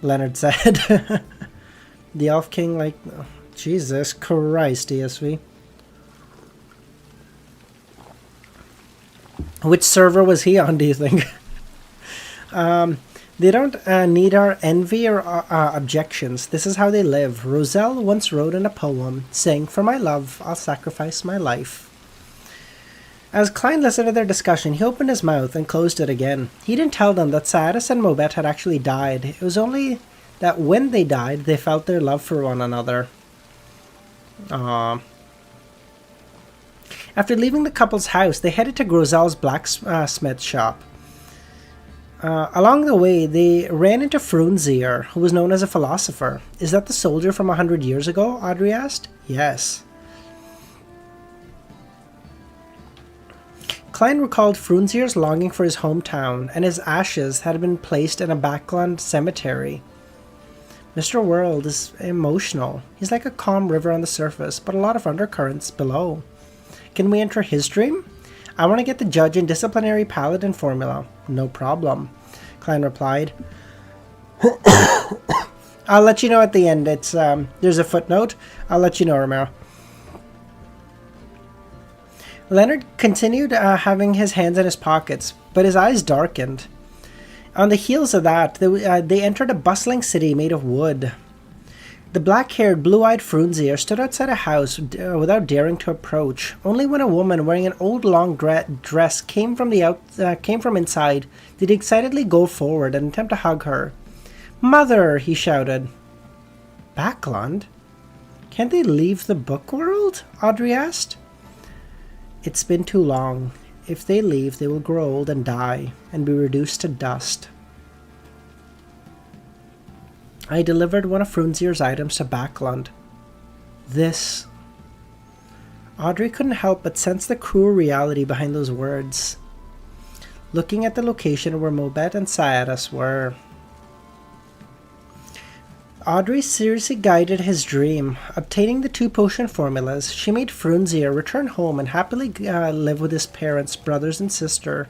Leonard said. The Elf King, like, oh, Jesus Christ, ESV. Which server was he on, do you think? They don't need our envy or objections. This is how they live. Roselle once wrote in a poem, saying, "For my love, I'll sacrifice my life." As Klein listened to their discussion, he opened his mouth and closed it again. He didn't tell them that Cyadas and Mobet had actually died. It was only that when they died, they felt their love for one another. Aww. After leaving the couple's house, they headed to Grozel's blacksmith shop. Along the way, they ran into Frunzier, who was known as a philosopher. Is that the soldier from 100 years ago? Audrey asked. Yes. Klein recalled Frunzier's longing for his hometown, and his ashes had been placed in a backland cemetery. Mr. World is emotional. He's like a calm river on the surface, but a lot of undercurrents below. Can we enter his dream? I want to get the judge and disciplinary paladin formula. No problem, Klein replied. I'll let you know at the end. It's there's a footnote. I'll let you know, Romero. Leonard continued having his hands in his pockets, but his eyes darkened. On the heels of that, they entered a bustling city made of wood. The black-haired, blue-eyed Frunzier stood outside a house without daring to approach. Only when a woman wearing an old long dress came from inside did he excitedly go forward and attempt to hug her. "Mother!" he shouted. "Backland? Can't they leave the book world?" Audrey asked. "It's been too long. If they leave, they will grow old and die, and be reduced to dust. I delivered one of Frunzier's items to Backland. This..." Audrey couldn't help but sense the cruel reality behind those words. Looking at the location where Mobet and Cyadas were, Audrey seriously guided his dream. Obtaining the 2 potion formulas, she made Frunzier return home and happily live with his parents, brothers, and sister.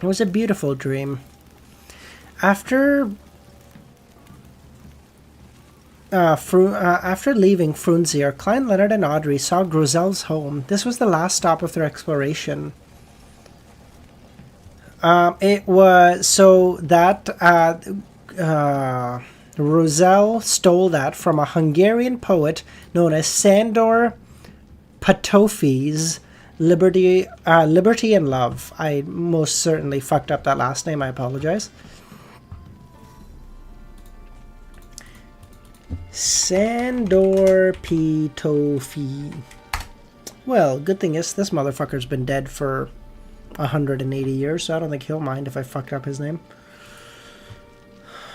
It was a beautiful dream. After leaving Frunzier, Klein, Leonard, and Audrey saw Grozel's home. This was the last stop of their exploration. It was so that Roselle stole that from a Hungarian poet known as Sandor Patofi's Liberty and Love. I most certainly fucked up that last name. I apologize. Sandor Patofi. Well, good thing is this motherfucker's been dead for 180 years, so I don't think he'll mind if I fucked up his name.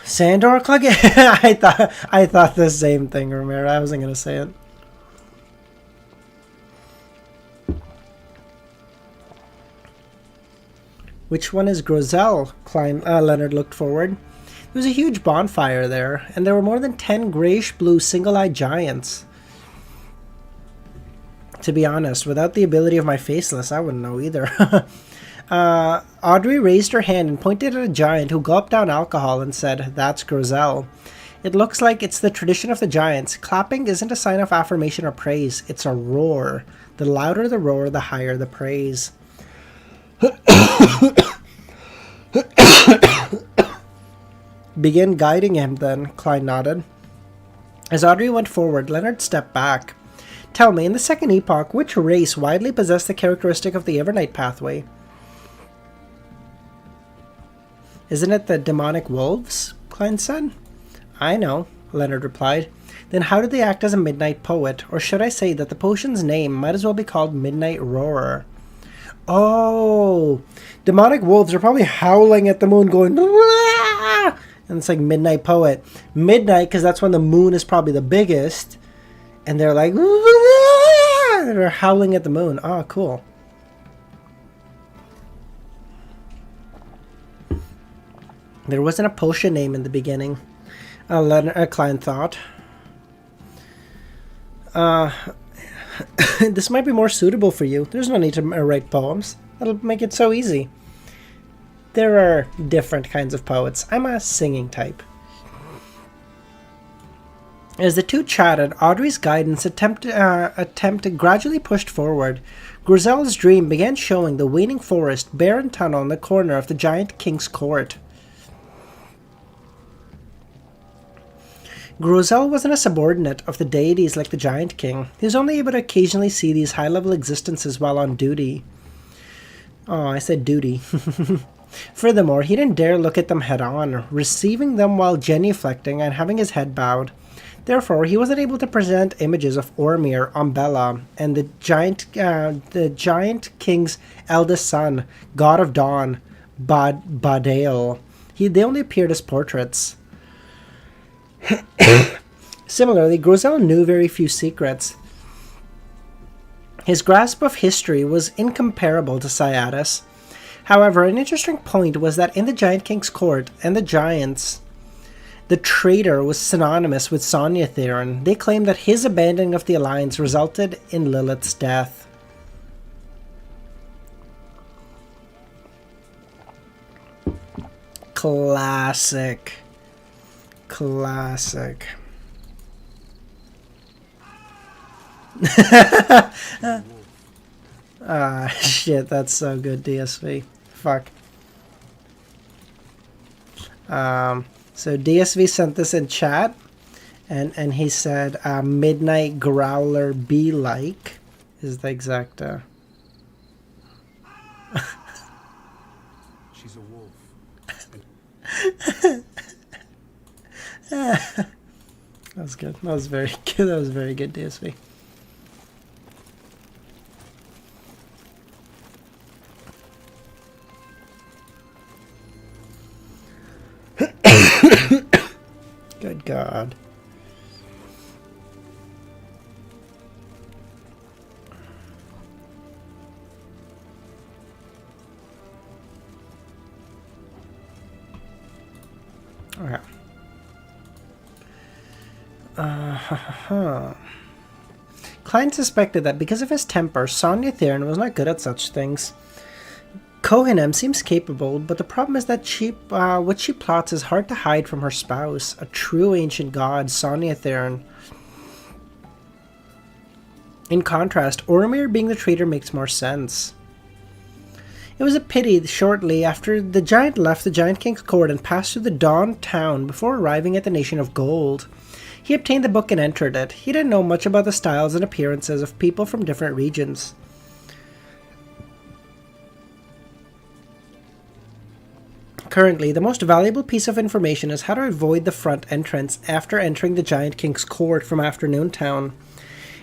Sandor Clegane? I thought the same thing, Romero. I wasn't gonna say it. Which one is Grosel? Leonard looked forward. There was a huge bonfire there, and there were more than 10 grayish-blue single-eyed giants. To be honest, without the ability of my faceless, I wouldn't know either. Audrey raised her hand and pointed at a giant who gulped down alcohol and said, "That's Grosel. It looks like it's the tradition of the giants. Clapping isn't a sign of affirmation or praise. It's a roar. The louder the roar, the higher the praise." "Begin guiding him, then," Klein nodded. As Audrey went forward, Leonard stepped back. "Tell me, in the Second Epoch, which race widely possessed the characteristic of the Evernight pathway?" "Isn't it the demonic wolves?" Klein said. "I know," Leonard replied. "Then how did they act as a midnight poet? Or should I say that the potion's name might as well be called Midnight Roarer?" "Oh, demonic wolves are probably howling at the moon going, Wah! And it's like Midnight Poet. Midnight, because that's when the moon is probably the biggest. And they're like, Wah! They're howling at the moon. Oh, cool. There wasn't a potion name in the beginning, Klein thought. This might be more suitable for you. There's no need to write poems. That'll make it so easy. There are different kinds of poets. I'm a singing type. As the two chatted, Audrey's guidance attempt gradually pushed forward. Grosel's dream began showing the waning forest, barren tunnel in the corner of the giant king's court. Grosel wasn't a subordinate of the deities like the Giant King. He was only able to occasionally see these high-level existences while on duty. Oh, I said duty. Furthermore, he didn't dare look at them head-on, receiving them while genuflecting and having his head bowed. Therefore, he wasn't able to present images of Ormir, Umbella, and the Giant King's eldest son, God of Dawn, Badail. They only appeared as portraits. Similarly, Grosel knew very few secrets. His grasp of history was incomparable to Syadas. However, an interesting point was that in the Giant King's court and the Giants, the traitor was synonymous with Sonia Theron. They claimed that his abandoning of the Alliance resulted in Lilith's death. Classic. Shit, that's so good, DSV. Fuck. So DSV sent this in chat, and he said, Midnight Growler be like, is the exact, She's a wolf. That was good. That was very good. That was very good, DSV. Good God. Okay. Klein suspected that because of his temper, Sonia Theron was not good at such things. Kohanem seems capable, but the problem is that what she plots is hard to hide from her spouse, a true ancient god, Sonia Theron. In contrast, Oromir being the traitor makes more sense. It was a pity shortly after the giant left the Giant King's court and passed through the Dawn town before arriving at the Nation of Gold. He obtained the book and entered it. He didn't know much about the styles and appearances of people from different regions. Currently, the most valuable piece of information is how to avoid the front entrance after entering the Giant King's court from Afternoon Town.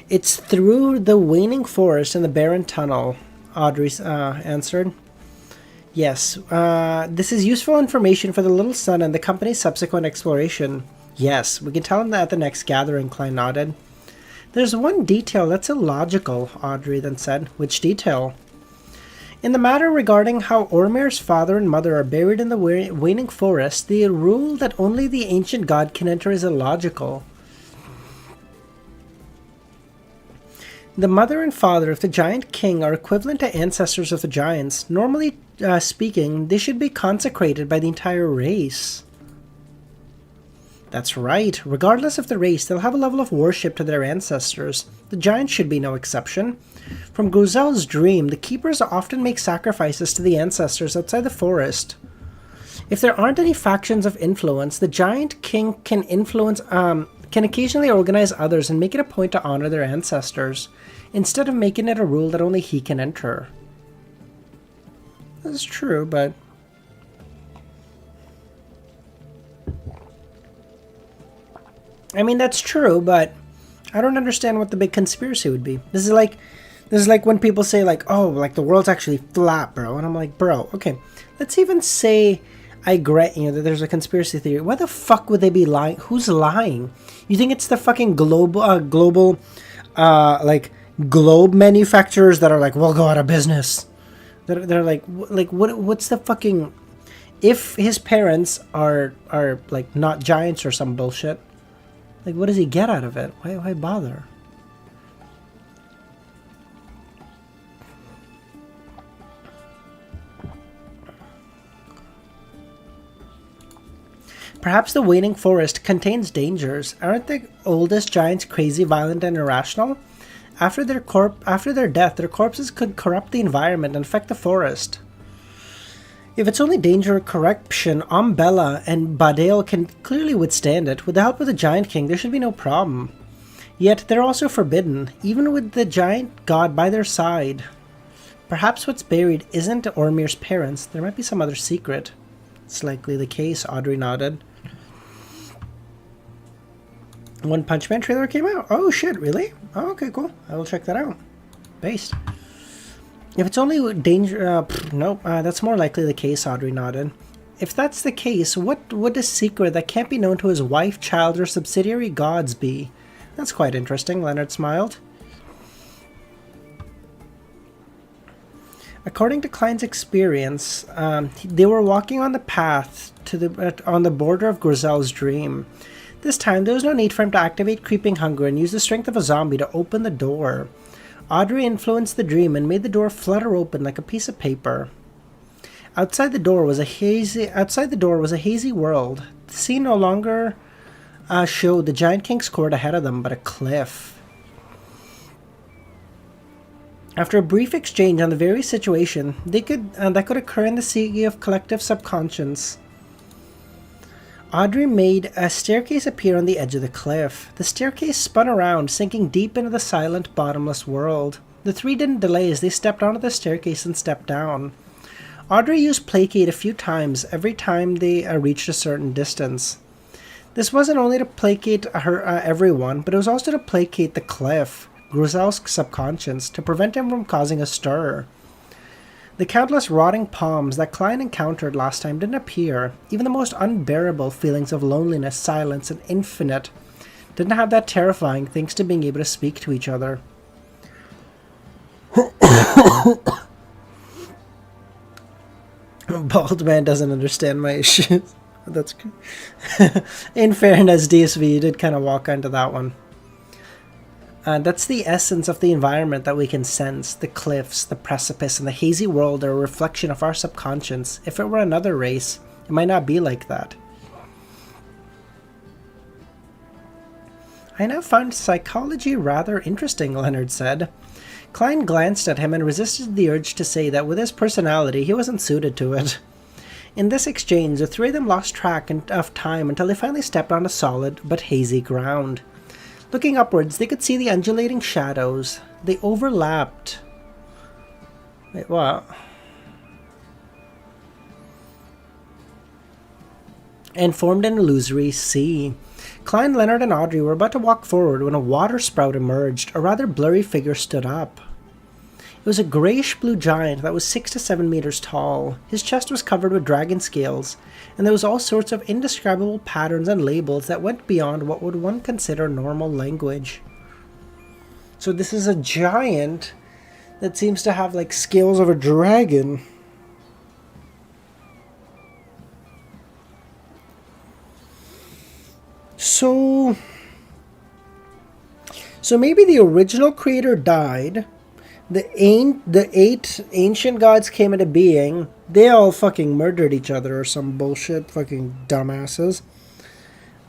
It's through the waning forest and the barren tunnel, Audrey answered. Yes, this is useful information for the little son and the company's subsequent exploration. Yes, we can tell him that at the next gathering, Klein nodded. There's one detail that's illogical, Audrey then said. Which detail? In the matter regarding how Ormir's father and mother are buried in the waning forest, the rule that only the ancient god can enter is illogical. The mother and father of the giant king are equivalent to ancestors of the giants. Normally speaking, they should be consecrated by the entire race. That's right. Regardless of the race, they'll have a level of worship to their ancestors. The giants should be no exception. From Gruzel's dream, the keepers often make sacrifices to the ancestors outside the forest. If there aren't any factions of influence, the giant king can occasionally organize others and make it a point to honor their ancestors, instead of making it a rule that only he can enter. That's true, but... I mean, that's true, but I don't understand what the big conspiracy would be. This is like when people say, like, oh, like, the world's actually flat, bro. And I'm like, bro, okay, let's even say I grant you that there's a conspiracy theory. Why the fuck would they be lying? Who's lying? You think it's the fucking global globe manufacturers that are like, we'll go out of business? They're like what's the fucking... If his parents are like, not giants or some bullshit, like, what does he get out of it? Why bother? Perhaps the waning forest contains dangers. Aren't the oldest giants crazy, violent, and irrational? After their death, their corpses could corrupt the environment and affect the forest. If it's only danger or corruption, Umbella and Badale can clearly withstand it. With the help of the Giant King, there should be no problem. Yet, they're also forbidden, even with the giant god by their side. Perhaps what's buried isn't Ormir's parents. There might be some other secret. It's likely the case, Audrey nodded. One Punch Man trailer came out. Oh shit, really? Oh, okay, cool. I will check that out. Based. If it's only danger... nope, that's more likely the case, Audrey nodded. If that's the case, what would a secret that can't be known to his wife, child, or subsidiary gods be? That's quite interesting, Leonard smiled. According to Klein's experience, they were walking on the path to on the border of Gruzel's dream. This time, there was no need for him to activate creeping hunger and use the strength of a zombie to open the door. Audrey influenced the dream and made the door flutter open like a piece of paper. Outside the door was a hazy world. The scene no longer showed the Giant King's court ahead of them, but a cliff. After a brief exchange on the very situation that could occur in the sea of collective subconscious, Audrey made a staircase appear on the edge of the cliff. The staircase spun around, sinking deep into the silent, bottomless world. The three didn't delay as they stepped onto the staircase and stepped down. Audrey used Placate a few times every time they reached a certain distance. This wasn't only to placate everyone, but it was also to placate the cliff, Gruzel's subconscious, to prevent him from causing a stir. The countless rotting palms that Klein encountered last time didn't appear. Even the most unbearable feelings of loneliness, silence, and infinite didn't have that terrifying thanks to being able to speak to each other. Bald man doesn't understand my issues. That's good. In fairness, DSV, you did kind of walk into that one. That's the essence of the environment that we can sense. The cliffs, the precipice, and the hazy world are a reflection of our subconscious. If it were another race, it might not be like that. I now found psychology rather interesting, Leonard said. Klein glanced at him and resisted the urge to say that with his personality, he wasn't suited to it. In this exchange, the three of them lost track of time until they finally stepped onto solid but hazy ground. Looking upwards, they could see the undulating shadows. They overlapped. Wait, what? And formed an illusory sea. Klein, Leonard, and Audrey were about to walk forward when a water sprout emerged. A rather blurry figure stood up. It was a grayish-blue giant that was 6 to 7 meters tall. His chest was covered with dragon scales, and there was all sorts of indescribable patterns and labels that went beyond what would one consider normal language. So this is a giant that seems to have like scales of a dragon. So maybe the original creator died. The 8 ancient gods came into being. They all fucking murdered each other or some bullshit. Fucking dumbasses.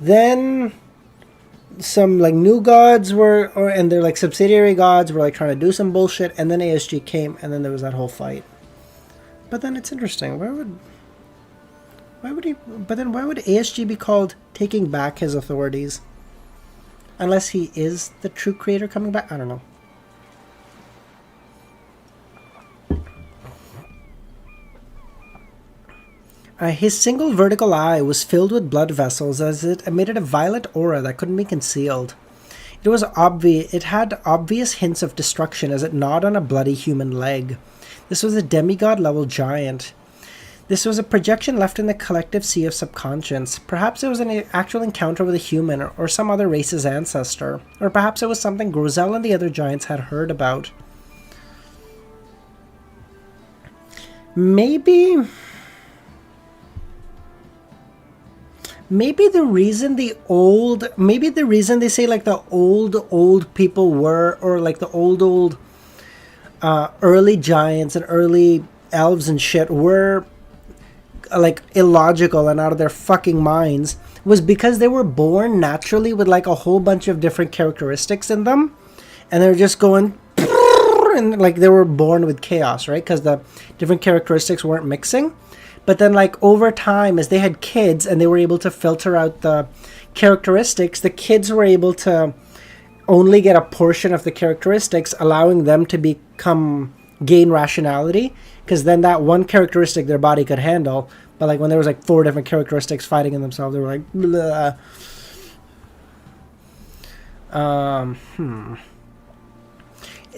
Then some like new gods and their like subsidiary gods were like trying to do some bullshit. And then ASG came, and then there was that whole fight. But then it's interesting. Why would ASG be called taking back his authorities? Unless he is the true creator coming back? I don't know. His single vertical eye was filled with blood vessels as it emitted a violet aura that couldn't be concealed. It had obvious hints of destruction as it gnawed on a bloody human leg. This was a demigod-level giant. This was a projection left in the collective sea of subconscious. Perhaps it was an actual encounter with a human or some other race's ancestor. Or perhaps it was something Grizel and the other giants had heard about. Maybe the reason they say like the old people were, or like the old early giants and early elves and shit were like illogical and out of their fucking minds, was because they were born naturally with like a whole bunch of different characteristics in them, and they're just going and like they were born with chaos, right? Because the different characteristics weren't mixing. But then like over time, as they had kids and they were able to filter out the characteristics, the kids were able to only get a portion of the characteristics, allowing them to gain rationality, because then that one characteristic their body could handle. But like when there was like 4 different characteristics fighting in themselves, they were like blah.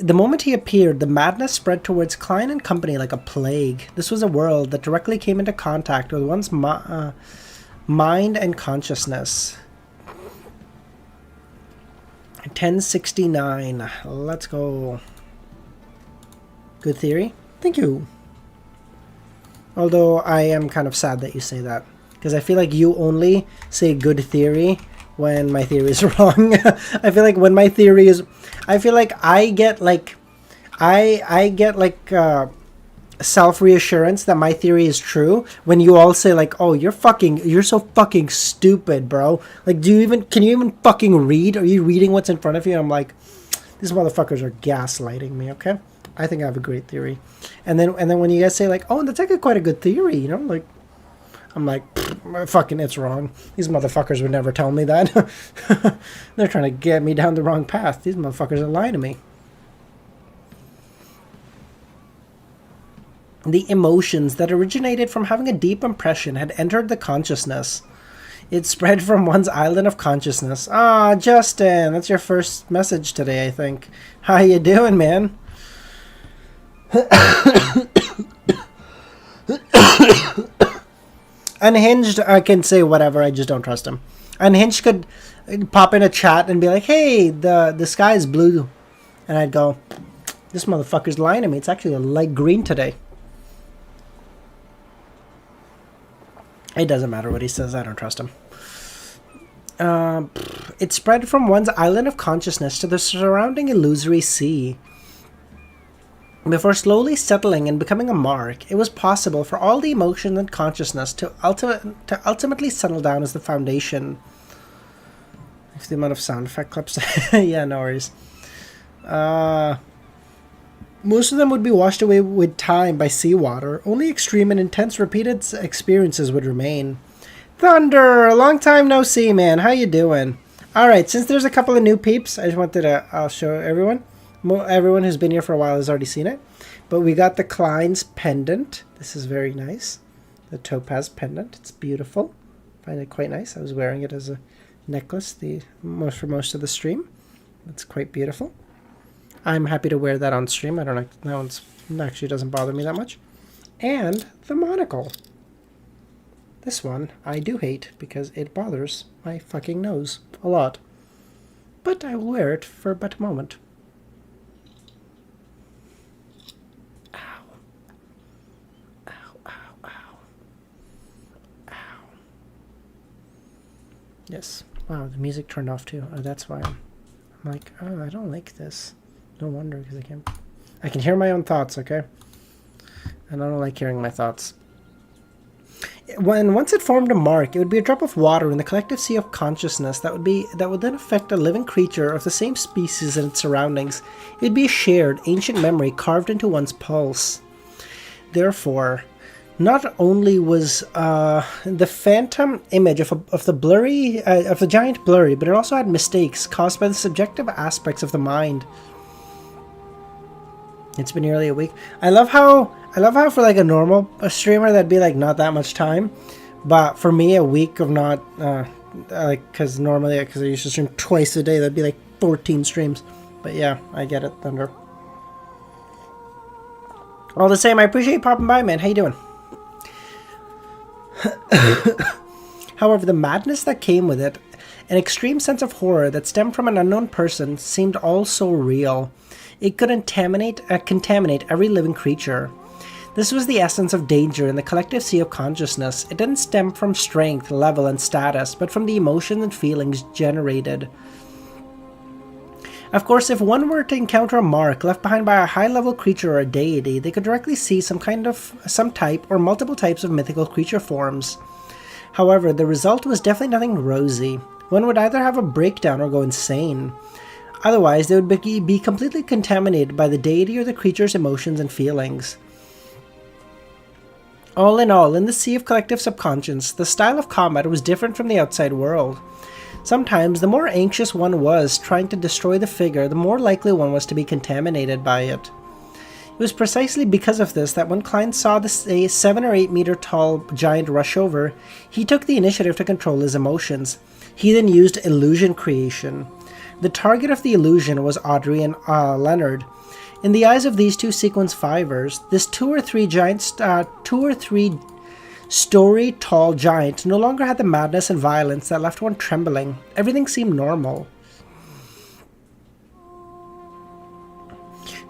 The moment he appeared, the madness spread towards Klein and company like a plague. This was a world that directly came into contact with one's mind and consciousness. 1069. Let's go. Good theory. Thank you. Although I am kind of sad that you say that, because I feel like you only say good theory when my theory is wrong. I feel like when my theory is, I feel like I get like self-reassurance that my theory is true when you all say like, oh, you're so fucking stupid, bro. Like, can you even fucking read? Are you reading what's in front of you? And I'm like, these motherfuckers are gaslighting me, okay? I think I have a great theory. And then when you guys say like, oh, that's actually quite a good theory, you know, like, I'm like, fucking, it's wrong. These motherfuckers would never tell me that. They're trying to get me down the wrong path. These motherfuckers are lying to me. The emotions that originated from having a deep impression had entered the consciousness. It spread from one's island of consciousness. Ah, Justin, that's your first message today, I think. How you doing, man? Unhinged, I can say whatever, I just don't trust him. Unhinged could pop in a chat and be like, hey, the sky is blue. And I'd go, this motherfucker's lying to me. It's actually a light green today. It doesn't matter what he says, I don't trust him. It spread from one's island of consciousness to the surrounding illusory sea. Before slowly settling and becoming a mark, it was possible for all the emotion and consciousness to ultimately settle down as the foundation. If the amount of sound effect clips... yeah, no worries. Most of them would be washed away with time by seawater. Only extreme and intense repeated experiences would remain. Thunder! A long time no see, man. How you doing? Alright, since there's a couple of new peeps, I just wanted to I'll show everyone. Everyone who's been here for a while has already seen it. But we got the Klein's pendant. This is very nice. The topaz pendant. It's beautiful. I find it quite nice. I was wearing it as a necklace for most of the stream. That's quite beautiful. I'm happy to wear that on stream. I don't know, that one's actually doesn't bother me that much. And the monocle. This one I do hate because it bothers my fucking nose a lot. But I will wear it for but a moment. Ow. Ow, ow, ow. Ow. Yes. Wow, the music turned off too. Oh, that's why I'm like, oh, I don't like this. No wonder, because I can hear my own thoughts, okay? And I don't like hearing my thoughts. Once it formed a mark, it would be a drop of water in the collective sea of consciousness that would then affect a living creature of the same species and its surroundings. It would be a shared, ancient memory carved into one's pulse. Therefore, not only was the phantom image of the giant blurry, but it also had mistakes caused by the subjective aspects of the mind. It's been nearly a week. I love how for like a streamer that'd be like not that much time, but for me a week of not like because I used to stream twice a day, that'd be like 14 streams. But yeah, I get it, Thunder. All the same, I appreciate you popping by, man. How you doing? However, the madness that came with it, an extreme sense of horror that stemmed from an unknown person, seemed all so real. It could contaminate every living creature. This was the essence of danger in the collective sea of consciousness. It didn't stem from strength, level, and status, but from the emotions and feelings generated. Of course, if one were to encounter a mark left behind by a high-level creature or a deity, they could directly see some type or multiple types of mythical creature forms. However, the result was definitely nothing rosy. One would either have a breakdown or go insane. Otherwise, they would be completely contaminated by the deity or the creature's emotions and feelings. All in all, in the sea of collective subconscious, the style of combat was different from the outside world. Sometimes, the more anxious one was trying to destroy the figure, the more likely one was to be contaminated by it. It was precisely because of this that when Klein saw a 7 or 8 meter tall giant rush over, he took the initiative to control his emotions. He then used illusion creation. The target of the illusion was Audrey and Leonard. In the eyes of these two sequence fivers, this 2 or 3 story tall giant no longer had the madness and violence that left one trembling. Everything seemed normal.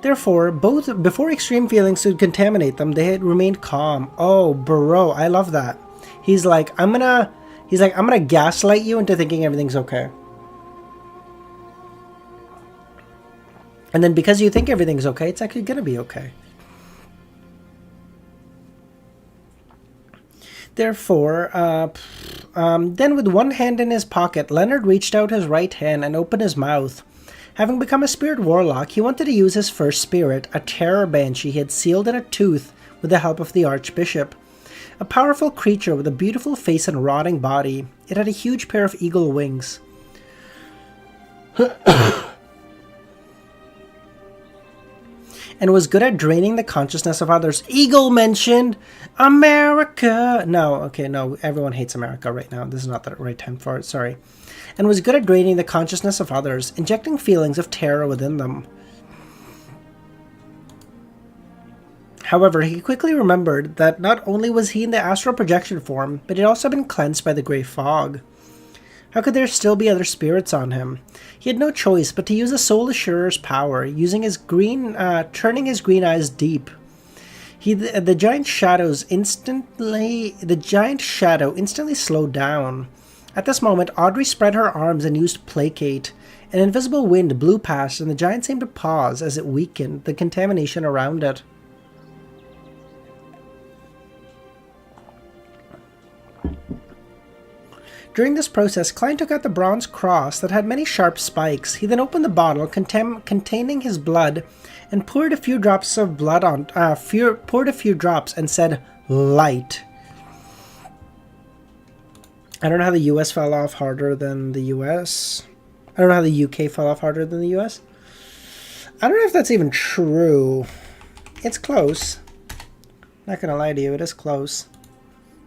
Therefore, before extreme feelings could contaminate them, they had remained calm. Oh, bro, I love that. He's like, I'm gonna gaslight you into thinking everything's okay. And then because you think everything's okay, it's actually gonna be okay. Therefore, then with one hand in his pocket, Leonard reached out his right hand and opened his mouth. Having become a spirit warlock, he wanted to use his first spirit, a terror banshee he had sealed in a tooth with the help of the Archbishop. A powerful creature with a beautiful face and rotting body, it had a huge pair of eagle wings. And was good at draining the consciousness of others. Eagle mentioned! America! No, everyone hates America right now. This is not the right time for it, sorry. And was good at draining the consciousness of others, injecting feelings of terror within them. However, he quickly remembered that not only was he in the astral projection form, but he had also been cleansed by the grey fog. How could there still be other spirits on him? He had no choice but to use the Soul Assurer's power, turning his green eyes deep. The giant shadow instantly slowed down. At this moment, Audrey spread her arms and used Placate. An invisible wind blew past, and the giant seemed to pause as it weakened the contamination around it. During this process, Klein took out the bronze cross that had many sharp spikes. He then opened the bottle containing his blood and poured a few drops and said, "Light." I don't know how the US fell off harder than the US. I don't know how the UK fell off harder than the US. I don't know if that's even true. It's close. Not gonna lie to you, it is close.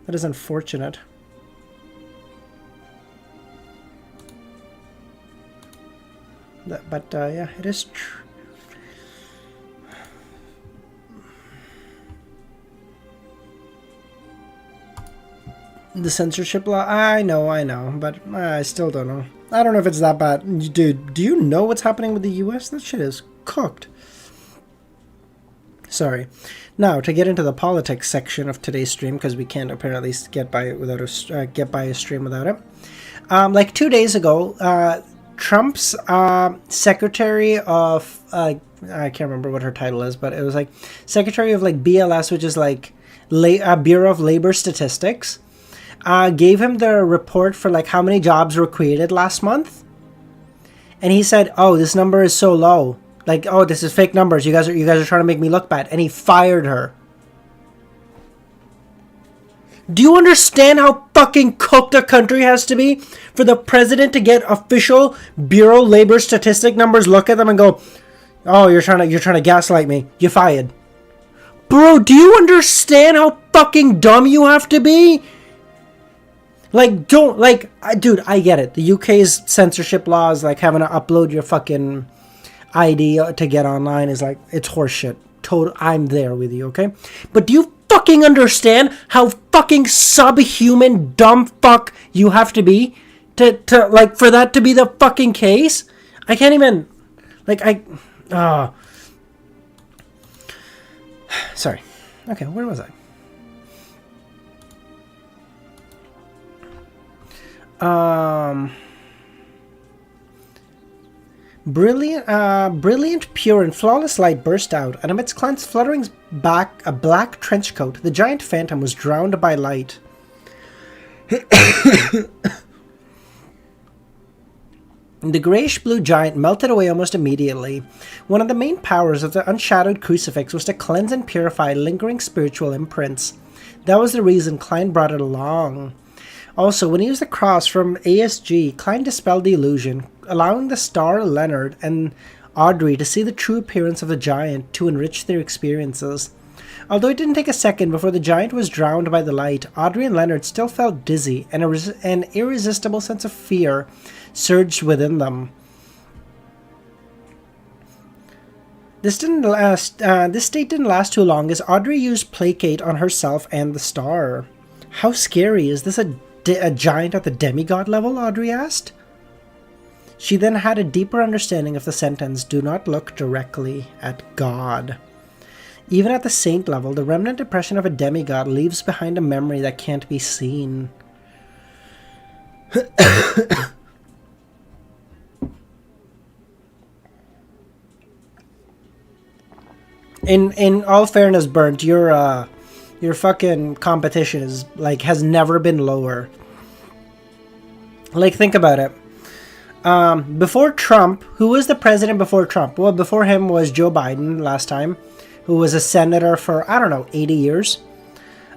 That is unfortunate. But yeah, it is true. The censorship law, I know, but I still don't know. I don't know if it's that bad. Dude, do you know what's happening with the US? That shit is cooked. Sorry. Now, to get into the politics section of today's stream, because we can't apparently get by a stream without it. Like 2 days ago, Trump's secretary of I can't remember what her title is, but it was like secretary of like BLS, which is like Bureau of Labor Statistics. Gave him the report for like how many jobs were created last month, and he said, "Oh, this number is so low. Like, oh, this is fake numbers. You guys are trying to make me look bad." And he fired her. Do you understand how fucking cooked a country has to be for the president to get official Bureau Labor Statistic numbers, look at them, and go, "Oh, you're trying to gaslight me. You're fired." Bro, do you understand how fucking dumb you have to be? Like, don't, like, dude, I get it. The UK's censorship laws, like, having to upload your fucking ID to get online is like, it's horseshit. Total, I'm there with you, okay? But do you fucking understand how fucking subhuman dumb fuck you have to be to like, for that to be the fucking case? I can't even, like, sorry. Okay, where was I? Brilliant, pure, and flawless light burst out, and amidst Clint's fluttering back a black trench coat, the giant phantom was drowned by light. The grayish-blue giant melted away almost immediately. One of the main powers of the unshadowed crucifix was to cleanse and purify lingering spiritual imprints. That was the reason Klein brought it along. Also, when he used the cross from ASG, Klein dispelled the illusion, allowing the star, Leonard, and Audrey to see the true appearance of the giant to enrich their experiences. Although it didn't take a second before the giant was drowned by the light, Audrey and Leonard still felt dizzy, and an irresistible sense of fear surged within them. This state didn't last too long, as Audrey used placate on herself and the star. How scary, is this a giant at the demigod level? Audrey asked. She then had a deeper understanding of the sentence, "Do not look directly at God." Even at the saint level, the remnant impression of a demigod leaves behind a memory that can't be seen. In all fairness, Burnt, your fucking competition is like has never been lower. Like, think about it. Before Trump, who was the president before Trump? Well, before him was Joe Biden last time, who was a senator for, I don't know, 80 years.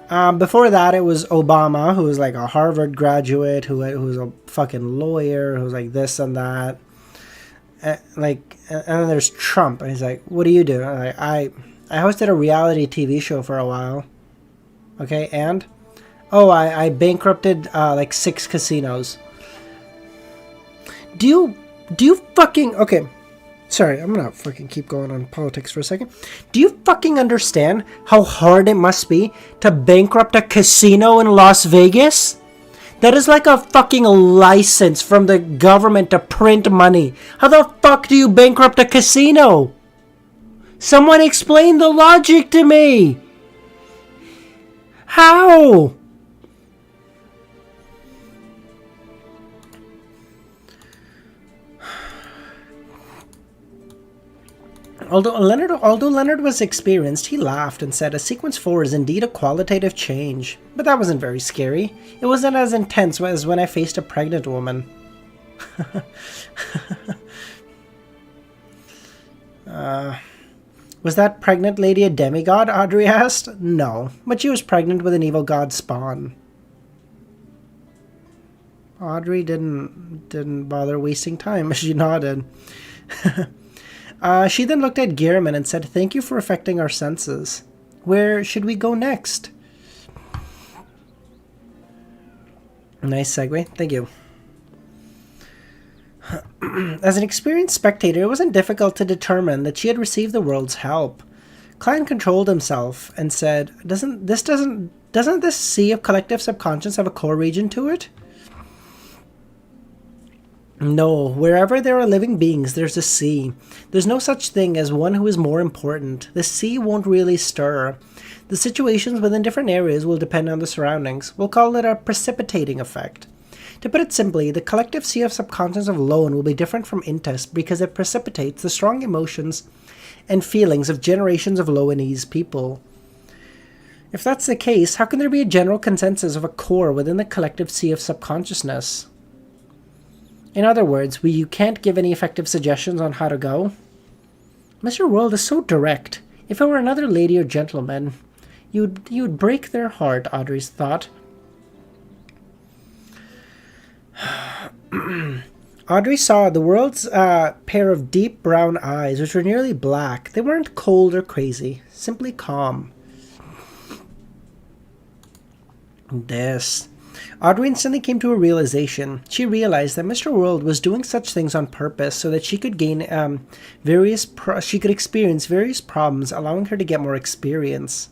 Before that, it was Obama, who was like a Harvard graduate, who was a fucking lawyer, who was like this and that. And then there's Trump, and he's like, "What do you do?" I hosted a reality TV show for a while. Okay, and? Oh, I bankrupted like 6 casinos. Do you fucking... Okay, sorry, I'm gonna fucking keep going on politics for a second. Do you fucking understand how hard it must be to bankrupt a casino in Las Vegas? That is like a fucking license from the government to print money. How the fuck do you bankrupt a casino? Someone explain the logic to me. How? Although Leonard was experienced, he laughed and said, "A sequence 4 is indeed a qualitative change." But that wasn't very scary. It wasn't as intense as when I faced a pregnant woman. Was that pregnant lady a demigod? Audrey asked. No, but she was pregnant with an evil god spawn. Audrey didn't bother wasting time. She nodded. She then looked at Gehrman and said, "Thank you for affecting our senses. Where should we go next?" Nice segue. Thank you. As an experienced spectator, it wasn't difficult to determine that she had received the world's help. Klein controlled himself and said, Doesn't this sea of collective subconscious have a core region to it? No, wherever there are living beings, there's a sea. There's no such thing as one who is more important. The sea won't really stir. The situations within different areas will depend on the surroundings. We'll call it a precipitating effect. To put it simply, the collective sea of subconscious of Lone will be different from Intes because it precipitates the strong emotions and feelings of generations of Loanese people. If that's the case, how can there be a general consensus of a core within the collective sea of subconsciousness? In other words, you can't give any effective suggestions on how to go? Mr. World is so direct. If it were another lady or gentleman, you'd break their heart, Audrey's thought. Audrey saw the world's pair of deep brown eyes, which were nearly black. They weren't cold or crazy, simply calm. Audrey instantly came to a realization. She realized that Mr. World was doing such things on purpose so that she could gain she could experience various problems, allowing her to get more experience.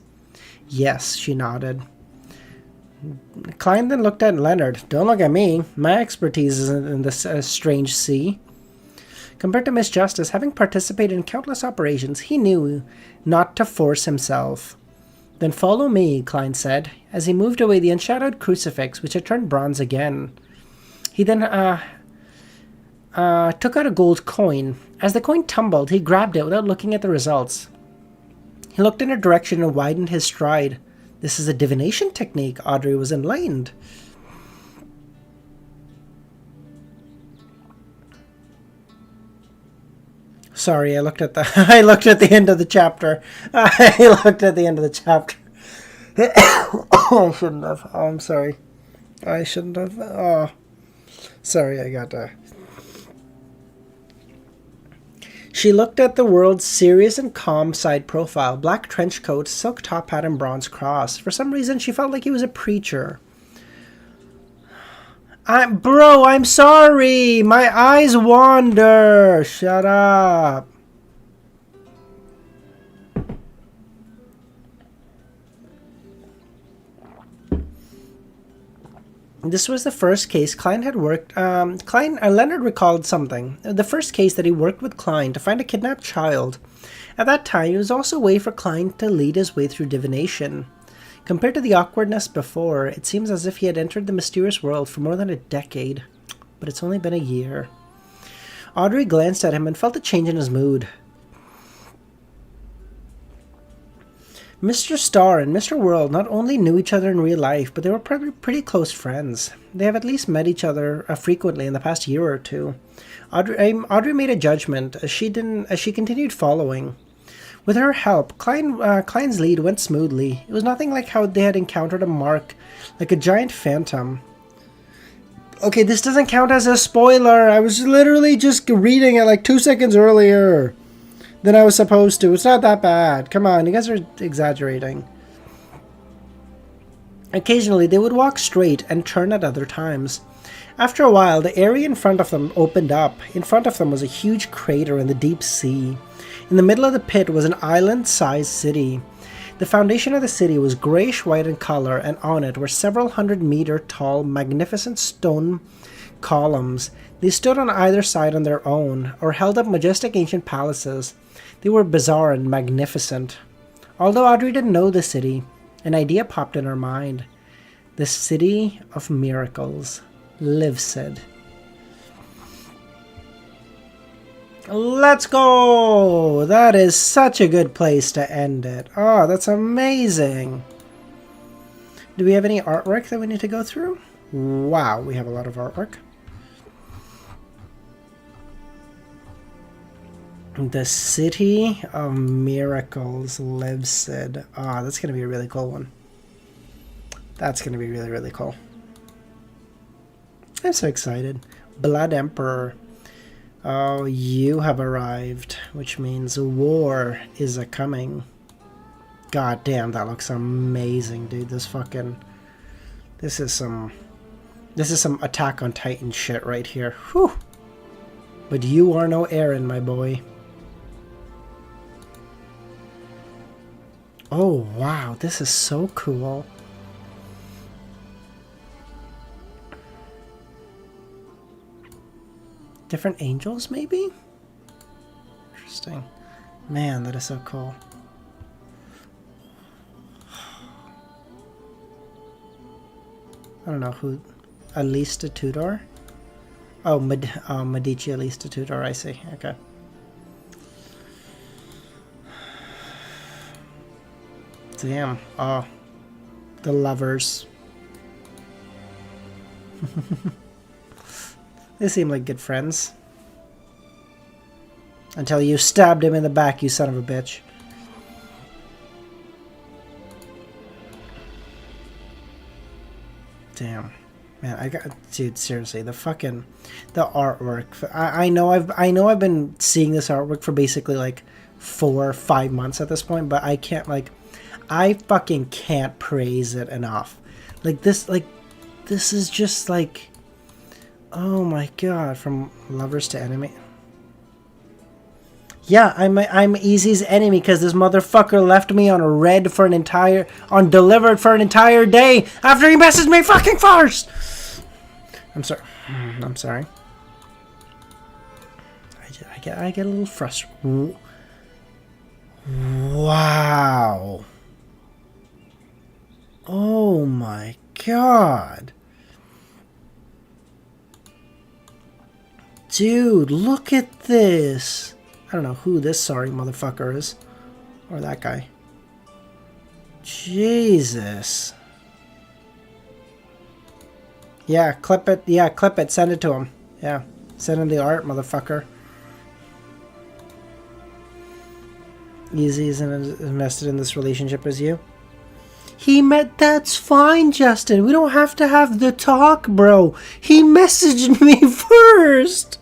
Yes, she nodded. Klein then looked at Leonard. Don't look at me. My expertise isn't in this strange sea. Compared to Miss Justice, having participated in countless operations, he knew not to force himself. Then follow me, Klein said, as he moved away the unshadowed crucifix, which had turned bronze again. He then took out a gold coin. As the coin tumbled, he grabbed it without looking at the results. He looked in her direction and widened his stride. This is a divination technique. Audrey was enlightened. Sorry, I looked at the end of the chapter. I looked at the end of the chapter. I shouldn't have. Oh, I'm sorry. I shouldn't have. Oh, sorry. I got to. She looked at the world's serious and calm side profile, black trench coat, silk top hat, and bronze cross. For some reason, she felt like he was a preacher. I'm sorry! My eyes wander! Shut up! This was the first case Klein had worked... Leonard recalled something. The first case that he worked with Klein to find a kidnapped child. At that time, it was also a way for Klein to lead his way through divination. Compared to the awkwardness before, it seems as if he had entered the mysterious world for more than a decade. But it's only been a year. Audrey glanced at him and felt a change in his mood. Mr. Starr and Mr. World not only knew each other in real life, but they were probably pretty close friends. They have at least met each other frequently in the past year or two. Audrey made a judgment as she continued following. With her help, Klein's lead went smoothly. It was nothing like how they had encountered a mark, like a giant phantom. Okay, this doesn't count as a spoiler. I was literally just reading it like 2 seconds earlier than I was supposed to. It's not that bad. Come on, you guys are exaggerating. Occasionally, they would walk straight and turn at other times. After a while, the area in front of them opened up. In front of them was a huge crater in the deep sea. In the middle of the pit was an island-sized city. The foundation of the city was grayish-white in color, and on it were several 100-meter-tall, magnificent stone columns. They stood on either side on their own, or held up majestic ancient palaces. They were bizarre and magnificent. Although Audrey didn't know the city, an idea popped in her mind. The City of Miracles. Liv said. Let's go! That is such a good place to end it. Oh, that's amazing. Do we have any artwork that we need to go through? Wow, we have a lot of artwork. The City of Miracles, Liv said. Ah, that's going to be a really cool one. That's going to be really, really cool. I'm so excited. Blood Emperor. Oh, you have arrived, which means war is a-coming. God damn, that looks amazing, dude. This is some Attack on Titan shit right here. Whew. But you are no Aaron, my boy. Oh, wow. This is so cool. Different angels, maybe? Interesting. Man, that is so cool. I don't know who... Alista Tudor? Oh, Medici Alista Tudor, I see. Okay. Damn. Oh. The lovers. They seem like good friends. Until you stabbed him in the back, you son of a bitch. Damn. Man, I got... Dude, seriously, the artwork. I know I've been seeing this artwork for basically like 4 or 5 months at this point, but I can't I fucking can't praise it enough. This is just like... Oh my god, from lovers to enemy. Yeah, I'm Easy's enemy because this motherfucker left me on red for delivered for an entire day after he messaged me fucking first. I'm sorry. I'm sorry. I get a little frustrated. Wow. Oh my god. Dude, look at this. I don't know who this sorry motherfucker is. Or that guy. Jesus. Yeah, clip it. Yeah, clip it. Send it to him. Yeah. Send him the art, motherfucker. Easy isn't as invested in this relationship as you. That's fine, Justin. We don't have to have the talk, bro. He messaged me first.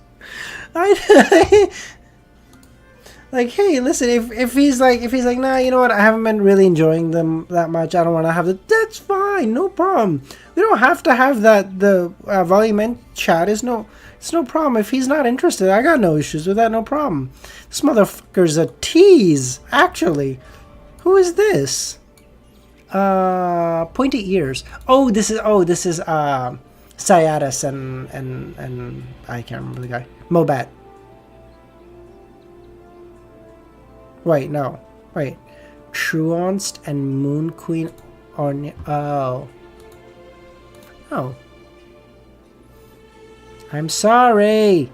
Like, hey, listen, if he's like, nah, you know what, I haven't been really enjoying them that much, I don't want to have it, that's fine, no problem. We don't have to have that, the volume and chat it's no problem. If he's not interested, I got no issues with that, no problem. This motherfucker's a tease, actually. Who is this? Pointy ears. This is Cyatus and I can't remember the guy. Mobat. Wait, no. Wait. Truonst and Moon Queen on... Oh. Oh. I'm sorry.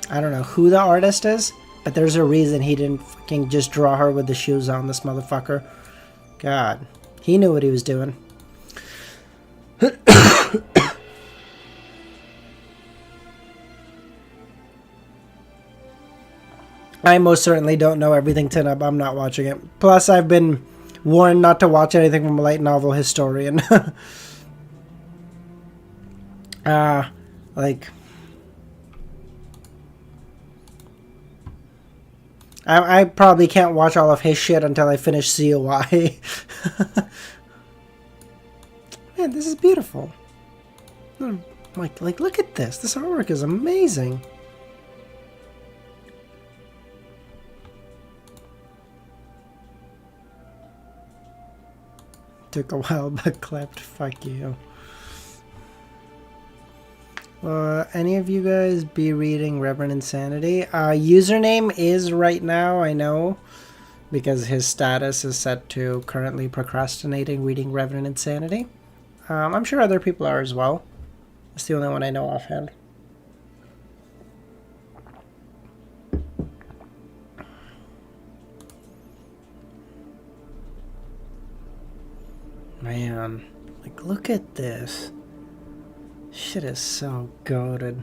I don't know who the artist is, but there's a reason he didn't fucking just draw her with the shoes on, this motherfucker. God. He knew what he was doing. I most certainly don't know everything tonight. I'm not watching it. Plus, I've been warned not to watch anything from a light novel historian. Like... I probably can't watch all of his shit until I finish COI. Man, this is beautiful. Like, look at this. This artwork is amazing. Took a while, but clapped. Fuck you. Any of you guys be reading Reverend Insanity? Username is right now, I know, because his status is set to currently procrastinating reading Reverend Insanity. I'm sure other people are as well. It's the only one I know offhand. Man, like, look at this. Shit is so goated.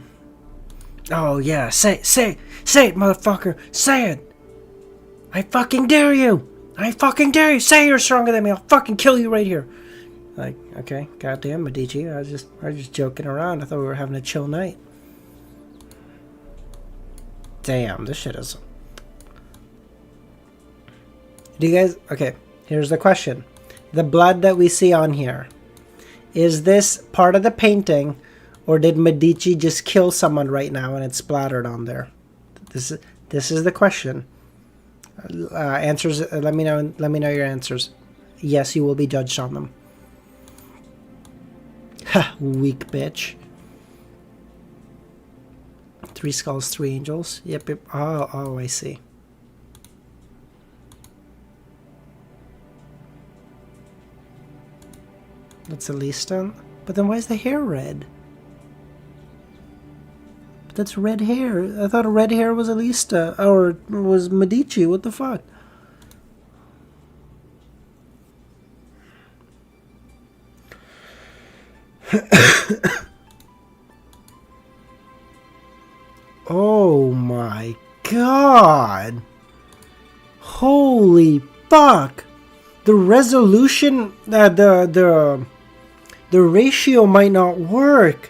Oh yeah, say it, motherfucker, say it. I fucking dare you. I fucking dare you. Say you're stronger than me. I'll fucking kill you right here. Like, okay, goddamn, Medici. I was just joking around. I thought we were having a chill night. Damn, this shit is. Do you guys? Okay, here's the question. The blood that we see on here, Is this part of the painting, or did Medici just kill someone right now and it's splattered on there? This is the question. Answers. Let me know. Let me know your answers. Yes, you will be judged on them. Ha! Weak bitch. 3 skulls, 3 angels. Yep. Yep. Oh, I see. That's Alista. But then why is the hair red? But that's red hair. I thought red hair was Alista. Or was Medici. What the fuck? Oh my god. Holy fuck. The resolution, the ratio might not work.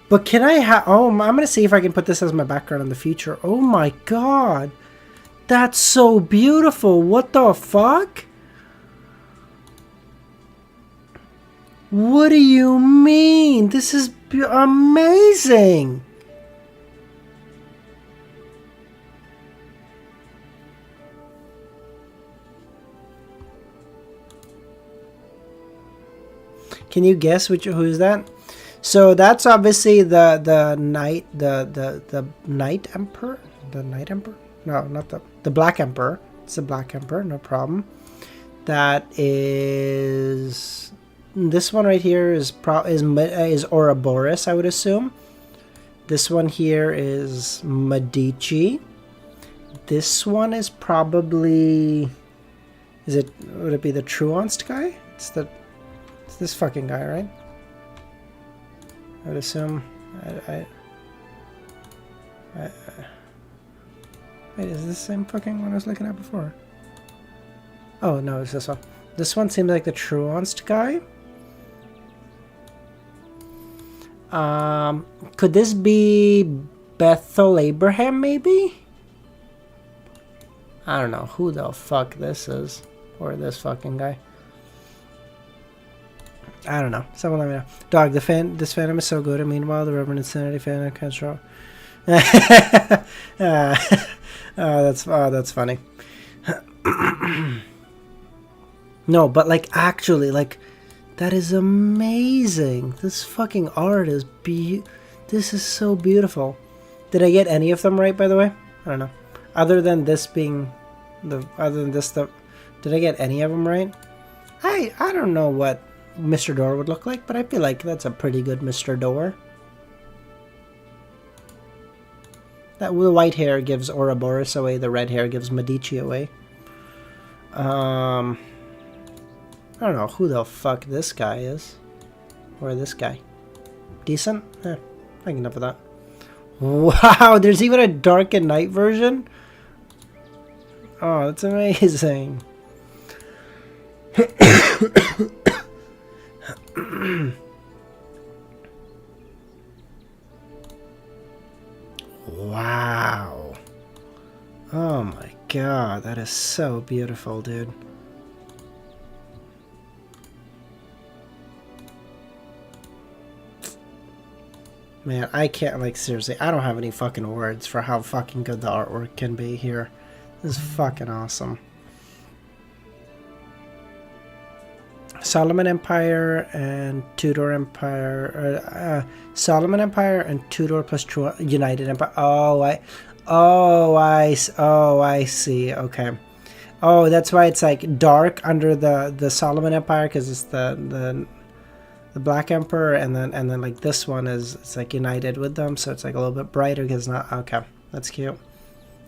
But can I have... Oh, I'm going to see if I can put this as my background in the future. Oh my god. That's so beautiful. What the fuck? What do you mean? This is amazing. Can you guess who's that? So that's obviously the knight, the knight emperor, the knight emperor. No, not the black emperor. It's the black emperor. No problem. That is this one right here is Ouroboros, I would assume. This one here is Medici. This one is probably would it be the Truanced guy? It's this fucking guy, right? I would assume. Wait, is this the same fucking one I was looking at before? Oh no, it's this one. This one seems like the Truanced guy. Could this be Bethel Abraham, maybe? I don't know who the fuck this is, or this fucking guy. I don't know. Someone let me know. Dog, this fandom is so good. And meanwhile, the Reverend Insanity fan can't show. That's funny. No, but like actually, like that is amazing. This fucking art is this is so beautiful. Did I get any of them right, by the way? I don't know. Other than this being did I get any of them right? I don't know what Mr. Door would look like, but I feel like that's a pretty good Mr. Door. That white hair gives Ouroboros away, the red hair gives Medici away. I don't know who the fuck this guy is. Or this guy. Decent? I think enough of that. Wow, there's even a dark and night version? Oh, that's amazing. Wow. Oh my god, that is so beautiful, dude. Man, I can't, like, seriously, I don't have any fucking words for how fucking good the artwork can be here. This is fucking awesome. Solomon Empire and Tudor Empire, Solomon Empire and Tudor plus United Empire. Oh, I see. Okay. Oh, that's why it's like dark under the Solomon Empire, because it's the Black Emperor, and then like this one it's like united with them, so it's like a little bit brighter because not okay. That's cute.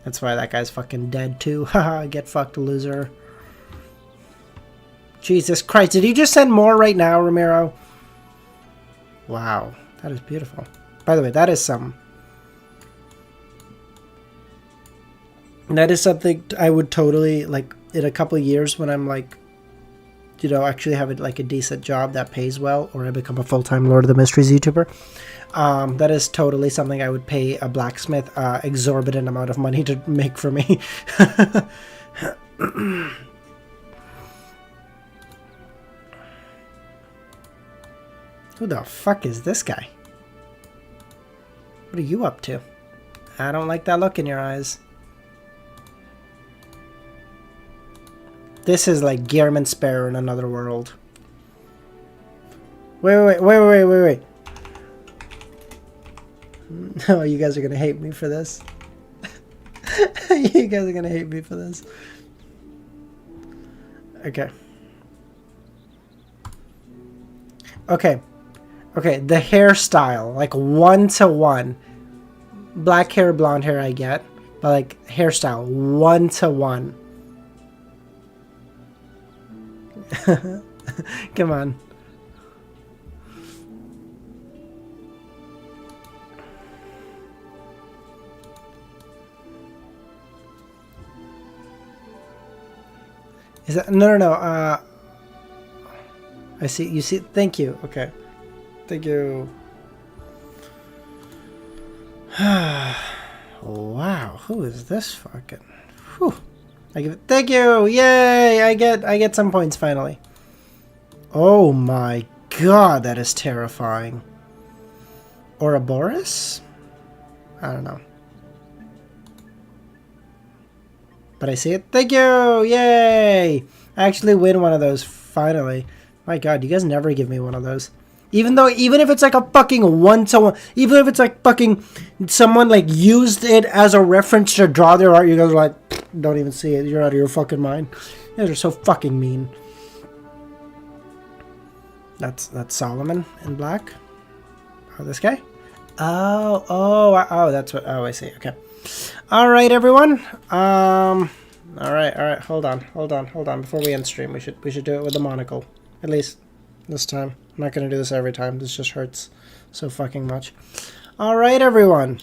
That's why that guy's fucking dead too. Haha, get fucked, loser. Jesus Christ, did you just send more right now, Ramiro? Wow, that is beautiful. By the way, that is something I would totally, like, in a couple of years when I'm, like, you know, actually have a decent job that pays well, or I become a full-time Lord of the Mysteries YouTuber. That is totally something I would pay a blacksmith exorbitant amount of money to make for me. Who the fuck is this guy? What are you up to? I don't like that look in your eyes. This is like Gearman Sparrow in another world. Wait. No, you guys are gonna hate me for this. You guys are gonna hate me for this. Okay. Okay, the hairstyle, like 1-to-1. Black hair, blonde hair, I get. But like, hairstyle, 1-to-1. Come on. Is that, no, I see, you see, thank you, okay. Thank you. Wow, who is this fucking, whew. I give it, thank you, yay, I get some points finally. Oh my god, that is terrifying. Ouroboros? I don't know. But I see it. Thank you! Yay! I actually win one of those, finally. My god, you guys never give me one of those. Even if it's like a fucking 1-to-1, even if it's like fucking someone like used it as a reference to draw their art, you guys are like, don't even see it. You're out of your fucking mind. You guys are so fucking mean. That's Solomon in black. Oh, this guy? Oh, that's what, oh, I see. Okay. All right, everyone. All right. Hold on. Before we end stream, we should do it with the monocle. At least this time. I'm not gonna do this every time. This just hurts so fucking much. All right, everyone.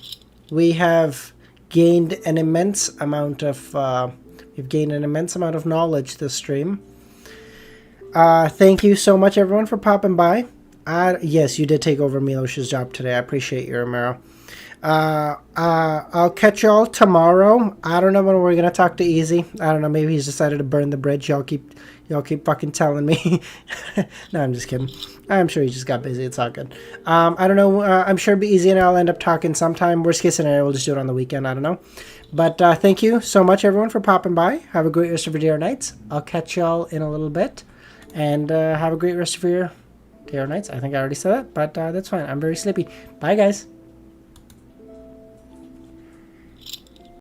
We have gained an immense amount of knowledge this stream. Thank you so much, everyone, for popping by. Yes, you did take over Milosh's job today. I appreciate you, Romero. I'll catch y'all tomorrow. I don't know when we're gonna talk to Easy. I don't know. Maybe he's decided to burn the bridge. Y'all keep fucking telling me. No, I'm just kidding. I'm sure he just got busy. It's all good. I don't know. I'm sure Easy and I'll end up talking sometime. Worst case scenario, we'll just do it on the weekend. I don't know. But thank you so much, everyone, for popping by. Have a great rest of your day or nights. I'll catch y'all in a little bit. And have a great rest of your day or nights. I think I already said that, but that's fine. I'm very sleepy. Bye, guys.